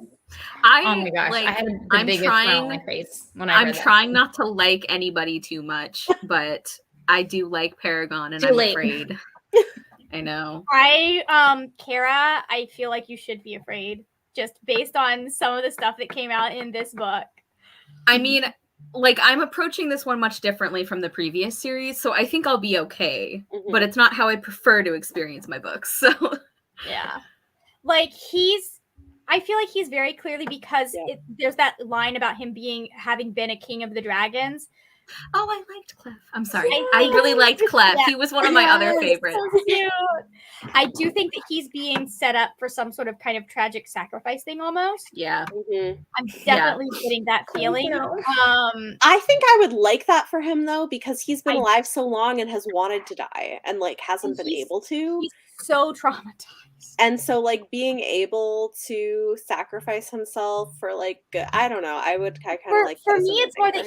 Oh my gosh, I had the biggest smile on my face when I read that. I'm trying not to like anybody too much, but I do like Paragon, and I'm afraid. I know. Kara, I feel like you should be afraid, just based on some of the stuff that came out in this book. I mean, like, I'm approaching this one much differently from the previous series, so I think I'll be okay. But it's not how I prefer to experience my books, so... Yeah. Like, I feel like he's very clearly, because there's that line about him having been a king of the dragons. Oh, I liked Clef. I'm sorry. I really liked Clef. He was one of my other favorites. So cute. I do think that he's being set up for some sort of kind of tragic sacrifice thing almost. Yeah. I'm definitely getting that feeling. I think I would like that for him though, because he's been alive so long and has wanted to die and like hasn't been able to. He's so traumatized. And so like being able to sacrifice himself for like, I don't know, I kind of like for me it's more that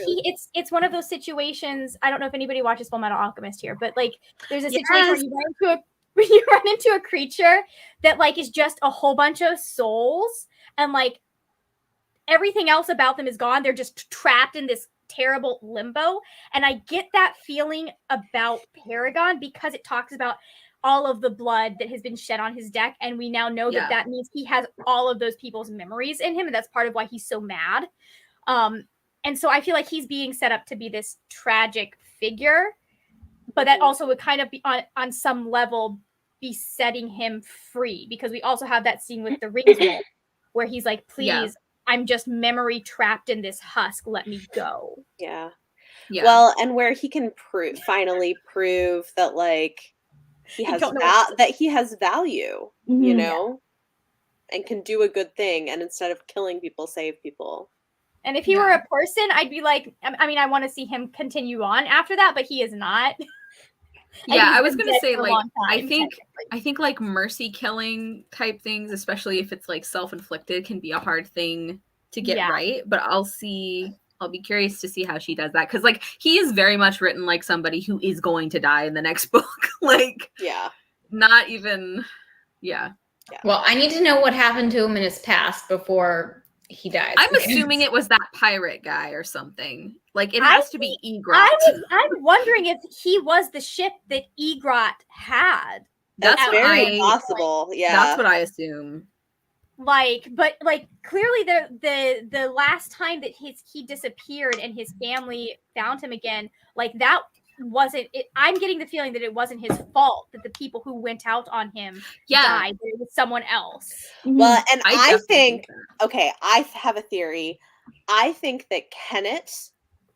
it's one of those situations. I don't know if anybody watches Full Metal Alchemist here, but like there's a situation where you run into a creature that like is just a whole bunch of souls, and like everything else about them is gone. They're just trapped in this terrible limbo. And I get that feeling about Paragon because it talks about all of the blood that has been shed on his deck, and we now know that means he has all of those people's memories in him, and that's part of why he's so mad. And so I feel like he's being set up to be this tragic figure, but that also would kind of be on some level be setting him free, because we also have that scene with the rings where he's like, please, I'm just memory trapped in this husk, let me go. Yeah. Well, and where he can finally prove that like he has that he has value, you know, and can do a good thing, and instead of killing people, save people. And if he were a person, I'd be like, I mean, I want to see him continue on after that, but he is not. Yeah, I was gonna say like I think like mercy killing type things, especially if it's like self-inflicted, can be a hard thing to get right, but I'll be curious to see how she does that, because like he is very much written like somebody who is going to die in the next book. Like, not even Well, I need to know what happened to him in his past before he dies. I'm assuming it was that pirate guy or something. Like, it has to be Egret. I'm wondering if he was the ship that Egret had. That's very possible. Yeah, that's what I assume. Like, but like clearly the last time that he disappeared and his family found him again, like that wasn't it. I'm getting the feeling that it wasn't his fault that the people who went out on him died. That it was someone else. Well, and I think okay, I have a theory. I think that Kenneth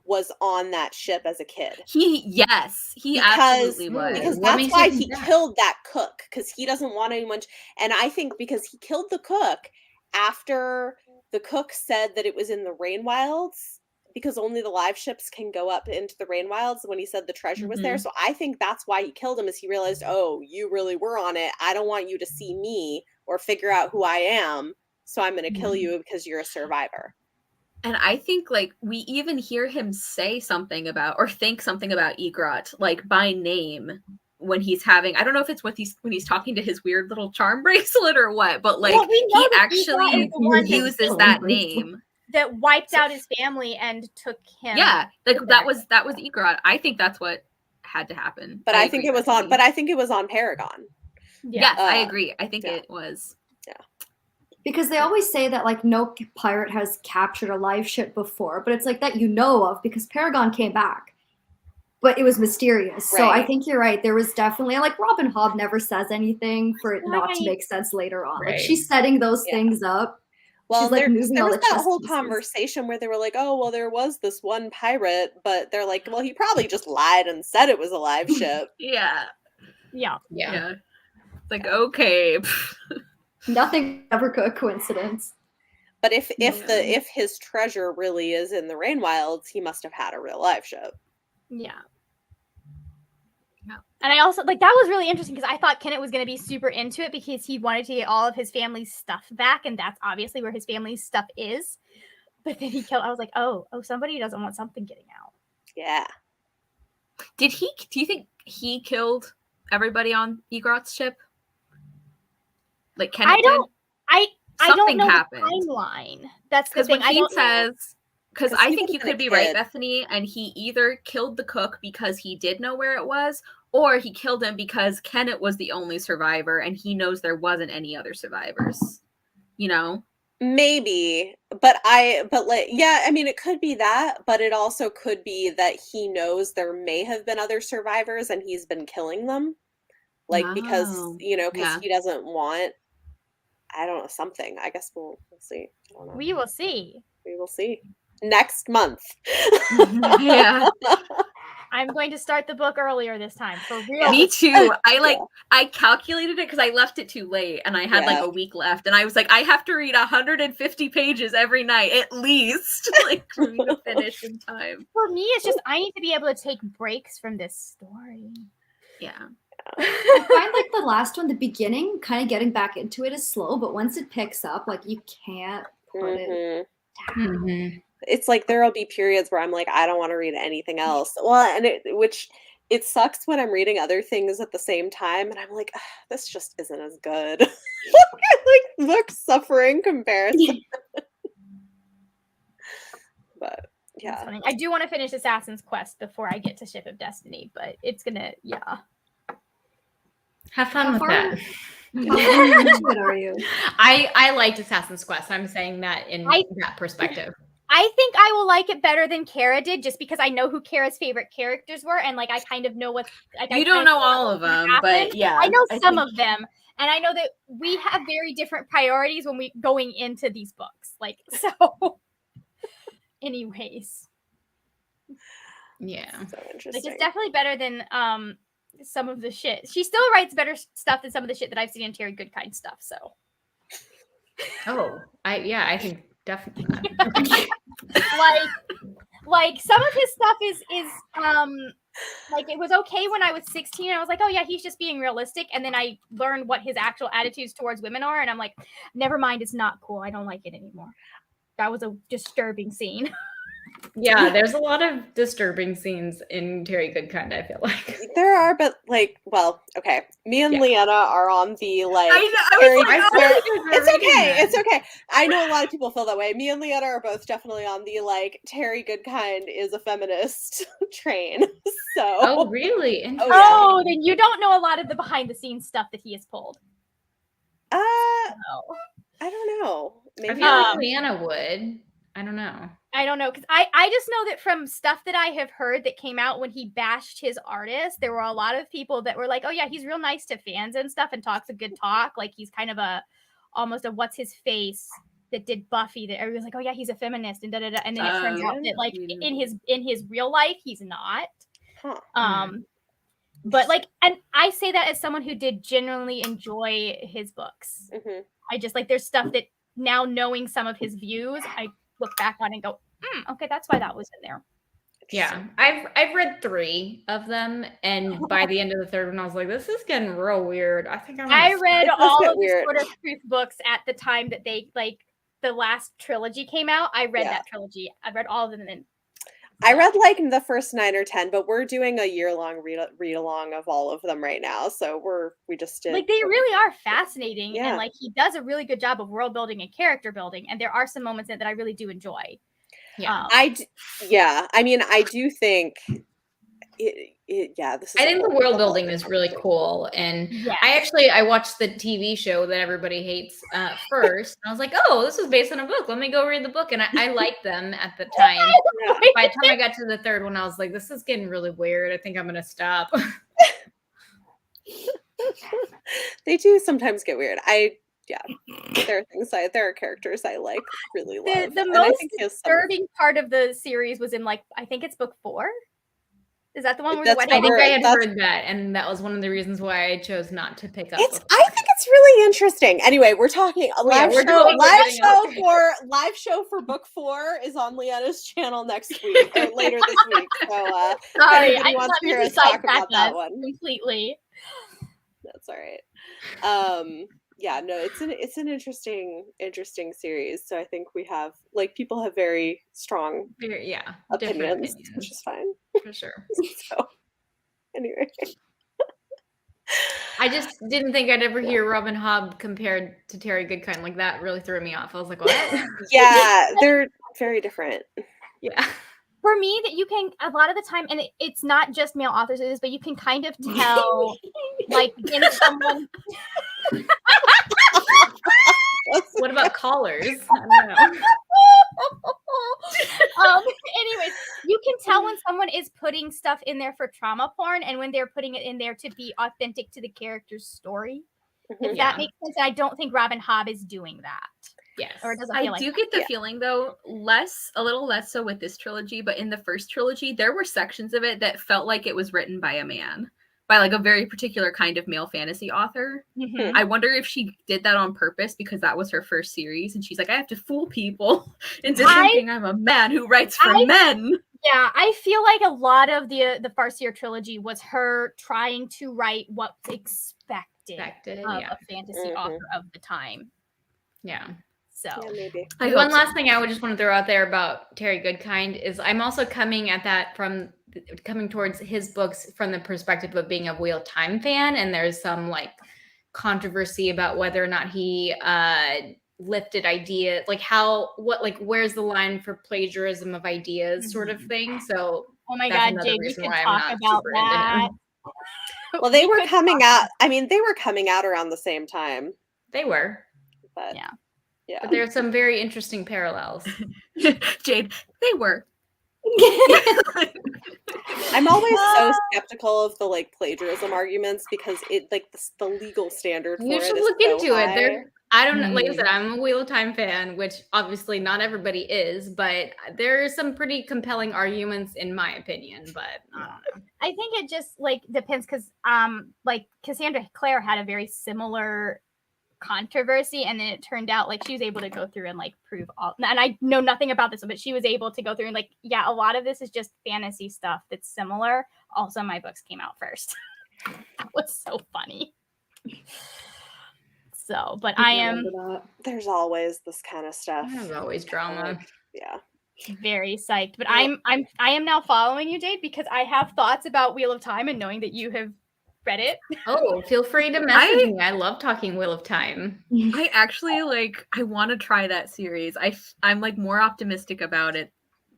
was on that ship as a kid. He absolutely was. Because that's why he killed that cook, because he doesn't want anyone and I think because he killed the cook after the cook said that it was in the rain wilds, because only the live ships can go up into the rain wilds, when he said the treasure was there. So I think that's why he killed him, is he realized, oh, you really were on it. I don't want you to see me or figure out who I am. So I'm going to kill you because you're a survivor. And I think, like, we even hear him say something about, or think something about Egret, like, by name, when he's having, I don't know if it's when he's talking to his weird little charm bracelet or what, but, like, he actually uses that name. That wiped out his family and took him. Yeah, like, that was Egret. I think that's what had to happen. But I think it was on Paragon. Yes, I agree. I think it was. Yeah. Because they always say that, like, no pirate has captured a live ship before, but it's like that you know of, because Paragon came back, but it was mysterious. Right. So I think you're right. There was definitely, like, Robin Hobb never says anything for it not to make sense later on. Right. Like, she's setting those things up. Well, there was that whole conversation where they were like, oh, well, there was this one pirate, but they're like, well, he probably just lied and said it was a live ship. Yeah. It's like, okay. Nothing ever a coincidence. But if his treasure really is in the rain wilds, he must have had a real live ship. Yeah. And I also, like, that was really interesting, because I thought Kenneth was going to be super into it because he wanted to get all of his family's stuff back, and that's obviously where his family's stuff is. But then I was like, oh, somebody doesn't want something getting out. Yeah. Do you think he killed everybody on Egret's ship? Like, Kenneth did? I don't know happened. The timeline. That's the thing. He says, because I think you could be right, Bethany, and he either killed the cook because he did know where it was, or he killed him because Kenneth was the only survivor and he knows there wasn't any other survivors. You know? Maybe. But I mean, it could be that, but it also could be that he knows there may have been other survivors and he's been killing them. Like, because he doesn't want, I don't know, something. I guess we'll see. I don't know. We will see. We will see. Next month. Yeah. I'm going to start the book earlier this time, for real. Me too. I calculated it because I left it too late and I had like a week left, and I was like, I have to read 150 pages every night at least, like, for me to finish in time. For me, it's just I need to be able to take breaks from this story. Yeah. I find, like, the last one, the beginning, kind of getting back into it is slow, but once it picks up, like, you can't put it down. Mm-hmm. It's like there'll be periods where I'm like, I don't want to read anything else. Well, and it sucks when I'm reading other things at the same time, and I'm like, this just isn't as good. Like, look, suffering comparison. But yeah, I do want to finish Assassin's Quest before I get to Ship of Destiny, but it's gonna have fun with that. How good are you? I liked Assassin's Quest. I'm saying that in that perspective. I think I will like it better than Kara did, just because I know who Kara's favorite characters were, and like I kind of know what. Like, you don't know all of them, but yeah, I know some of them, and I know that we have very different priorities when we going into these books. Like, so. Anyways. Yeah. So interesting. Like, it's definitely better than some of the shit. She still writes better stuff than some of the shit that I've seen in Terry Goodkind stuff. So. Oh, I think definitely. like some of his stuff is like, it was okay when I was 16. I was like, oh yeah, he's just being realistic. And then I learned what his actual attitudes towards women are, and I'm like, never mind, it's not cool. I don't like it anymore. that was a disturbing scene. Yeah, there's a lot of disturbing scenes in Terry Goodkind, I feel like. There are, but like, well, okay. Me and Yeah. Leanna are on the like. I was Terry like, I oh, feel like you were It's reading okay. that. It's okay. I know a lot of people feel that way. Me and Leanna are both definitely on the like Terry Goodkind is a feminist train. So. Oh, really? Oh, yeah. Oh, then you don't know a lot of the behind the scenes stuff that he has pulled. I No. don't know. I Maybe. feel like Leanna would. I don't know. I don't know, because I just know that from stuff that I have heard that came out when he bashed his artist, there were a lot of people that were like, oh yeah, he's real nice to fans and stuff and talks a good talk. Like he's kind of almost a what's his face that did Buffy that everyone's like, oh yeah, he's a feminist and da-da-da. And then it turns out that like in his real life, he's not. Huh. But like, and I say that as someone who did genuinely enjoy his books. Mm-hmm. I just like, there's stuff that now knowing some of his views, I look back on and go, okay, that's why that was in there. Yeah, I've read 3 of them, and by the end of the 3rd one, I was like, "This is getting real weird." I think I read It does all get of weird. the Sword of Truth books at the time that they like the last trilogy came out. I read that trilogy. I read all of them, and then I read like the first 9 or 10, but we're doing a year-long read along of all of them right now. So we just did like they really are fascinating, Yeah. and like he does a really good job of world building and character building. And there are some moments in it that I really do enjoy. Yeah. I mean, I do think this is I think the world building is really cool, and Yes. I watched the TV show that everybody hates first, and I was like, "Oh, this is based on a book. Let me go read the book." And I liked them at the time. Yeah. By the time I got to the 3rd one, I was like, "This is getting really weird. I think I'm gonna stop." They do sometimes get weird. There are things there are characters I like really love. The and I most think he has disturbing part of the series was in like I think it's book 4. Is that the one where the That's wedding? I think I had that's- heard that, and that was one of the reasons why I chose not to pick up. I think it's really interesting. Anyway, we're talking a live we're show. totally Live show for book 4 is on Leanna's channel next week or later this week. So Sorry, if anybody wants to hear us talk about that one. completely. That's all right. Yeah, no, it's an interesting series. So I think we have like people have very strong different opinions, which is fine. for sure. So anyway. I just didn't think I'd ever hear Robin Hobb compared to Terry Goodkind. Like that really threw me off. I was like, what? Yeah, they're very different. Yeah. For me, that you can a lot of the time, and it's not just male authors, it is, but you can kind of tell, like in someone. What about callers? I don't know. Anyways, you can tell when someone is putting stuff in there for trauma porn and when they're putting it in there to be authentic to the character's story. If that makes sense. And I don't think Robin Hobb is doing that. Yes. Or it doesn't I feel like do get the feeling though, a little less so with this trilogy, but in the first trilogy, there were sections of it that felt like it was written by a man, by like a very particular kind of male fantasy author. Mhm. I wonder if she did that on purpose because that was her first series, and she's like, I have to fool people into thinking I'm a man who writes for men. Yeah, I feel like a lot of the Farseer trilogy was her trying to write what's expected of a fantasy author of the time. Yeah. So maybe. One last thing I would just want to throw out there about Terry Goodkind is I'm also coming towards his books from the perspective of being a Wheel Time fan, and there's some like controversy about whether or not he lifted ideas, like where's the line for plagiarism of ideas, sort of thing. So oh my god, Jade, we could talk about that. Well, they were coming out. I mean, they were coming out around the same time. They were, but yeah. But there are some very interesting parallels. Jade, they were. I'm always so skeptical of the like plagiarism arguments because it like the legal standard for you it should is look so into high. it. I don't know. Like I said, I'm a Wheel of Time fan, which obviously not everybody is, but there are some pretty compelling arguments in my opinion. But I don't know. I think it just like depends because like Cassandra Clare had a very similar controversy, and then it turned out like she was able to go through and like prove all, and I know nothing about this, but she was able to go through and like, yeah, a lot of this is just fantasy stuff that's similar. Also, my books came out first. That was so funny. So, but I am remember that. There's always this kind of stuff. There's always drama. Yeah. very psyched. But Well- I am now following you, Jade, because I have thoughts about Wheel of Time and knowing that you have read it. Oh, feel free to message me. I love talking Wheel of Time. I actually I want to try that series. I'm like more optimistic about it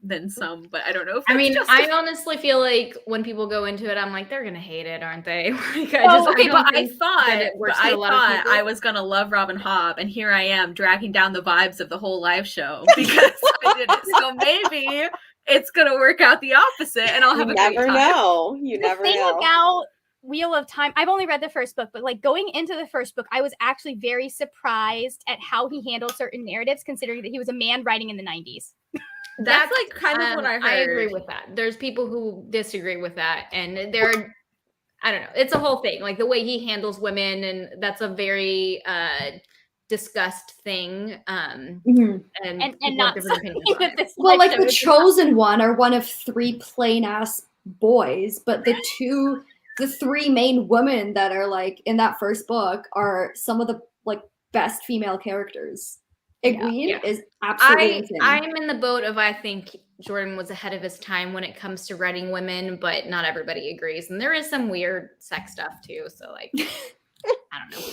than some, but I don't know if I that's mean, just I honestly feel like when people go into it, I'm like, they're gonna hate it, aren't they? Like, I Oh, just okay, don't but I think thought that it works for a lot of people. I was gonna love Robin Hobb, and here I am dragging down the vibes of the whole live show because I did it. So maybe it's gonna work out the opposite, and I'll have You a great never time. know. You The never thing know. about Wheel of Time, I've only read the first book, but like going into the first book, I was actually very surprised at how he handled certain narratives, considering that he was a man writing in the 90s. That's like kind of what I heard. I agree with that. There's people who disagree with that, and there, I don't know. It's a whole thing, like the way he handles women, and that's a very discussed thing. Mhm. And And people have not different opinions on that it. this Well, live like show the is chosen one are one of 3 plain ass boys, but the 3 main women that are like in that first book are some of the like best female characters. Egwene Yeah. is absolutely insane. I'm in the boat of I think Jordan was ahead of his time when it comes to writing women, but not everybody agrees, and there is some weird sex stuff too. So like, I don't know.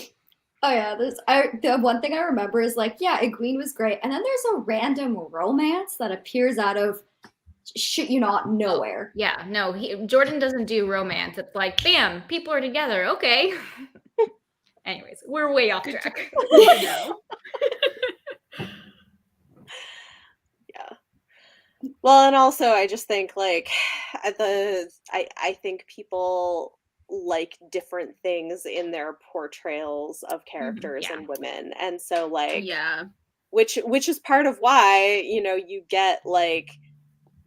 Oh yeah, the one thing I remember is like, yeah, Egwene was great, and then there's a random romance that appears out of shit you not nowhere. Yeah, no, Jordan doesn't do romance. It's like, bam, people are together. Okay. Anyways, we're way off track. Well, and also I just think like I think people like different things in their portrayals of characters yeah. and women. And so like Yeah. which is part of why, you know, you get like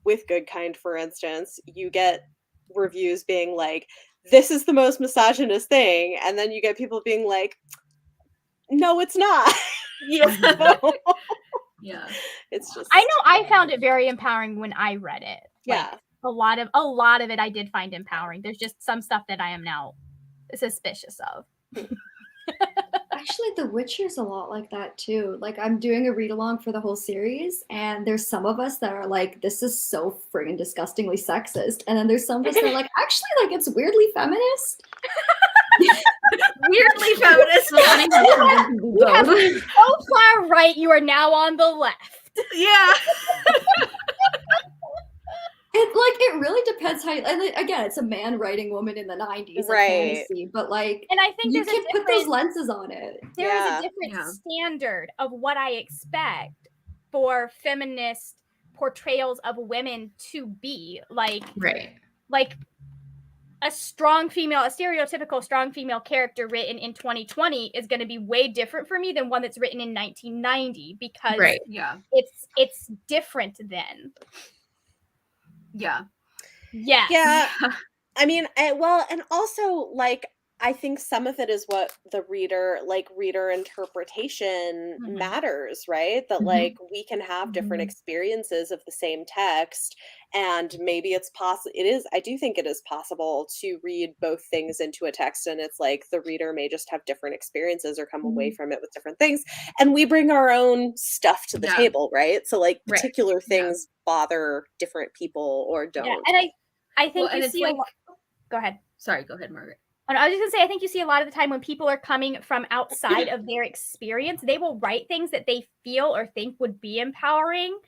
with Good Kind, for instance, you get reviews being like, this is the most misogynist thing, and then you get people being like, no, it's not. Yeah. So, Yeah. it's just I know I found it very empowering when I read it. Like, yeah. a lot of it I did find empowering. There's just some stuff that I am now suspicious of. Actually, The Witcher's a lot like that too. Like I'm doing a read along for the whole series, and there's some of us that are like, this is so friggin' disgustingly sexist. And then there's some of us that are like, actually, like it's weirdly feminist. Weirdly feminist. You have been so far right, you are now on the left. Yeah. It really depends how. And again, it's a man writing woman in the 90s, Right. Like fantasy, but like And I think you there's can a put those different lenses on it. there is Yeah. a different Yeah. standard of what I expect for feminist portrayals of women to be like Right. a stereotypical strong female character written in 2020 is going to be way different for me than one that's written in 1990 because Right. Yeah. it's different then. Yeah. Yes. Yeah. I mean, well, and also like I think some of it is what the reader interpretation Mhm. matters, right? That Mhm. like we can have different Mhm. experiences of the same text, and maybe it's possible. I do think it is possible to read both things into a text, and it's like the reader may just have different experiences or come away from it with different things, and we bring our own stuff to the Yeah. table, right? So like Right. particular Yeah. things bother different people or don't. Yeah, and I think Well, and you it's see like, go ahead. sorry, go ahead, Margaret. And I was just gonna say, I think you see a lot of the time when people are coming from outside of their experience, they will write things that they feel or think would be empowering.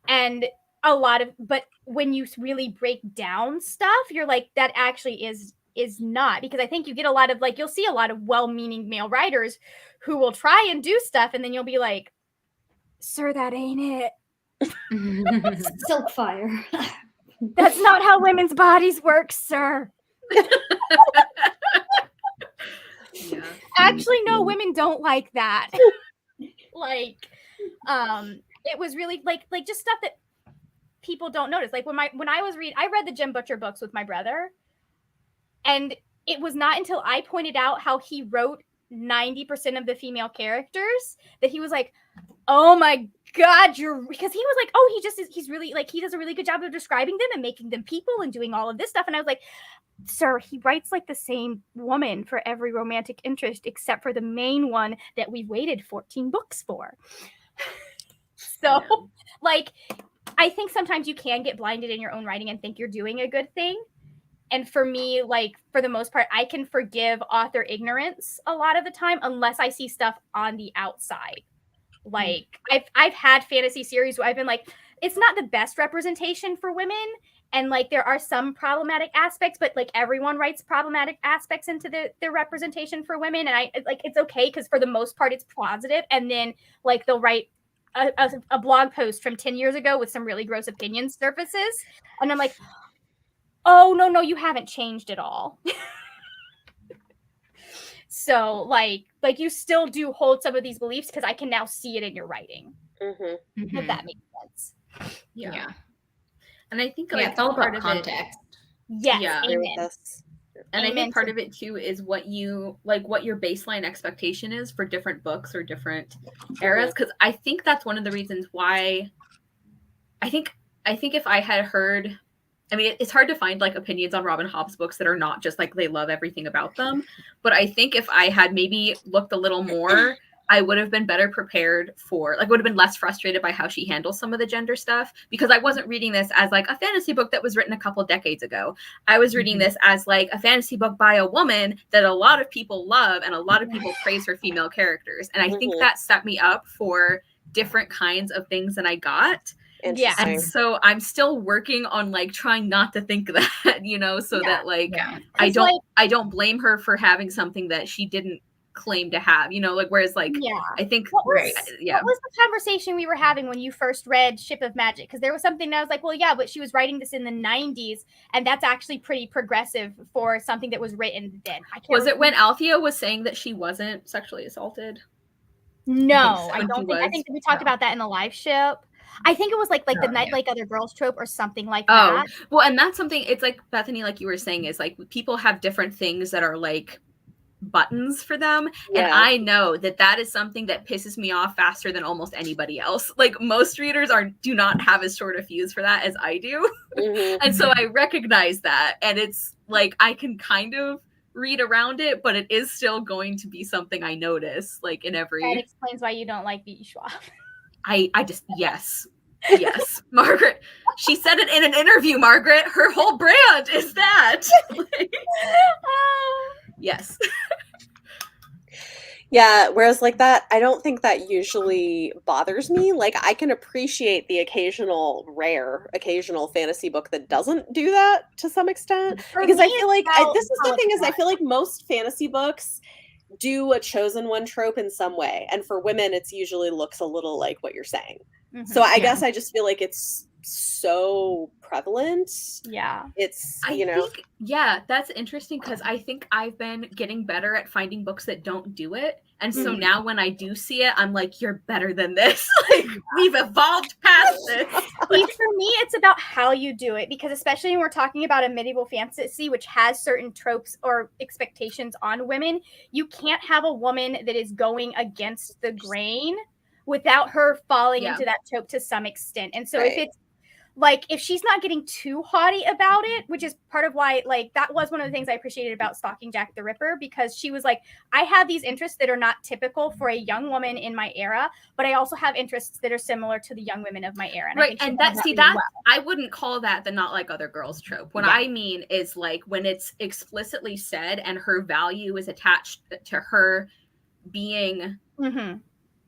And but when you really break down stuff, you're like, that actually is not. Because I think you get a lot of like, you'll see a lot of well-meaning male writers who will try and do stuff, and then you'll be like, sir, that ain't it. Silkfire. That's not how women's bodies work, sir. Yeah. Actually, no, women don't like that. Like, it was really like just stuff that people don't notice. Like I read the Jim Butcher books with my brother, and it was not until I pointed out how he wrote 90% of the female characters that he was like, oh my God, because he was like, oh, he's really like, he does a really good job of describing them and making them people and doing all of this stuff. And I was like, sir, he writes like the same woman for every romantic interest except for the main one that we waited 14 books for. So, like, I think sometimes you can get blinded in your own writing and think you're doing a good thing. And for me, like, for the most part, I can forgive author ignorance a lot of the time unless I see stuff on the outside. Like, I've had fantasy series where I've been like, it's not the best representation for women, and like there are some problematic aspects, but like everyone writes problematic aspects into their representation for women, and I like it's okay because for the most part it's positive. And then like they'll write a blog post from 10 years ago with some really gross opinions surfaces, and I'm like, oh no, you haven't changed at all. So like you still do hold some of these beliefs because I can now see it in your writing. If that makes sense. Yeah. And I think like it's all part about of context. Yes, Yeah. amen. And I Amen think part to- of it too is what you like, what your baseline expectation is for different books or different eras. Because I think that's one of the reasons why I think if I had heard, I mean, it's hard to find like opinions on Robin Hobb's books that are not just like they love everything about them. But I think if I had maybe looked a little more, I would have been better prepared for, like, would have been less frustrated by how she handles some of the gender stuff, because I wasn't reading this as like a fantasy book that was written a couple decades ago. I was reading this as like a fantasy book by a woman that a lot of people love and a lot of people praise her female characters. And I think that set me up for different kinds of things than I got. Interesting. And so I'm still working on like trying not to think that, you know, so that like I don't blame her for having something that she didn't claim to have, you know, like whereas like I think what was the conversation we were having when you first read Ship of Magic? Because there was something that I was like, well, yeah, but she was writing this in the 90s, and that's actually pretty progressive for something that was written then. Was it when Althea was saying that she wasn't sexually assaulted? No, I don't think. I think we talked about that in the live ship. I think it was like the Night Like Other Girls trope or something like that. Well, and that's something, it's like Bethany, like you were saying, is like people have different things that are like buttons for them. And I know that is something that pisses me off faster than almost anybody else. Like most readers do not have as short a fuse for that as I do. And so I recognize that. And it's like I can kind of read around it, but it is still going to be something I notice like in every. That explains why you don't like B. Schwab. I just, yes, Margaret, she said it in an interview, Margaret, her whole brand is that. Yes. Yeah, whereas like that, I don't think that usually bothers me. Like I can appreciate the occasional fantasy book that doesn't do that to some extent. Because I feel like this is the thing is I feel like most fantasy books do a chosen one trope in some way. And for women, it's usually looks a little like what you're saying. So I guess I just feel like it's so prevalent. Yeah. It's, I think, that's interesting because I think I've been getting better at finding books that don't do it. And so now when I do see it, I'm like, you're better than this. Like, we've evolved past this. See, for me, it's about how you do it, because especially when we're talking about a medieval fantasy, which has certain tropes or expectations on women, you can't have a woman that is going against the grain without her falling into that trope to some extent. And so if it's like, if she's not getting too haughty about it, which is part of why, like, that was one of the things I appreciated about Stalking Jack the Ripper, because she was like, I have these interests that are not typical for a young woman in my era, but I also have interests that are similar to the young women of my era. And and I wouldn't call that the Not Like Other Girls trope. What I mean is like when it's explicitly said and her value is attached to her being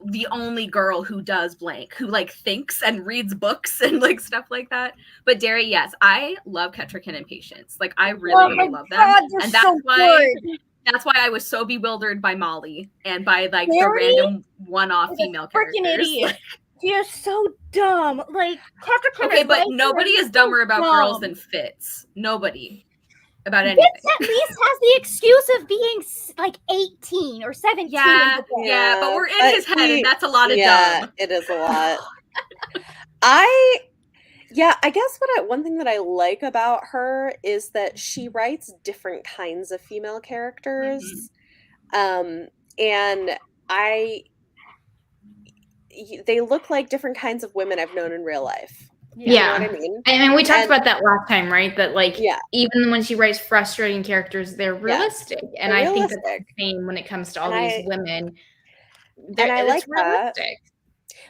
the only girl who does blank, who like thinks and reads books and like stuff like that. But Derry, yes, I love Ketrican and Patience. Like I really love them. And that's why I was so bewildered by Molly and by like the random one-off female characters. Freaking idiot. You're so dumb. Like Ketrican. Okay, but nobody is dumber about girls than Fitz. Nobody. About anything. Fitz at least has the excuse of being like 18 or 17. Yeah, but we're in his head, and that's a lot of dumb. It is a lot. I guess one thing that I like about her is that she writes different kinds of female characters. And they look like different kinds of women I've known in real life. You know what I mean? And we talked And- about that last time, right? That like Yeah. even when she writes frustrating characters, they're realistic. And They're I think that's realistic. the same when it comes to all And these women. and I like It's realistic.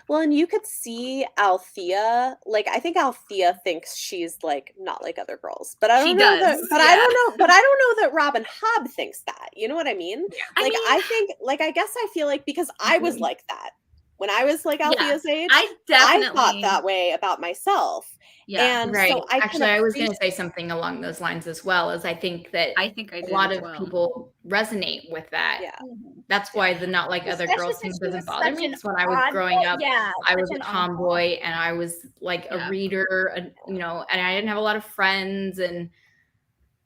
Well, and you could see Althea, like I think Althea thinks she's like not like other girls, but I don't She know that. does, But I don't know. But I don't know that Robin Hobb thinks that. You know what I mean? I Like mean- I think, like I guess I feel like because I was like that when I was like Althea's age. I definitely thought that way about myself. Yeah, And Right. so I Actually, I was going to say something along those lines as well. As I think that I think I a did lot as of well. people resonate with that. Yeah. That's why the not like other Especially girls thing since she doesn't was bother such me. an Because when I was oddball- growing up, yeah, I such was a an oddball. tomboy and I was like a Yeah. reader, and you know, and I didn't have a lot of friends. And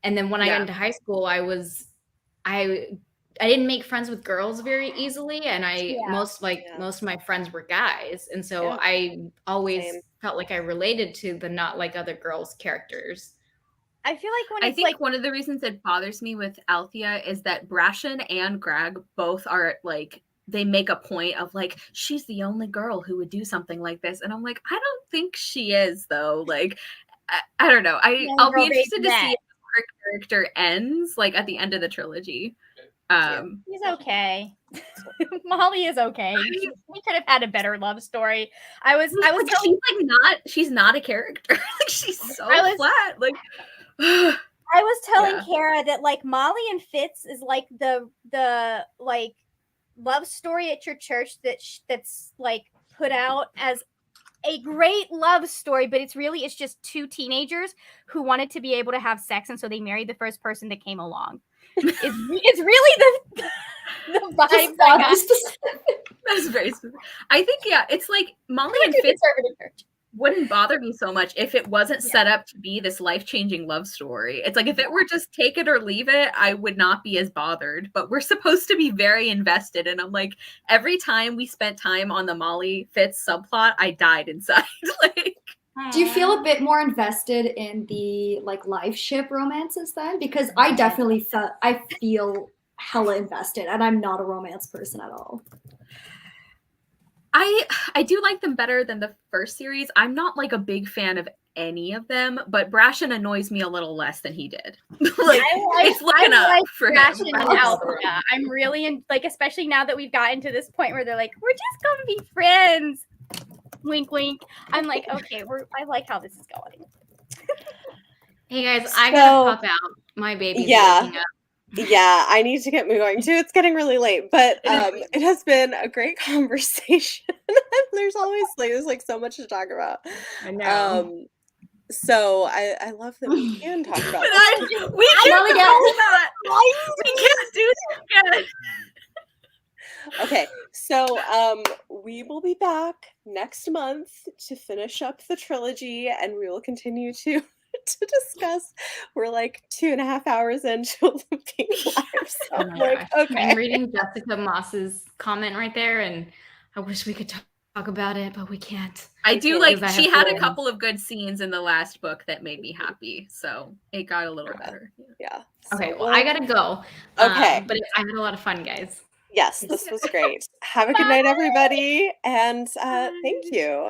then when I got into high school, I didn't make friends with girls very easily, and most of my friends were guys, and so Yeah. I always Same. felt like I related to the not like other girls characters. I feel like when I it's think like one of the reasons it bothers me with Althea is that Brashen and Greg both are like, they make a point of like, she's the only girl who would do something like this. And I'm like, I don't think she is though. Like, I don't know. I'll be interested to see if her character ends like at the end of the trilogy. he's okay. Molly is okay. We could have had a better love story. I was like, telling she's not a character. Like she's so I was- flat. Like I was telling Yeah. Kara that like Molly and Fitz is like the like love story at your church that's like put out as a great love story, but it's just two teenagers who wanted to be able to have sex, and so they married the first person that came along. It's really the vibe Just I got. oddly specific. that's very specific. I think it's like Molly and Like a Fitz conservative church. wouldn't bother me so much if it wasn't set up to be this life-changing love story. It's like if it were just take it or leave it, I would not be as bothered. But we're supposed to be very invested, and I'm like, every time we spent time on the Molly Fitz subplot, I died inside. Like, Do you feel a bit more invested in the like live ship romances then? Because I definitely feel hella invested, and I'm not a romance person at all. I do like them better than the first series. I'm not like a big fan of any of them, but Brashen annoys me a little less than he did. Like it's looking up for Brashen him. and Althea. I'm really in, like, especially now that we've gotten to this point where they're like, we're just gonna be friends. Wink, wink. I'm like, okay, I like how this is going. Hey guys, I gotta pop out. My baby's waking up. Yeah, I need to get going too. It's getting really late, but it has been a great conversation. There's always there's like so much to talk about. I know. So I love that we can talk about this. We can't do that. We can't do that again. Okay, so we will be back next month to finish up the trilogy, and we will continue to discuss. We're like 2.5 hours into being live. So Oh I'm my like, gosh. okay. I'm reading Jessica Moss's comment right there, and I wish we could talk about it, but we can't. I do like Because I she have had a feelings. couple of good scenes in the last book that made me happy, so it got a little better. Yeah. Okay, So well, I gotta go. Okay. But I had a lot of fun, guys. Yes, this was great. Have a good night, everybody, and thank you.